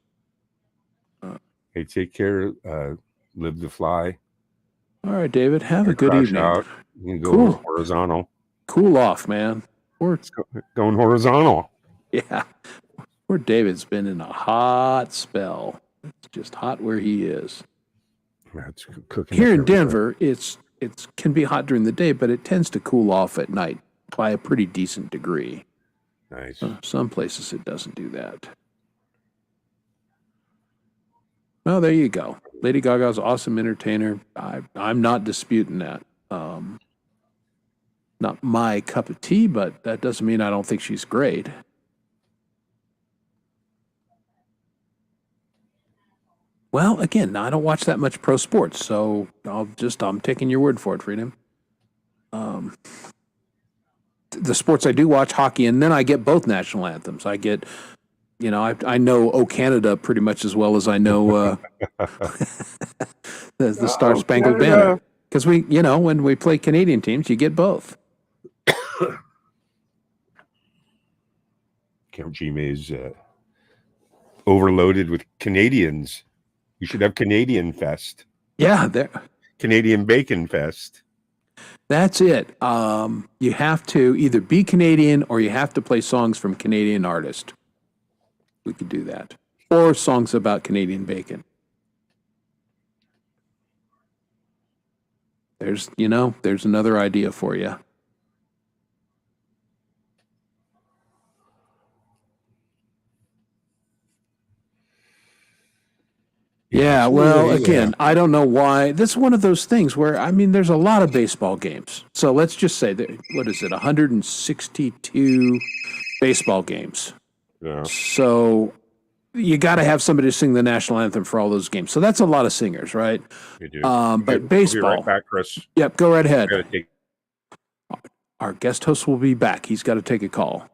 Hey, take care. Live to fly. All right, David. Have a good evening. Out. You can go horizontal. Cool off, man. It's going horizontal. Yeah. Poor David's been in a hot spell. It's just hot where he is. That's cooking. Here in Denver, it can be hot during the day, but it tends to cool off at night by a pretty decent degree. Nice. Some places it doesn't do that. Well, there you go. Lady Gaga's an awesome entertainer. I'm not disputing that. Not my cup of tea, but that doesn't mean I don't think she's great. Well, again, I don't watch that much pro sports, so I'm taking your word for it, Freedom. The sports I do watch, hockey, and then I get both national anthems. I get, I know "O Canada" pretty much as well as I know the Star Spangled Banner, because when we play Canadian teams, you get both. Count G-May's overloaded with Canadians. You should have Canadian Fest. Yeah, Canadian Bacon Fest. That's it. You have to either be Canadian or you have to play songs from Canadian artists. We could do that. Or songs about Canadian bacon. There's another idea for you. Yeah, well, again, I don't know why. That's one of those things where, there's a lot of baseball games. So let's just say that, 162 baseball games. Yeah. So you got to have somebody to sing the national anthem for all those games. So that's a lot of singers, right? You do. But baseball. We'll be right back, Chris. Yep, go right ahead. Gotta take- Our guest host will be back. He's got to take a call.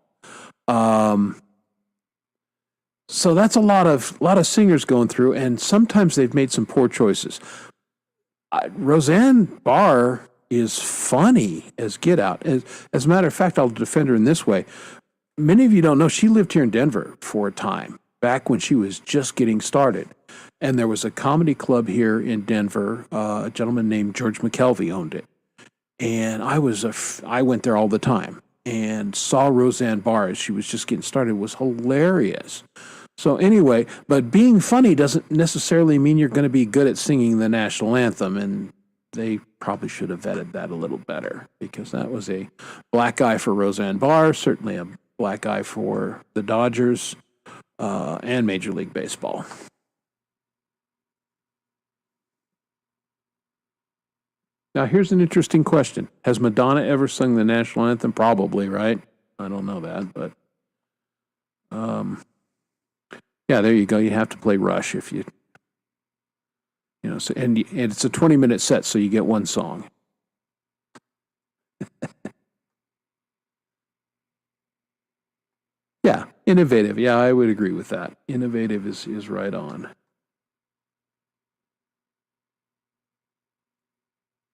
So that's a lot of singers going through, and sometimes they've made some poor choices. Roseanne Barr is funny as get out. As a matter of fact, I'll defend her in this way. Many of you don't know, she lived here in Denver for a time, back when she was just getting started. And there was a comedy club here in Denver. A gentleman named George McKelvey owned it. And I went there all the time and saw Roseanne Barr as she was just getting started. It was hilarious. So anyway, but being funny doesn't necessarily mean you're going to be good at singing the national anthem. And they probably should have vetted that a little better, because that was a black eye for Roseanne Barr, certainly a black eye for the Dodgers and Major League Baseball. Now, here's an interesting question. Has Madonna ever sung the national anthem? Probably, right? I don't know that, but yeah, there you go. You have to play Rush if you know, so, and it's a 20-minute set, so you get one song. Yeah, innovative. Yeah, I would agree with that. Innovative is right on.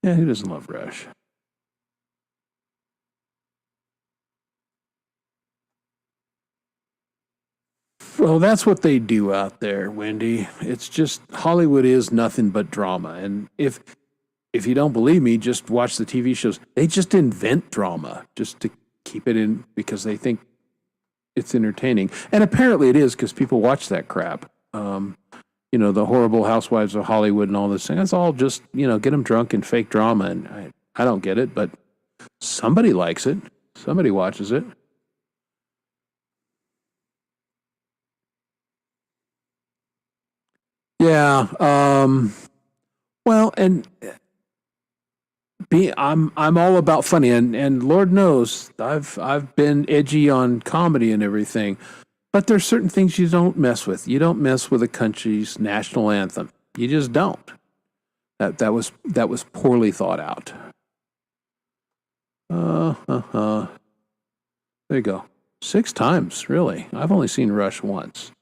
Yeah, who doesn't love Rush? Well, that's what they do out there, Wendy. It's just Hollywood is nothing but drama. And if you don't believe me, just watch the TV shows. They just invent drama just to keep it in because they think it's entertaining. And apparently it is, because people watch that crap. You know, the Horrible Housewives of Hollywood and all this thing. It's all just, you know, get them drunk and fake drama. And I don't get it, but somebody likes it. Somebody watches it. Yeah. Well, and I'm all about funny, and Lord knows I've been edgy on comedy and everything, but there's certain things you don't mess with. You don't mess with a country's national anthem. You just don't. That was poorly thought out. There you go. 6 times, really. I've only seen Rush once.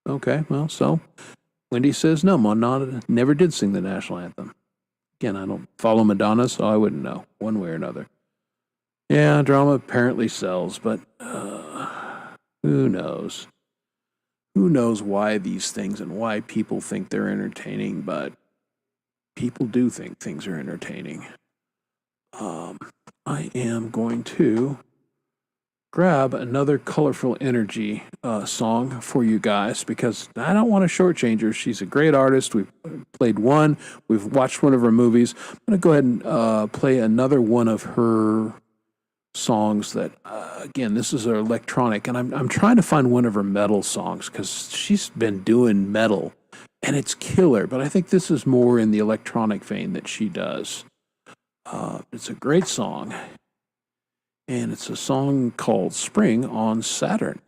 Okay, well, so Wendy says no, Madonna never did sing the national anthem. Again, I don't follow Madonna, so I wouldn't know one way or another. Yeah, drama apparently sells, but who knows? Who knows why these things and why people think they're entertaining, but people do think things are entertaining. I am going to grab another Colourful Energy song for you guys, because I don't want to shortchange her. She's a great artist. We've played one. We've watched one of her movies. I'm going to go ahead and play another one of her songs that, again, this is her electronic, and I'm trying to find one of her metal songs, because she's been doing metal, and it's killer, but I think this is more in the electronic vein that she does. It's a great song. And it's a song called Spring on Saturn.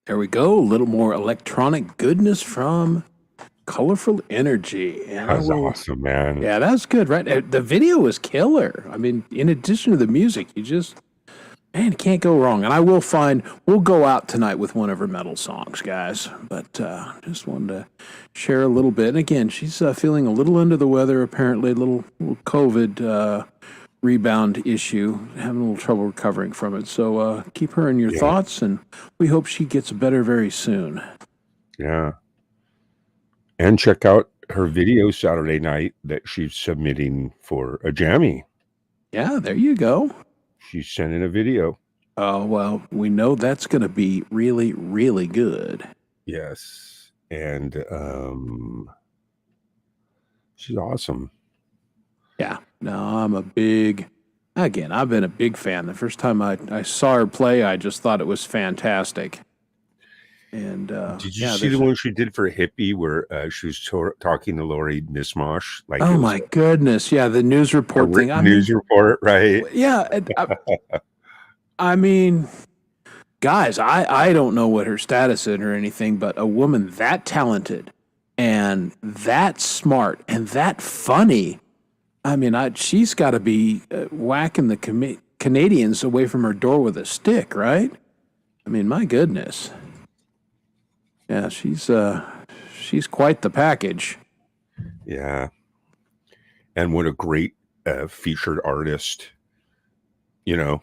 There we go. A little more electronic goodness from Colorful Energy. And That's awesome, man. Yeah, that's good, right? The video was killer. I mean, in addition to the music, man, can't go wrong. And we'll go out tonight with one of her metal songs, guys. But just wanted to share a little bit. And again, she's feeling a little under the weather, apparently, a little COVID rebound issue, having a little trouble recovering from it. So keep her in your thoughts, and we hope she gets better very soon. Yeah. And check out her video Saturday night that she's submitting for a jammy. Yeah, there you go. She's sending a video. Oh, well, we know that's going to be really, really good. Yes. And she's awesome. Yeah. No, I've been a big fan. The first time I saw her play, I just thought it was fantastic. And did you see the one she did for Hippie where she was talking to Lori Mismosh? Like, oh my goodness, yeah, the news report thing. Report, right? Yeah, I mean, guys, I don't know what her status is or anything, but a woman that talented and that smart and that funny, I mean, she's got to be whacking the Canadians away from her door with a stick, right? I mean, my goodness. Yeah, she's quite the package. Yeah. And what a great featured artist, to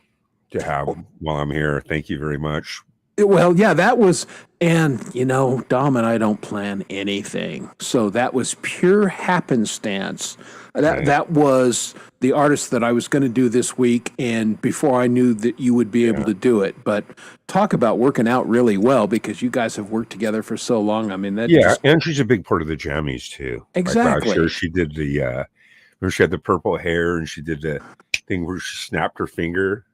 have while I'm here. Thank you very much. Well, yeah, that was, and Dom and I don't plan anything. So that was pure happenstance. That was the artist that I was going to do this week, and before I knew that you would be able to do it. But talk about working out really well, because you guys have worked together for so long. I mean, and she's a big part of the jammies too. Exactly. Like last year she did where she had the purple hair, and she did the thing where she snapped her finger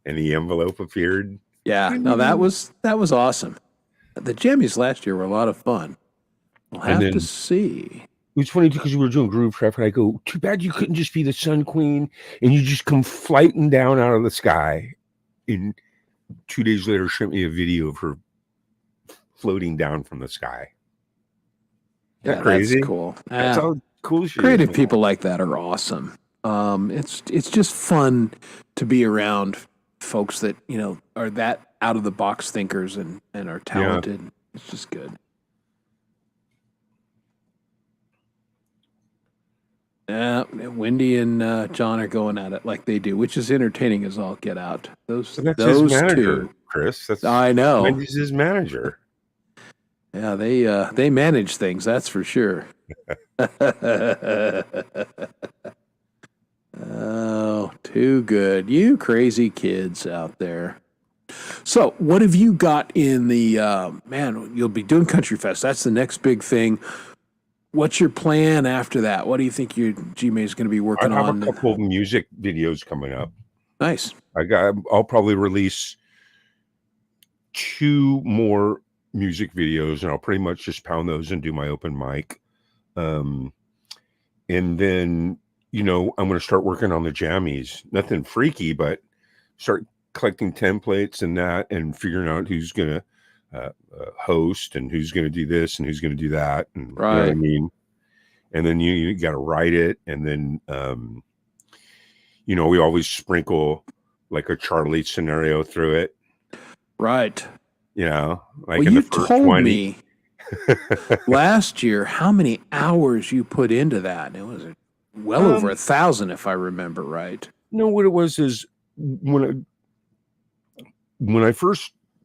and the envelope appeared. Yeah, no, that was awesome. The jammies last year were a lot of fun. We'll have to see. It was funny because we were doing Groove Trap, and I go, too bad you couldn't just be the Sun Queen and you just come flighting down out of the sky. And 2 days later, sent me a video of her floating down from the sky. Isn't that crazy? That's cool. That's how cool she is. Creative people like that are awesome. It's just fun to be around folks that, are that out of the box thinkers and are talented. Yeah. It's just good. Wendy and John are going at it like they do, which is entertaining as all get out. Those his manager, two, Chris. I know. Wendy's his manager. Yeah, they manage things. That's for sure. Oh, too good. You crazy kids out there. So, what have you got in the man? You'll be doing Country Fest. That's the next big thing. What's your plan after that? What do you think your GMA is going to be working on? I have a couple of music videos coming up. Nice. I'll probably release 2 more music videos, and I'll pretty much just pound those and do my open mic. And then, I'm going to start working on the jammies. Nothing freaky, but start collecting templates and that, and figuring out who's going to host and who's going to do this and who's going to do that. And, right. You know what I mean? And then you got to write it. And then, we always sprinkle like a Charlie scenario through it. Right. Like well, you told me last year how many hours you put into that. It was well over 1,000, if I remember right. No, what it was is when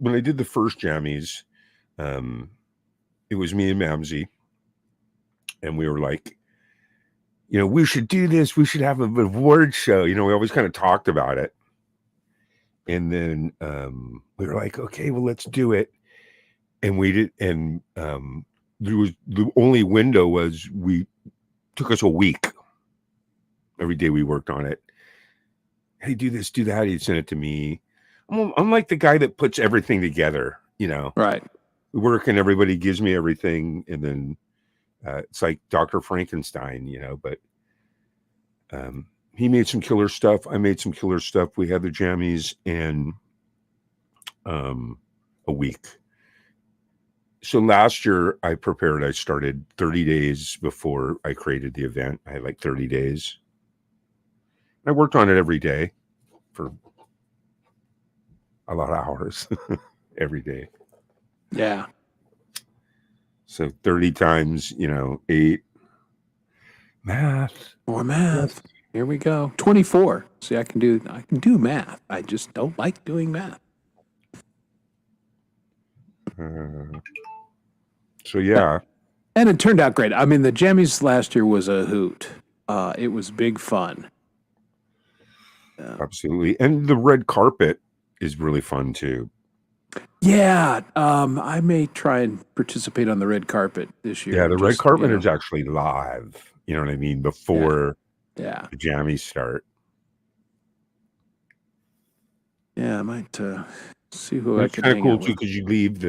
I did the first jammies, it was me and Mamsie, and we were like, we should do this. We should have an award show. We always kind of talked about it. And then we were like, okay, well, let's do it. And we did. And there was the only window took us a week. Every day we worked on it. Hey, do this, do that. He'd send it to me. I'm like the guy that puts everything together, Right. We work and everybody gives me everything. And then it's like Dr. Frankenstein, but he made some killer stuff. I made some killer stuff. We had the jammies in a week. So last year I started 30 days before I created the event. I had like 30 days. I worked on it every day for a lot of hours every day. Yeah. So 30 times, 8 math. More math. Here we go. 24. See, I can do math. I just don't like doing math. So yeah. And it turned out great. I mean, the Jammies last year was a hoot. It was big fun. Absolutely. And the red carpet is really fun too. Yeah. I may try and participate on the red carpet this year. Yeah, the red carpet is actually live. You know what I mean? Before the Jammies start. Yeah, I might see who That's I can kind of hang cool out too, with. because you leave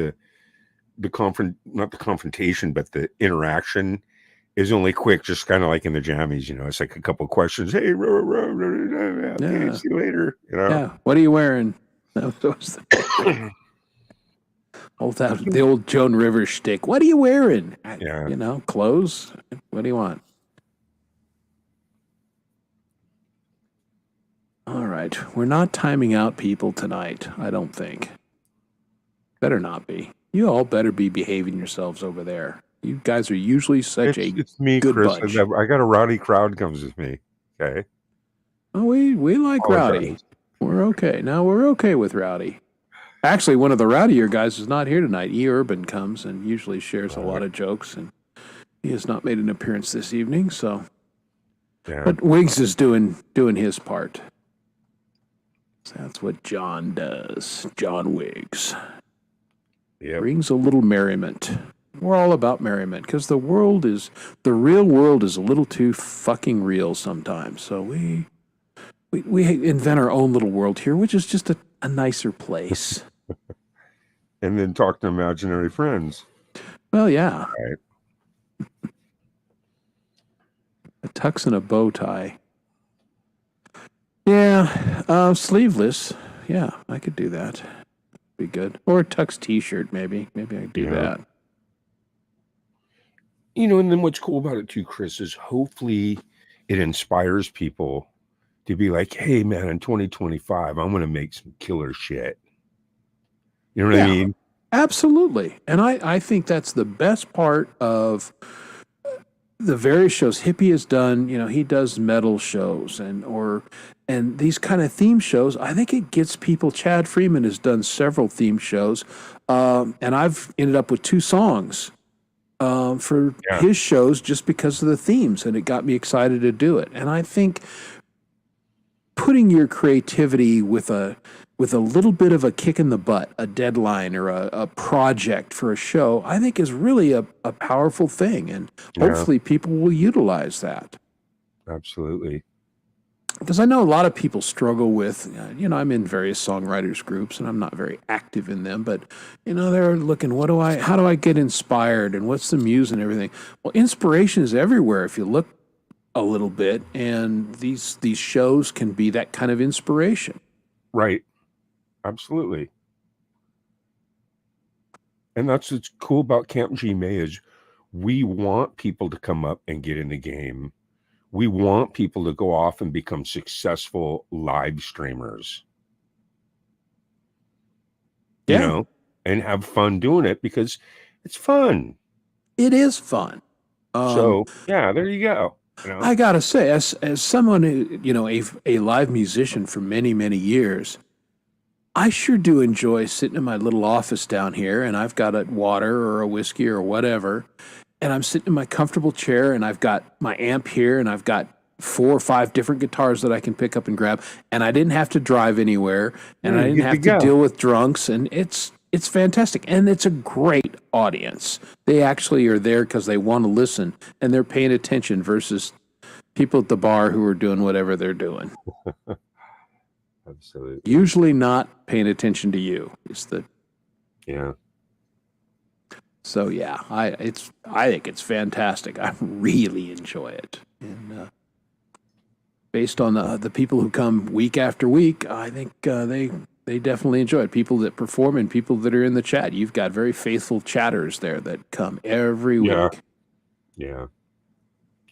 not the confrontation, but the interaction is only quick, just kind of like in the Jammies, it's like a couple of questions. Hey, okay, see you later. Yeah. What are you wearing? That was the old Joan Rivers shtick. What are you wearing? Yeah. Clothes. What do you want? All right. We're not timing out people tonight, I don't think. Better not be. You all better be behaving yourselves over there. You guys are usually It's me, good Chris. bunch. I got a rowdy crowd comes with me. Okay. Oh, we like rowdy. We're okay. Now we're okay with rowdy. Actually, one of the rowdier guys is not here tonight. E. Urban comes and usually shares a lot of jokes, and he has not made an appearance this evening. So, but Wiggs is doing his part. So that's what John does. John Wiggs brings a little merriment. We're all about merriment because the real world is a little too fucking real sometimes. So we invent our own little world here, which is just a nicer place. And then talk to imaginary friends. Well, yeah. Right. A tux and a bow tie. Yeah, sleeveless. Yeah, I could do that. Be good. Or a tux t-shirt, maybe. Maybe I could do that. And then what's cool about it too, Chris, is hopefully it inspires people to be like, hey, man, in 2025, I'm going to make some killer shit. You know what I mean? Absolutely. And I think that's the best part of the various shows Hippie has done. He does metal shows and these kind of theme shows. I think it gets people. Chad Freeman has done several theme shows. And I've ended up with 2 songs for his shows just because of the themes, and it got me excited to do it. And I think putting your creativity with a little bit of a kick in the butt, a deadline or a project for a show, I think is really a powerful thing, and hopefully people will utilize that. Absolutely. Because I know a lot of people struggle with, I'm in various songwriters groups and I'm not very active in them, but, they're looking, how do I get inspired and what's the muse and everything? Well, inspiration is everywhere if you look a little bit, and these shows can be that kind of inspiration. Right. Absolutely. And that's what's cool about Camp G May is we want people to come up and get in the game. We want people to go off and become successful live streamers. And have fun doing it because it's fun. It is fun. There you go. I gotta say, as someone who, a live musician for many, many years, I sure do enjoy sitting in my little office down here, and I've got a water or a whiskey or whatever, and I'm sitting in my comfortable chair, and I've got my amp here, and I've got 4 or 5 different guitars that I can pick up and grab, and I didn't have to drive anywhere, and I didn't have to deal with drunks, and it's fantastic, and it's a great audience. They actually are there because they want to listen, and they're paying attention versus people at the bar who are doing whatever they're doing. Absolutely. Usually not paying attention to you. So I think it's fantastic. I really enjoy it, and based on the people who come week after week, I think they definitely enjoy it. People that perform and people that are in the chat. You've got very faithful chatters there that come every Yeah. week. Yeah.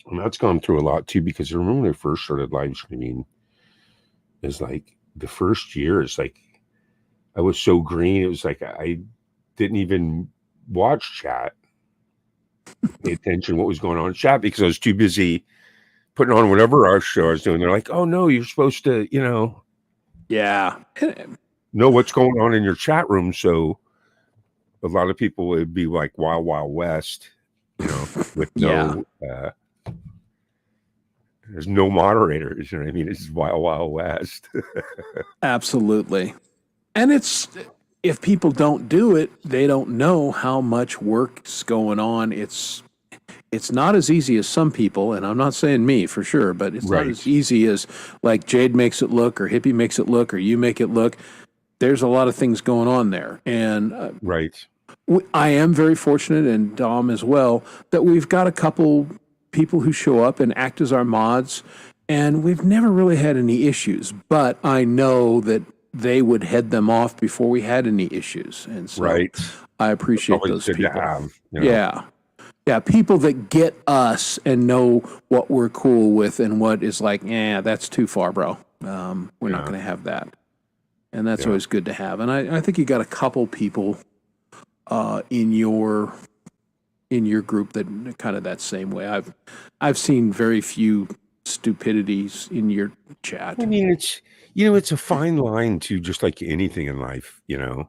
And that's gone through a lot too, because I remember when I first started live streaming, is like the first year is like I was so green. It was like I didn't even watch chat, pay attention to what was going on in chat, because I was too busy putting on whatever our show I was doing. They're like, oh no, you're supposed to, Yeah. know what's going on in your chat room. So a lot of people would be like Wild Wild West, with no there's no moderators, you know what I mean? It's Wild Wild West. Absolutely. And if people don't do it, they don't know how much work's going on. It's not as easy as some people, and I'm not saying me for sure, but it's not as easy as like Jade makes it look, or Hippie makes it look, or you make it look. There's a lot of things going on there. And I am very fortunate, and Dom as well, that we've got a couple people who show up and act as our mods, and we've never really had any issues. But I know that they would head them off before we had any issues, and so I appreciate those people. Yeah, people that get us and know what we're cool with and what is like, that's too far, bro. We're not going to have that, and that's always good to have. And I think you got a couple people in your group that kind of that same way. I've seen very few stupidities in your chat. I mean, it's a fine line to, just like anything in life, Yeah.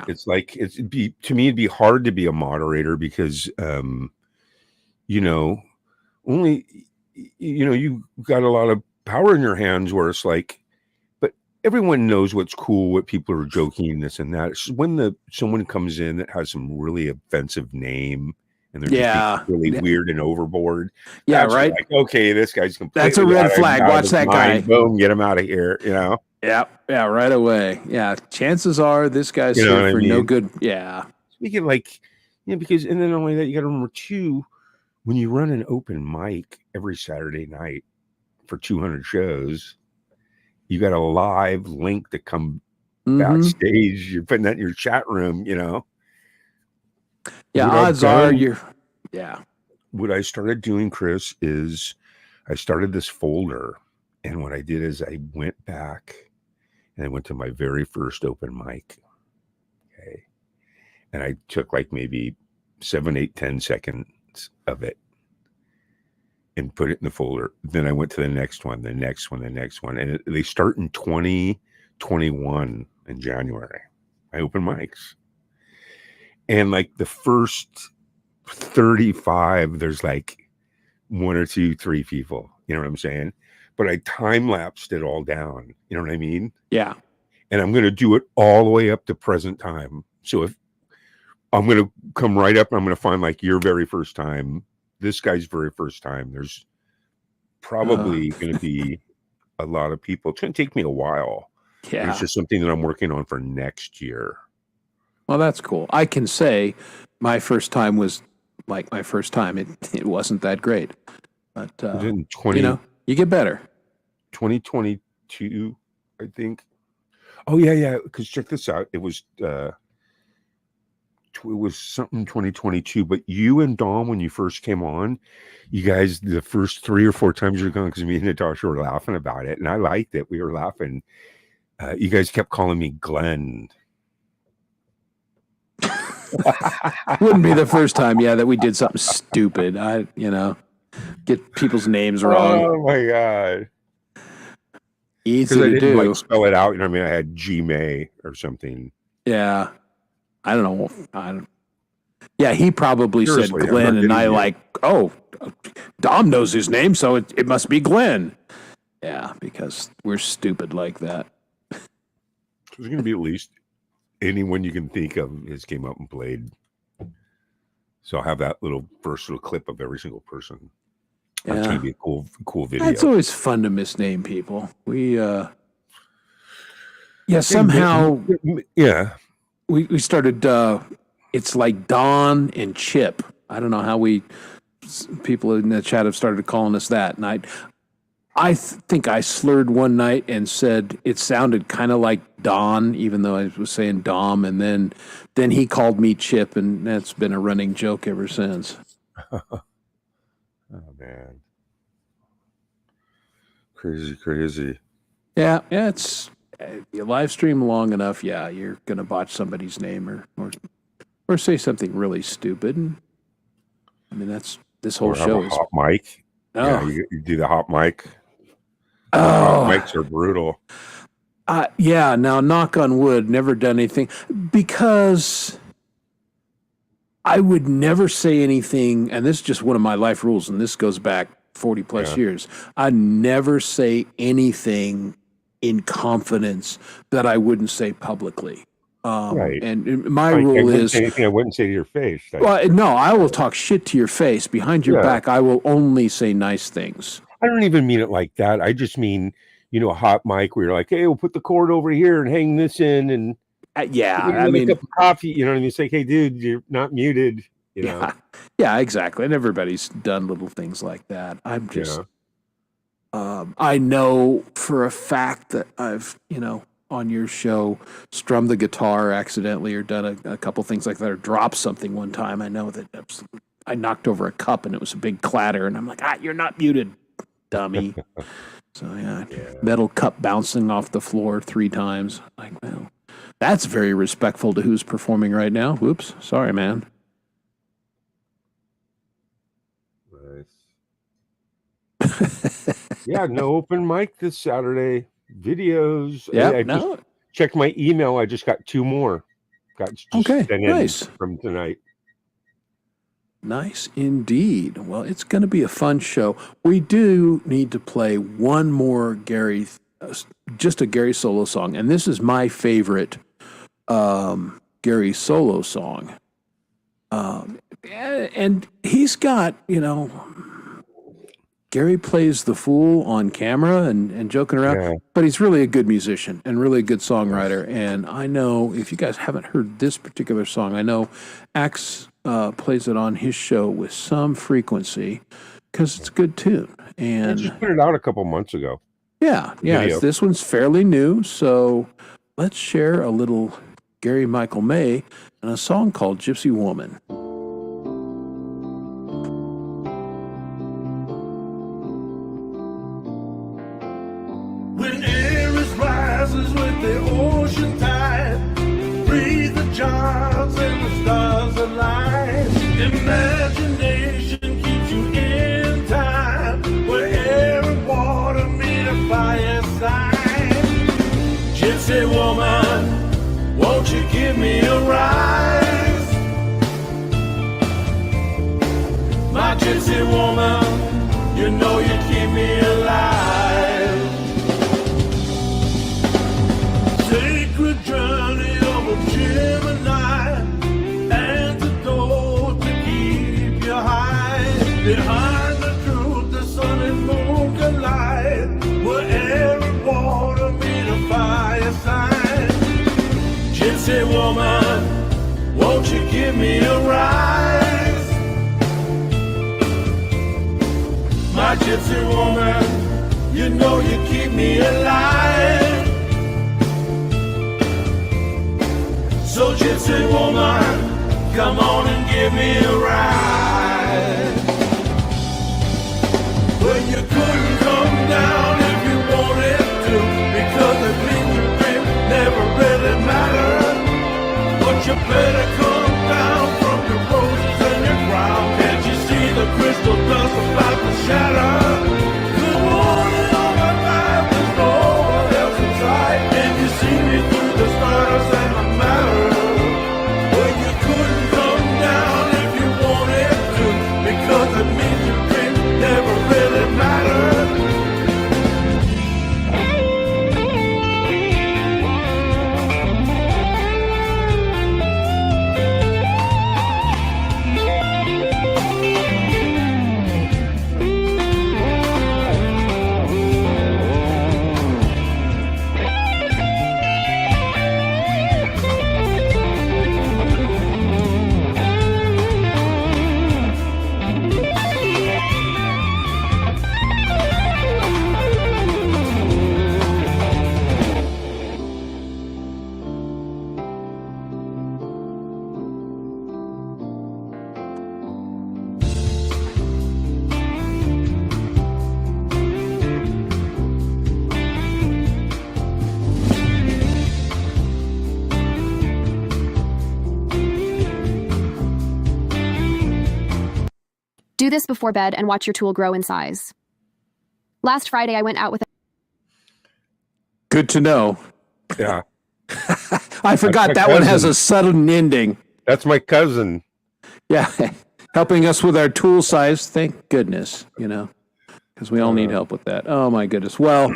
It's like, to me, it'd be hard to be a moderator because, only, you got a lot of power in your hands, where it's like, but everyone knows what's cool, what people are joking, this and that. It's when someone comes in that has some really offensive name, and they're just being really weird and overboard. Yeah, right. Like, okay, this guy's completely that's a red flag. Watch that guy. Boom, get him out of here. Yeah, right away. Yeah, chances are this guy's here for no good. Yeah. Speaking because, and then not only that, you got to remember too, when you run an open mic every Saturday night for 200 shows, you got a live link to come backstage. You're putting that in your chat room, Yeah, odds are What I started doing, Chris, is I started this folder, and what I did is I went back and I went to my very first open mic. Okay. And I took like maybe 7, 8, 10 seconds of it and put it in the folder. Then I went to the next one, the next one, the next one. And they start in 2021 in January. I open mics. And like the first 35, there's like 1 or 2, 3 people. You know what I'm saying? But I time-lapsed it all down. You know what I mean? Yeah. And I'm going to do it all the way up to present time. So if I'm going to come right up and I'm going to find like your very first time, this guy's very first time, there's probably going to be a lot of people. It's going to take me a while. Yeah. It's just something that I'm working on for next year. Well, that's cool. I can say my first time was like my first time. It wasn't that great. But, you get better. 2022, I think. Oh yeah. Because check this out. It was something 2022. But you and Dom, when you first came on, you guys, the first 3 or 4 times you're gone, because me and Natasha were laughing about it, and I liked it. We were laughing. You guys kept calling me Glenn. Wouldn't be the first time, that we did something stupid. Get people's names wrong. Oh my god! Easy to didn't, do. Spell it out. You know what I mean? I had G May or something. Yeah, I don't know. Yeah, he probably said Glenn, and I Dom knows his name, so it must be Glenn. Yeah, because we're stupid like that. There's going to be at least anyone you can think of has came up and played. So I'll have that first little clip of every single person. Yeah. It's going to be a cool video. It's always fun to misname people. We somehow we started. It's like Don and Chip. I don't know how people in the chat have started calling us that. And think I slurred one night and said it sounded kind of like Don, even though I was saying Dom, and then he called me Chip, and that's been a running joke ever since. Oh man, crazy. Yeah, it's you live stream long enough, yeah, you're gonna botch somebody's name or say something really stupid. And, I mean, that's this whole Or have show a is. hot mic. Oh, Yeah, you do the hot mic. Hot oh, mics are brutal. yeah. Now, knock on wood, never done anything because I would never say anything, and this is just one of my life rules, and this goes back 40 plus Yeah. years. I never say anything in confidence that I wouldn't say publicly. Right. And my I rule wouldn't is, say anything I wouldn't say to your face. well, no, I will talk shit to your face. Behind your Yeah. back, I will only say nice things. I don't even mean it like that. I just mean, a hot mic where you're like, hey, we'll put the cord over here and hang this in and Yeah, give me I another mean, cup of coffee. You know what I mean? It's like, hey, dude, you're not muted. You know? yeah, exactly. And everybody's done little things like that. I'm just, I know for a fact that I've, on your show, strummed the guitar accidentally or done a couple things like that or dropped something one time. I know that I knocked over a cup and it was a big clatter and I'm like, you're not muted, dummy. So yeah, metal cup bouncing off the floor 3 times. Like, well, that's very respectful to who's performing right now. Whoops, sorry, man. Nice. Yeah, no open mic this Saturday. Videos. Yeah, I just checked my email. I just got 2 more. Got just Okay, sent in nice. from tonight. Nice indeed. Well, it's going to be a fun show. We do need to play one more Gary, just a Gary solo song, and this is my favorite Gary solo song. And he's got, Gary plays the fool on camera and joking around, but he's really a good musician and really a good songwriter. And I know if you guys haven't heard this particular song, I know Axe plays it on his show with some frequency because it's a good tune. And I just put it out a couple months ago. Yeah. This one's fairly new, so let's share a little Gary Michael May and a song called Gypsy Woman. When Eris rises with the ocean tide, breathe the jars and the stars align. Imagination keeps you in time, where air and water meet a fireside. Gypsy woman, won't you give me a rise? My gypsy woman, you know you keep me alive. Sacred journey of a Gemini, antidote to keep you high. Behind the truth, the sun and moon collide, where air and water meet a fireside. Gypsy woman, won't you give me a rise? My gypsy woman, you know you keep me alive. So gypsy woman, come on and give me a ride. Well, you couldn't come down if you wanted to, because the thing you think never really mattered. But you better come down from your roses and your crown. Can't you see the crystal dust about to shatter? The morning of my life, there's no one else inside. And you see me through the stars and the matter. Well, you couldn't come down if you wanted to, Do this before bed and watch your tool grow in size. Last Friday, I went out with a Good to know. Yeah. I forgot my that one has cousin. a sudden ending. That's my cousin. Yeah. Helping us with our tool size. Thank goodness, because we all need help with that. Oh, my goodness. Well,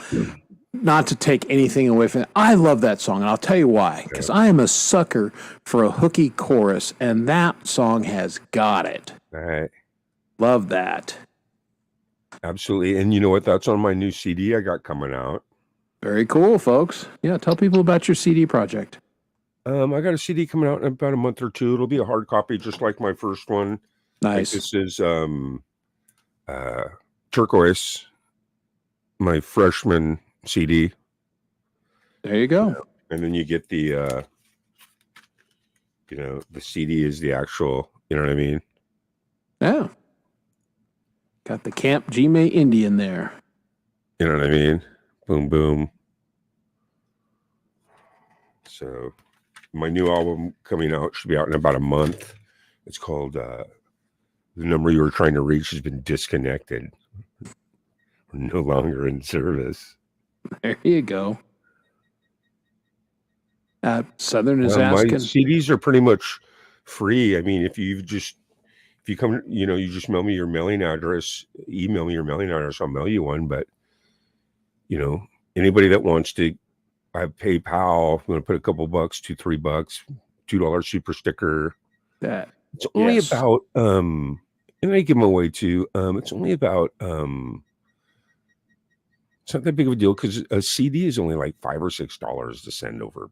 not to take anything away from it, I love that song, and I'll tell you why. Because I am a sucker for a hooky chorus, and that song has got it. All right. Love that. Absolutely. And you know what? That's on my new CD I got coming out. Very cool, folks. Yeah, tell people about your CD project. I got a CD coming out in about a month or two. It'll be a hard copy, just like my first one. Nice. Like this is Turquoise, my freshman CD. There you go. And then you get the the CD is the actual, you know what I mean? Yeah. Got the Camp G-May Indian there. You know what I mean? Boom, boom. So my new album coming out should be out in about a month. It's called The Number You Were Trying to Reach Has Been Disconnected. We're no longer in service. There you go. Southern is My asking. CDs are pretty much free. I mean, if you come, you just mail me your mailing address, email me your mailing address, I'll mail you one. But, anybody that wants to, I have PayPal. I'm going to put a couple bucks, $2-3, $2 super sticker. That It's only Yes. about, and I give them away too. It's only about, it's not that big of a deal because a CD is only like $5 or $6 to send over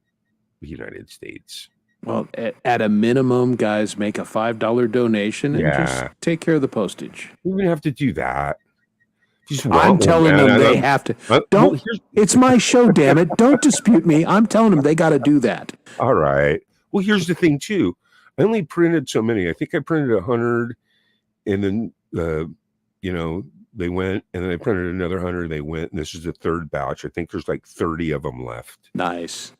the United States. Well, at a minimum, guys, make a $5 donation and Yeah. just take care of the postage. We don't have to do that. Just I'm want one, telling man. them they have to. Don't. It's my show, damn it. Don't dispute me. I'm telling them they got to do that. All right. Well, here's the thing too. I only printed so many. I think I printed 100, and then they went, and then I printed another 100. They went, and this is the third batch. I think there's like 30 of them left. Nice.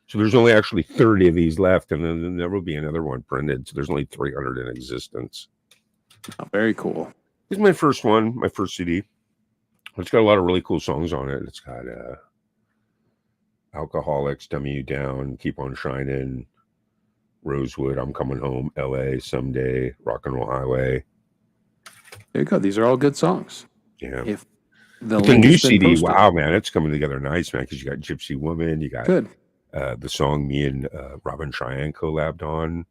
So there's only actually 30 of these left, and then there will be another one printed. So there's only 300 in existence. Oh, very cool. This is my first one, my first CD. It's got a lot of really cool songs on it. It's got Alcoholics, Dummy You Down, Keep On Shining, Rosewood, I'm Coming Home, LA, Someday, Rock and Roll Highway. There you go. These are all good songs. Yeah. If the The link new has been CD, posted. wow, man, it's coming together nice, man, because you got Gypsy Woman, you got Good. the song me and Robin Cheyenne collabed on,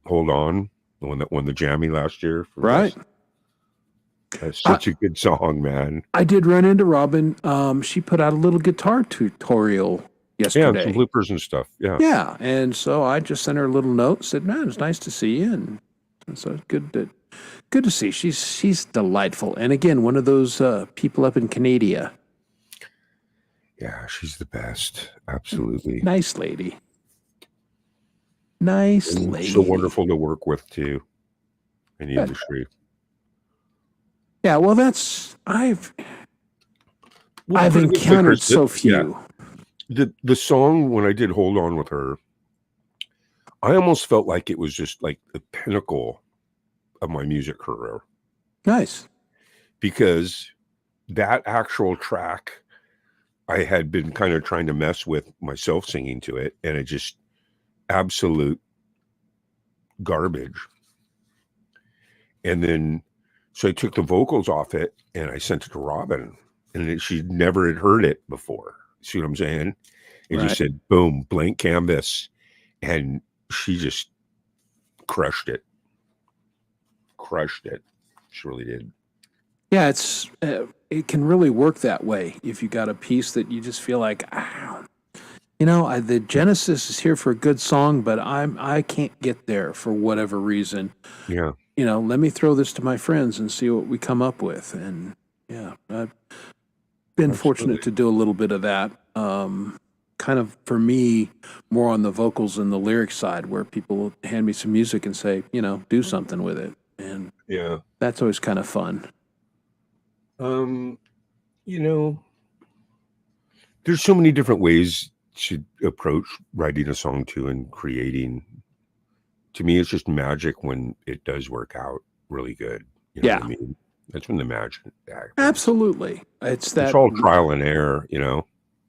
Hold On, the one that won the Jammy last year. For Right. best. That's such a good song, man. I did run into Robin. She put out a little guitar tutorial Yeah, yesterday. some bloopers and stuff. Yeah. Yeah, and so I just sent her a little note. Said, "Man, it's nice to see you." And so it's good to see. She's delightful. And again, one of those people up in Canada. Yeah, she's the best. Absolutely. Nice lady. Nice And lady. so wonderful to work with too in the Good. industry. Yeah, well, I've Well, put it this way, encountered Chris, so few. the song when I did Hold On with her, I almost felt like it was just like the pinnacle of my music career, Nice. because that actual track I had been kind of trying to mess with myself singing to it, and it just absolute garbage. And then so I took the vocals off it and I sent it to Robin, and she never had heard it before. See what I'm saying? It Right. just said, boom, blank canvas. And she just crushed it. Crushed it. She really did. Yeah, it can really work that way if you got a piece that you just feel like, the genesis is here for a good song, but I can't get there for whatever reason. Yeah. Let me throw this to my friends and see what we come up with. And yeah, I've been fortunate to do a little bit of that. Kind of for me, more on the vocals and the lyric side, where people will hand me some music and say, do something with it. And Yeah. that's always kind of fun. There's so many different ways to approach writing a song to and creating. To me, it's just magic when it does work out. really good. You know Yeah. what I mean? That's when the magic happens. Absolutely. It's It's all trial and error,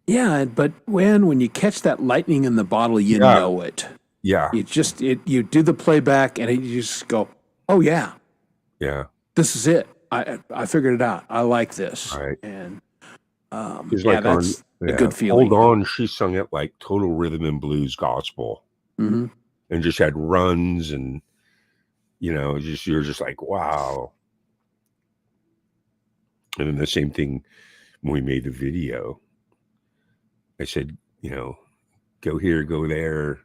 Yeah, but when you catch that lightning in the bottle, you Yeah. know it. Yeah. You do the playback and you just go, oh yeah, Yeah. this is it. I figured it out. I like this. Right. And It's yeah, like that's on a good feeling. Hold On, she sung it like total rhythm and blues gospel Hmm. and just had runs and, you're just like, wow. And then the same thing when we made the video. I said, go here, go there,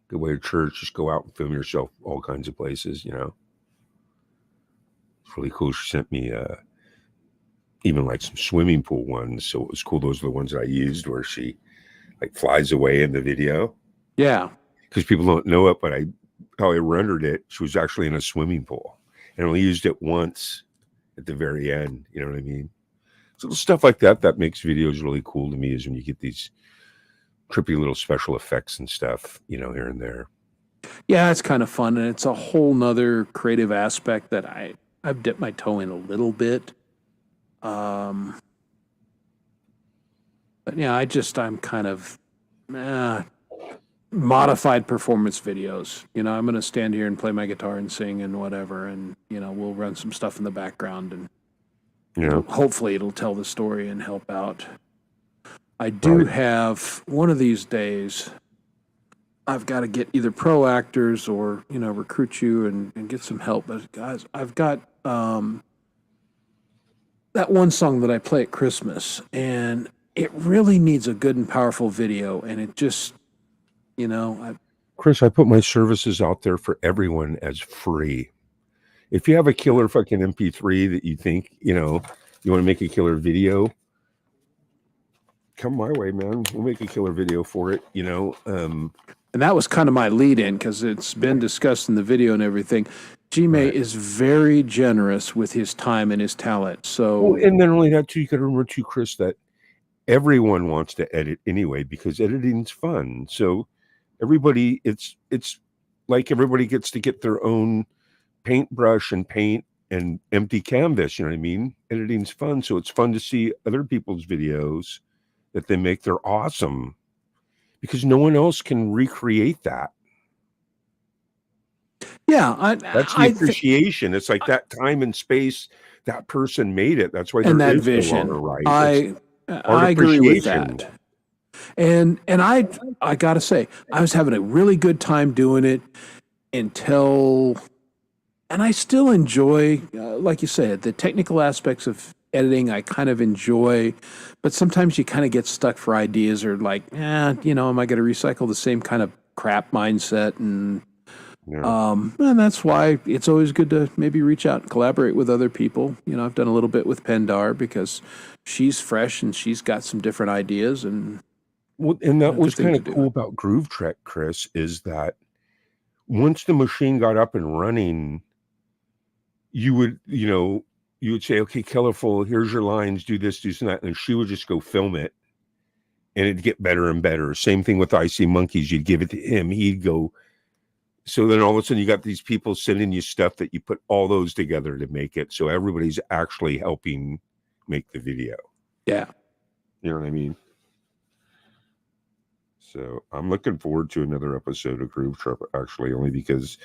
go away to church, just go out and film yourself all kinds of places, It's really cool. She sent me even like some swimming pool ones. So it was cool. Those are the ones that I used where she like flies away in the video. Yeah. Because people don't know it, but how I rendered it, she was actually in a swimming pool and only used it once at the very end. You know what I mean? So stuff like that makes videos really cool to me is when you get these trippy little special effects and stuff, here and there. Yeah, it's kind of fun. And it's a whole nother creative aspect that I've dipped my toe in a little bit. But yeah, I'm kind of modified performance videos. I'm going to stand here and play my guitar and sing and whatever. And, we'll run some stuff in the background and hopefully it'll tell the story and help out. I do have one of these days, I've got to get either pro actors or, recruit you and get some help. But guys, I've got that one song that I play at Christmas, and it really needs a good and powerful video. And it just, Chris, I put my services out there for everyone as free. If you have a killer fucking MP3 that you think, you want to make a killer video, come my way, man. We'll make a killer video for it, And that was kind of my lead in because it's been discussed in the video and everything. G-May is very generous with his time and his talent. So, and then only that too, you got to remember too, Chris, that everyone wants to edit anyway because editing's fun. So everybody, it's like everybody gets to get their own paintbrush and paint and empty canvas. You know what I mean? Editing's fun. So it's fun to see other people's videos that they make. They're awesome because no one else can recreate that. yeah, That's the appreciation. It's like that time and space that person made it. That's why and there that is vision. no longer, right? I agree with appreciation. that. And I got to say, I was having a really good time doing it until, and I still enjoy, like you said, the technical aspects of editing. I kind of enjoy, but sometimes you kind of get stuck for ideas or like, am I going to recycle the same kind of crap mindset? And and that's why it's always good to maybe reach out and collaborate with other people. I've done a little bit with Pendar because she's fresh and she's got some different ideas. And that was thing kind to of do. cool about Groove Trek, Chris, is that once the machine got up and running, you would say, okay, Colorful, here's your lines, do this, do that. And she would just go film it and it'd get better and better. Same thing with Icy Monkeys. You'd give it to him. He'd go. So then all of a sudden you got these people sending you stuff that you put all those together to make it. So everybody's actually helping make the video. Yeah. You know what I mean? So I'm looking forward to another episode of Groove Trip, actually, only because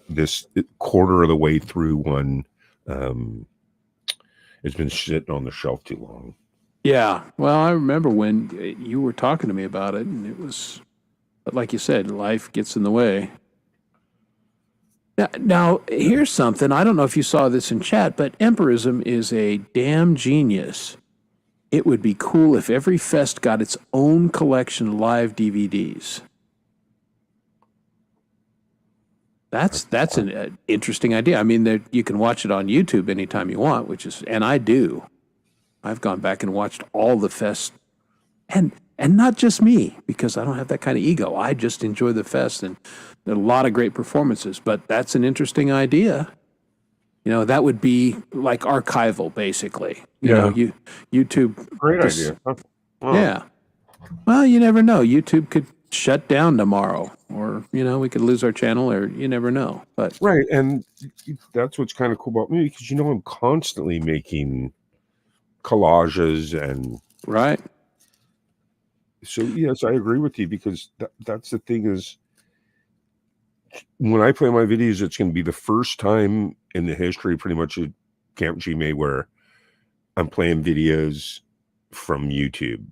this quarter of the way through one, it's been sitting on the shelf too long. Yeah. Well, I remember when you were talking to me about it, and it was, but like you said, life gets in the way. Now, here's something. I don't know if you saw this in chat, but Empirism is a damn genius. It would be cool if every fest got its own collection of live DVDs. That's an interesting idea. I mean, you can watch it on YouTube anytime you want, and I do. I've gone back and watched all the fest, and not just me, because I don't have that kind of ego. I just enjoy the fest, and there are a lot of great performances. But that's an interesting idea. That would be like archival, basically. YouTube. Great idea. Huh? Wow. Yeah. Well, you never know. YouTube could shut down tomorrow, or we could lose our channel, or you never know. But Right, and that's what's kind of cool about me, because I'm constantly making collages, and right. so yes, I agree with you, because that's the thing is, when I play my videos, it's going to be the first time in the history, pretty much, of Camp G-May where I'm playing videos from YouTube.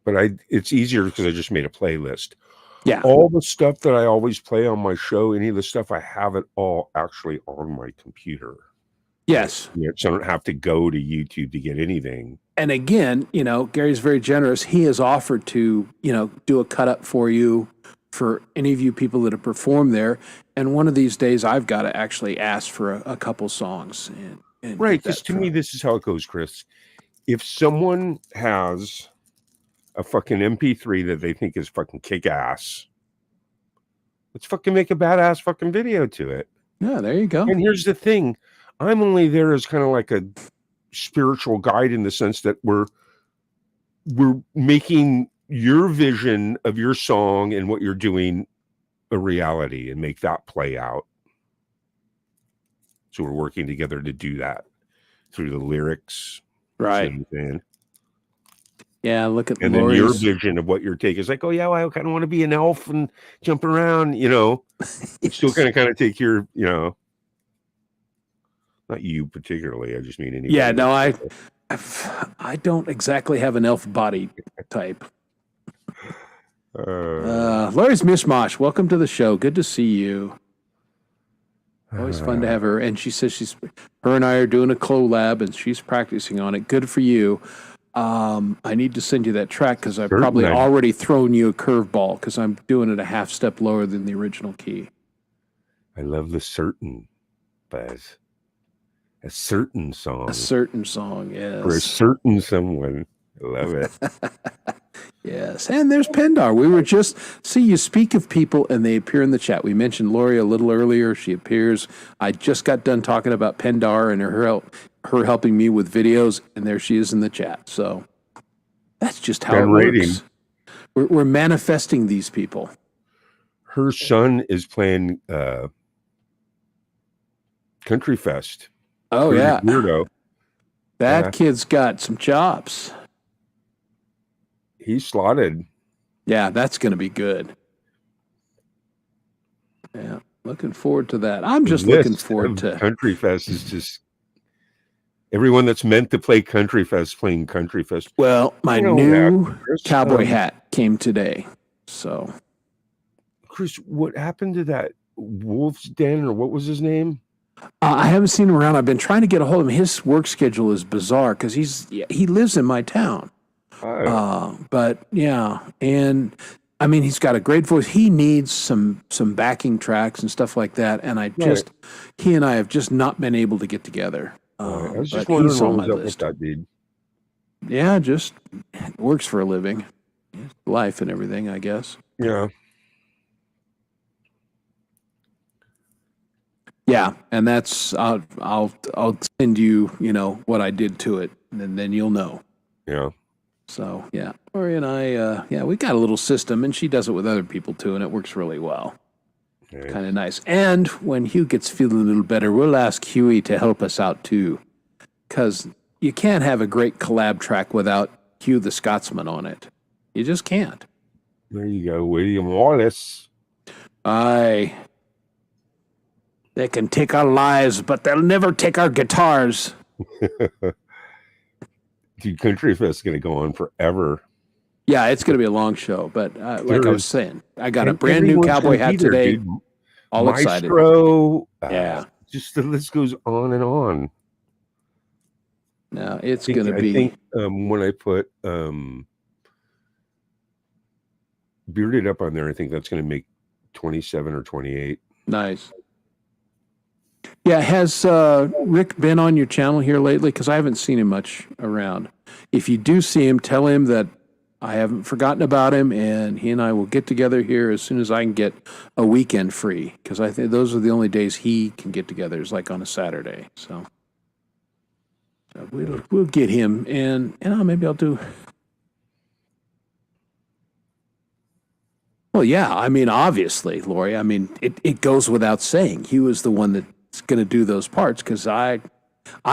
But it's easier because I just made a playlist. Yeah. All the stuff that I always play on my show, any of the stuff, I have it all actually on my computer. Yes. So I don't have to go to YouTube to get anything. And again, Gary's very generous. He has offered to, do a cut up for you, for any of you people that have performed there. And one of these days, I've got to actually ask for a couple songs. And right, because to me, this is how it goes, Chris. If someone has a fucking MP3 that they think is fucking kick-ass, let's fucking make a badass fucking video to it. Yeah, there you go. And here's the thing. I'm only there as kind of like a spiritual guide, in the sense that we're making your vision of your song and what you're doing a reality, and make that play out. So we're working together to do that through the lyrics. Right. Yeah, look at and Lori's. Then your vision of what your take is like, oh yeah, well, I kind of want to be an elf and jump around, It's still kind of take your, not you particularly, I just mean anybody. Yeah, no, I don't exactly have an elf body type. Lori's Mishmash, welcome to the show. Good to see you. Always fun to have her. And she says her and I are doing a collab, and she's practicing on it. Good for you. I need to send you that track, because I've probably already thrown you a curveball, because I'm doing it a half step lower than the original key. I love the certain, Buzz. A certain song. A certain song, yes. For a certain someone. I love it. Yes, and there's Pendar. We were just, you speak of people and they appear in the chat. We mentioned Lori a little earlier. She appears. I just got done talking about Pendar and her helping me with videos, and there she is in the chat. So that's just how it works. We're manifesting these people. Her son is playing Country Fest. Oh, yeah. Weirdo. That kid's got some chops. He's slotted. Yeah, that's going to be good. Yeah, looking forward to that. I'm just looking forward to Country Fest. Is just everyone that's meant to play Country Fest playing Country Fest. Well, my new cowboy hat came today. So, Chris, what happened to that Wolf's Den, or what was his name? I haven't seen him around. I've been trying to get a hold of him. His work schedule is bizarre, because he lives in my town. But yeah, and I mean, he's got a great voice. He needs some backing tracks and stuff like that. And he and I have just not been able to get together. I was just wondering what was up with that dude. Yeah, just works for a living, life and everything, I guess. Yeah. Yeah, and that's I'll send you what I did to it, and then you'll know. Yeah. So yeah, Lori and I, we got a little system, and she does it with other people too, and it works really well. Okay. Kind of nice. And when Hugh gets feeling a little better, we'll ask Huey to help us out too, because you can't have a great collab track without Hugh the Scotsman on it. You just can't. There you go, William Wallace. They can take our lives, but they'll never take our guitars. Dude, Country Fest is going to go on forever. Yeah, it's going to be a long show, but like I was saying, I got a brand new cowboy hat today. Dude. All Maestro, excited. Yeah. Just the list goes on and on. No, it's going to be. I think when I put Bearded Up on there, I think that's going to make 27 or 28. Nice. Yeah, has Rick been on your channel here lately? Because I haven't seen him much around. If you do see him, tell him that I haven't forgotten about him, and he and I will get together here as soon as I can get a weekend free. Because I think those are the only days he can get together, is like on a Saturday. So we'll get him, and maybe I'll do. Well, yeah. I mean, obviously, Lori. I mean, it goes without saying. He was the one that's going to do those parts because I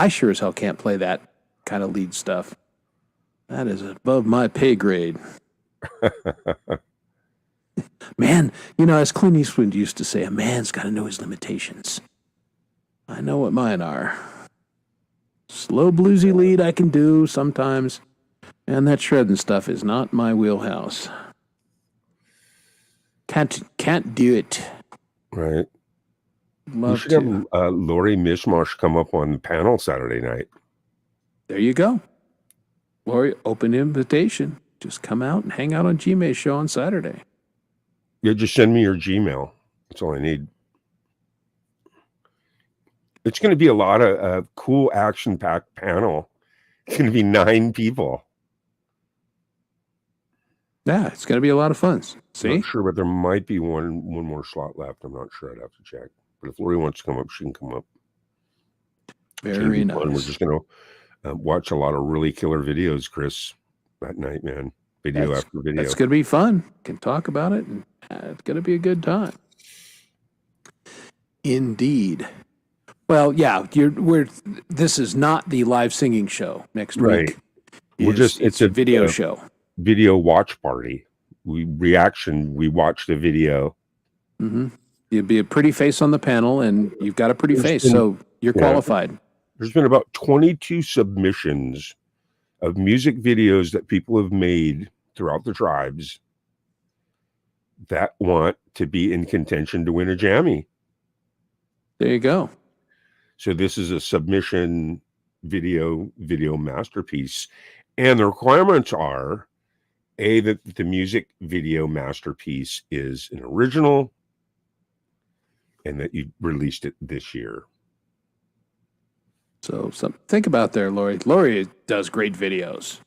sure as hell can't play that kind of lead stuff. That is above my pay grade. Man, as Clint Eastwood used to say, a man's got to know his limitations. I know what mine are. Slow bluesy lead I can do sometimes, and that shredding stuff is not my wheelhouse. Can't do it. Right. Love We should to. have Lori Mishmash come up on the panel Saturday night. There you go. Lori, open invitation. Just come out and hang out on G-May's show on Saturday. Yeah, just send me your Gmail. That's all I need. It's going to be a lot of cool action-packed panel. It's going to be 9 people. Yeah, it's going to be a lot of fun. I'm See? not sure, but there might be one more slot left. I'm not sure. I'd have to check. But if Lori wants to come up, she can come up. Very nice. We're just going to watch a lot of really killer videos, Chris, that night, man. Video after video. That's going to be fun. Can talk about it, and it's going to be a good time. Indeed. Well, yeah, this is not the live singing show next week. It's a video show. Video watch party. We watch the video. Mm-hmm. You'd be a pretty face on the panel, and you've got a pretty face, so you're qualified. There's been about 22 submissions of music videos that people have made throughout the tribes that want to be in contention to win a Jammy. There you go. So this is a submission video masterpiece. And the requirements are, that the music video masterpiece is an original and that you released it this year. So think about there, Lori. Lori does great videos.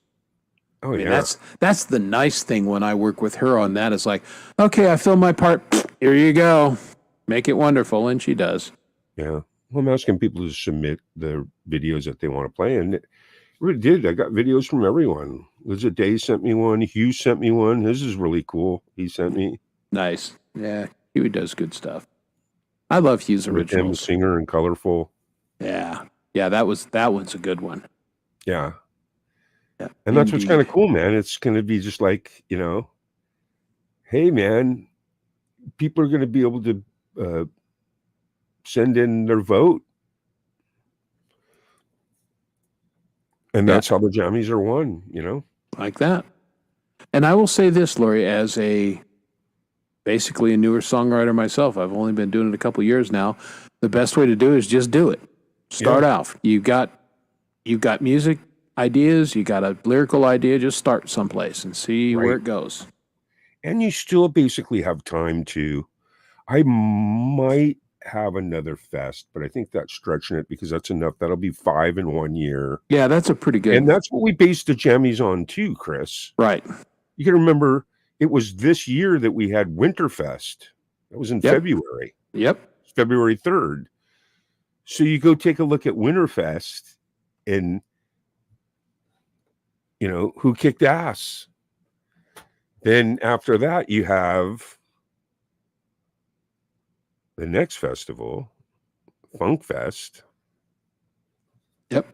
Oh, I mean, that's the nice thing when I work with her on that. It's like, okay, I filmed my part. Here you go. Make it wonderful. And she does. Yeah. Well, I'm asking people to submit the videos that they want to play. And it really did. I got videos from everyone. Liz Day sent me one. Hugh sent me one. This is really cool. He sent me. Nice. Yeah. Hugh does good stuff. I love Hugh's originals. Singer and Colorful. Yeah. Yeah. That one's a good one. Yeah. Yeah. And that's what's kind of cool, man. It's going to be just like, hey, man, people are going to be able to send in their vote. And that's how the jammies are won, Like that. And I will say this, Lori, as basically a newer songwriter myself, I've only been doing it a couple years now. The best way to do it is just do it. Start off. You've got music ideas, you got a lyrical idea, just start someplace and see where it goes. And you still basically have time I might have another fest, but I think that's stretching it because that's enough. That'll be 5 in 1 year. Yeah, that's a pretty good. And that's what we based the jammies on too, Chris. Right. You can remember it was this year that we had Winterfest. That was in February. Yep. February 3rd. So you go take a look at Winterfest and who kicked ass. Then after that, you have the next festival, Funk Fest. Yep.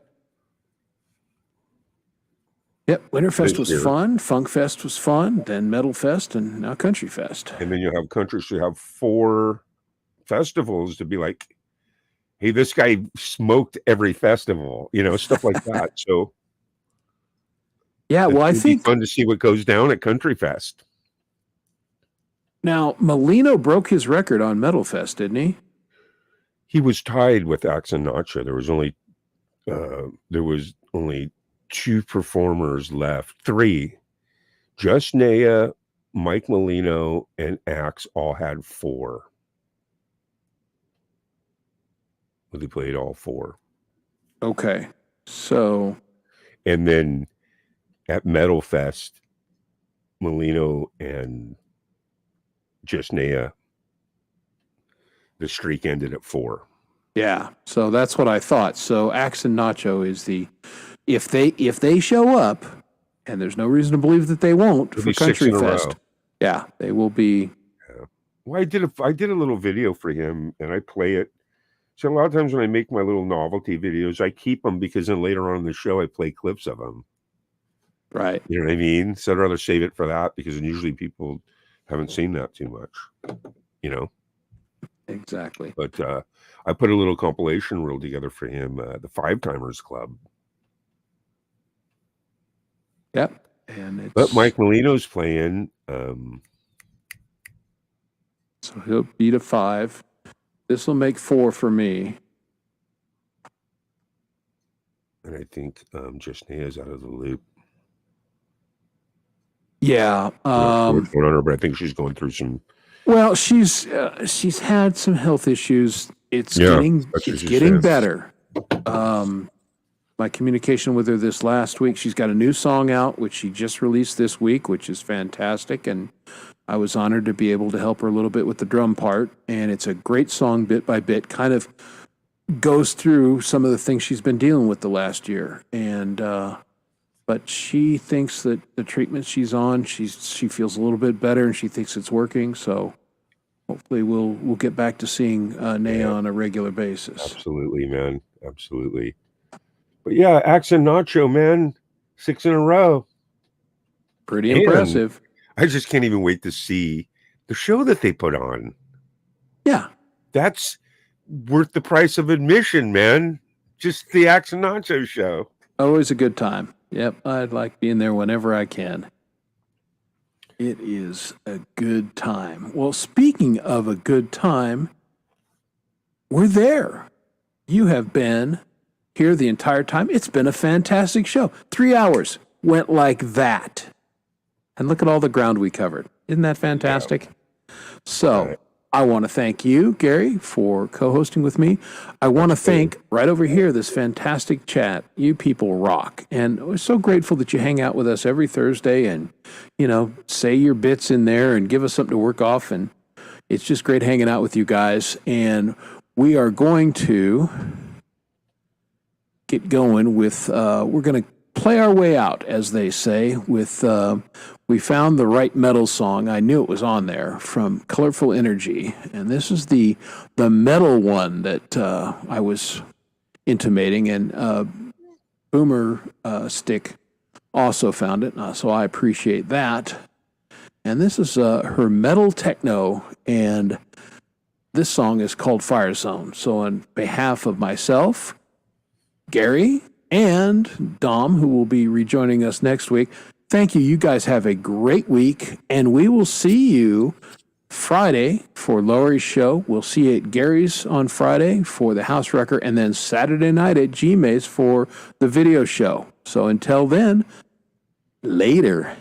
Winterfest was fun. Funk Fest was fun. Then Metal Fest, and now Country Fest. And then you have country. So you have 4 festivals to be like, hey, this guy smoked every festival, stuff like that. So yeah, well, I think fun to see what goes down at Country Fest. Now, Molino broke his record on Metal Fest, didn't he? He was tied with Axe and Nacha. There was only 2 performers left. 3. Just Naya, Mike Molino, and Axe all had 4. They played all 4. Okay. So. And then at Metal Fest, Molino and Just Naya, the streak ended at 4. Yeah. So that's what I thought. So Axe and Nacho is if they show up, and there's no reason to believe that they won't for Country Fest. Yeah, they will be. Well, I did a little video for him, and I play it. So a lot of times when I make my little novelty videos, I keep them because then later on in the show I play clips of them. Right. You know what I mean? So I'd rather save it for that because usually people haven't seen that too much. You know. Exactly. But I put a little compilation reel together for him, the Five Timers Club. Yep. And it's, But Mike Molino's playing. So he'll beat a 5. This will make 4 for me. And I think Justnea's out of the loop. Yeah. What's going on her, but I think she's going through some. Well, she's had some health issues. It's getting better. My communication with her this last week, she's got a new song out, which she just released this week, which is fantastic. And I was honored to be able to help her a little bit with the drum part. And it's a great song, bit by bit, kind of goes through some of the things she's been dealing with the last year. And, but she thinks that the treatment she's on, she feels a little bit better and she thinks it's working. So hopefully we'll get back to seeing Naya on a regular basis. Absolutely, man. Absolutely. But yeah, Axe and Nacho, man, 6 in a row. Pretty impressive. I just can't even wait to see the show that they put on. Yeah. That's worth the price of admission, man. Just the Axe and Nacho show. Always a good time. Yep. I'd like being there whenever I can. It is a good time. Well, speaking of a good time, we're there. You have been here the entire time. It's been a fantastic show. 3 hours went like that. And look at all the ground we covered. Isn't that fantastic? Yeah. So I want to thank you, Gary, for co-hosting with me. I want to thank right over here this fantastic chat. You people rock. And we're so grateful that you hang out with us every Thursday and, say your bits in there and give us something to work off. And it's just great hanging out with you guys. And we are going to get going with, we're going to play our way out, as they say, with we found the right metal song. I knew it was on there from Colourful Energy, and this is the metal one that I was intimating, and Boomer Stick also found it, so I appreciate that. And this is her metal techno, and this song is called Fire Zone. So on behalf of myself, Gary, and Dom, who will be rejoining us next week, thank you. You guys have a great week, and we will see you Friday for Lori's show. We'll see you at Gary's on Friday for the House Wrecker, and then Saturday night at G-May's for the video show. So until then, later.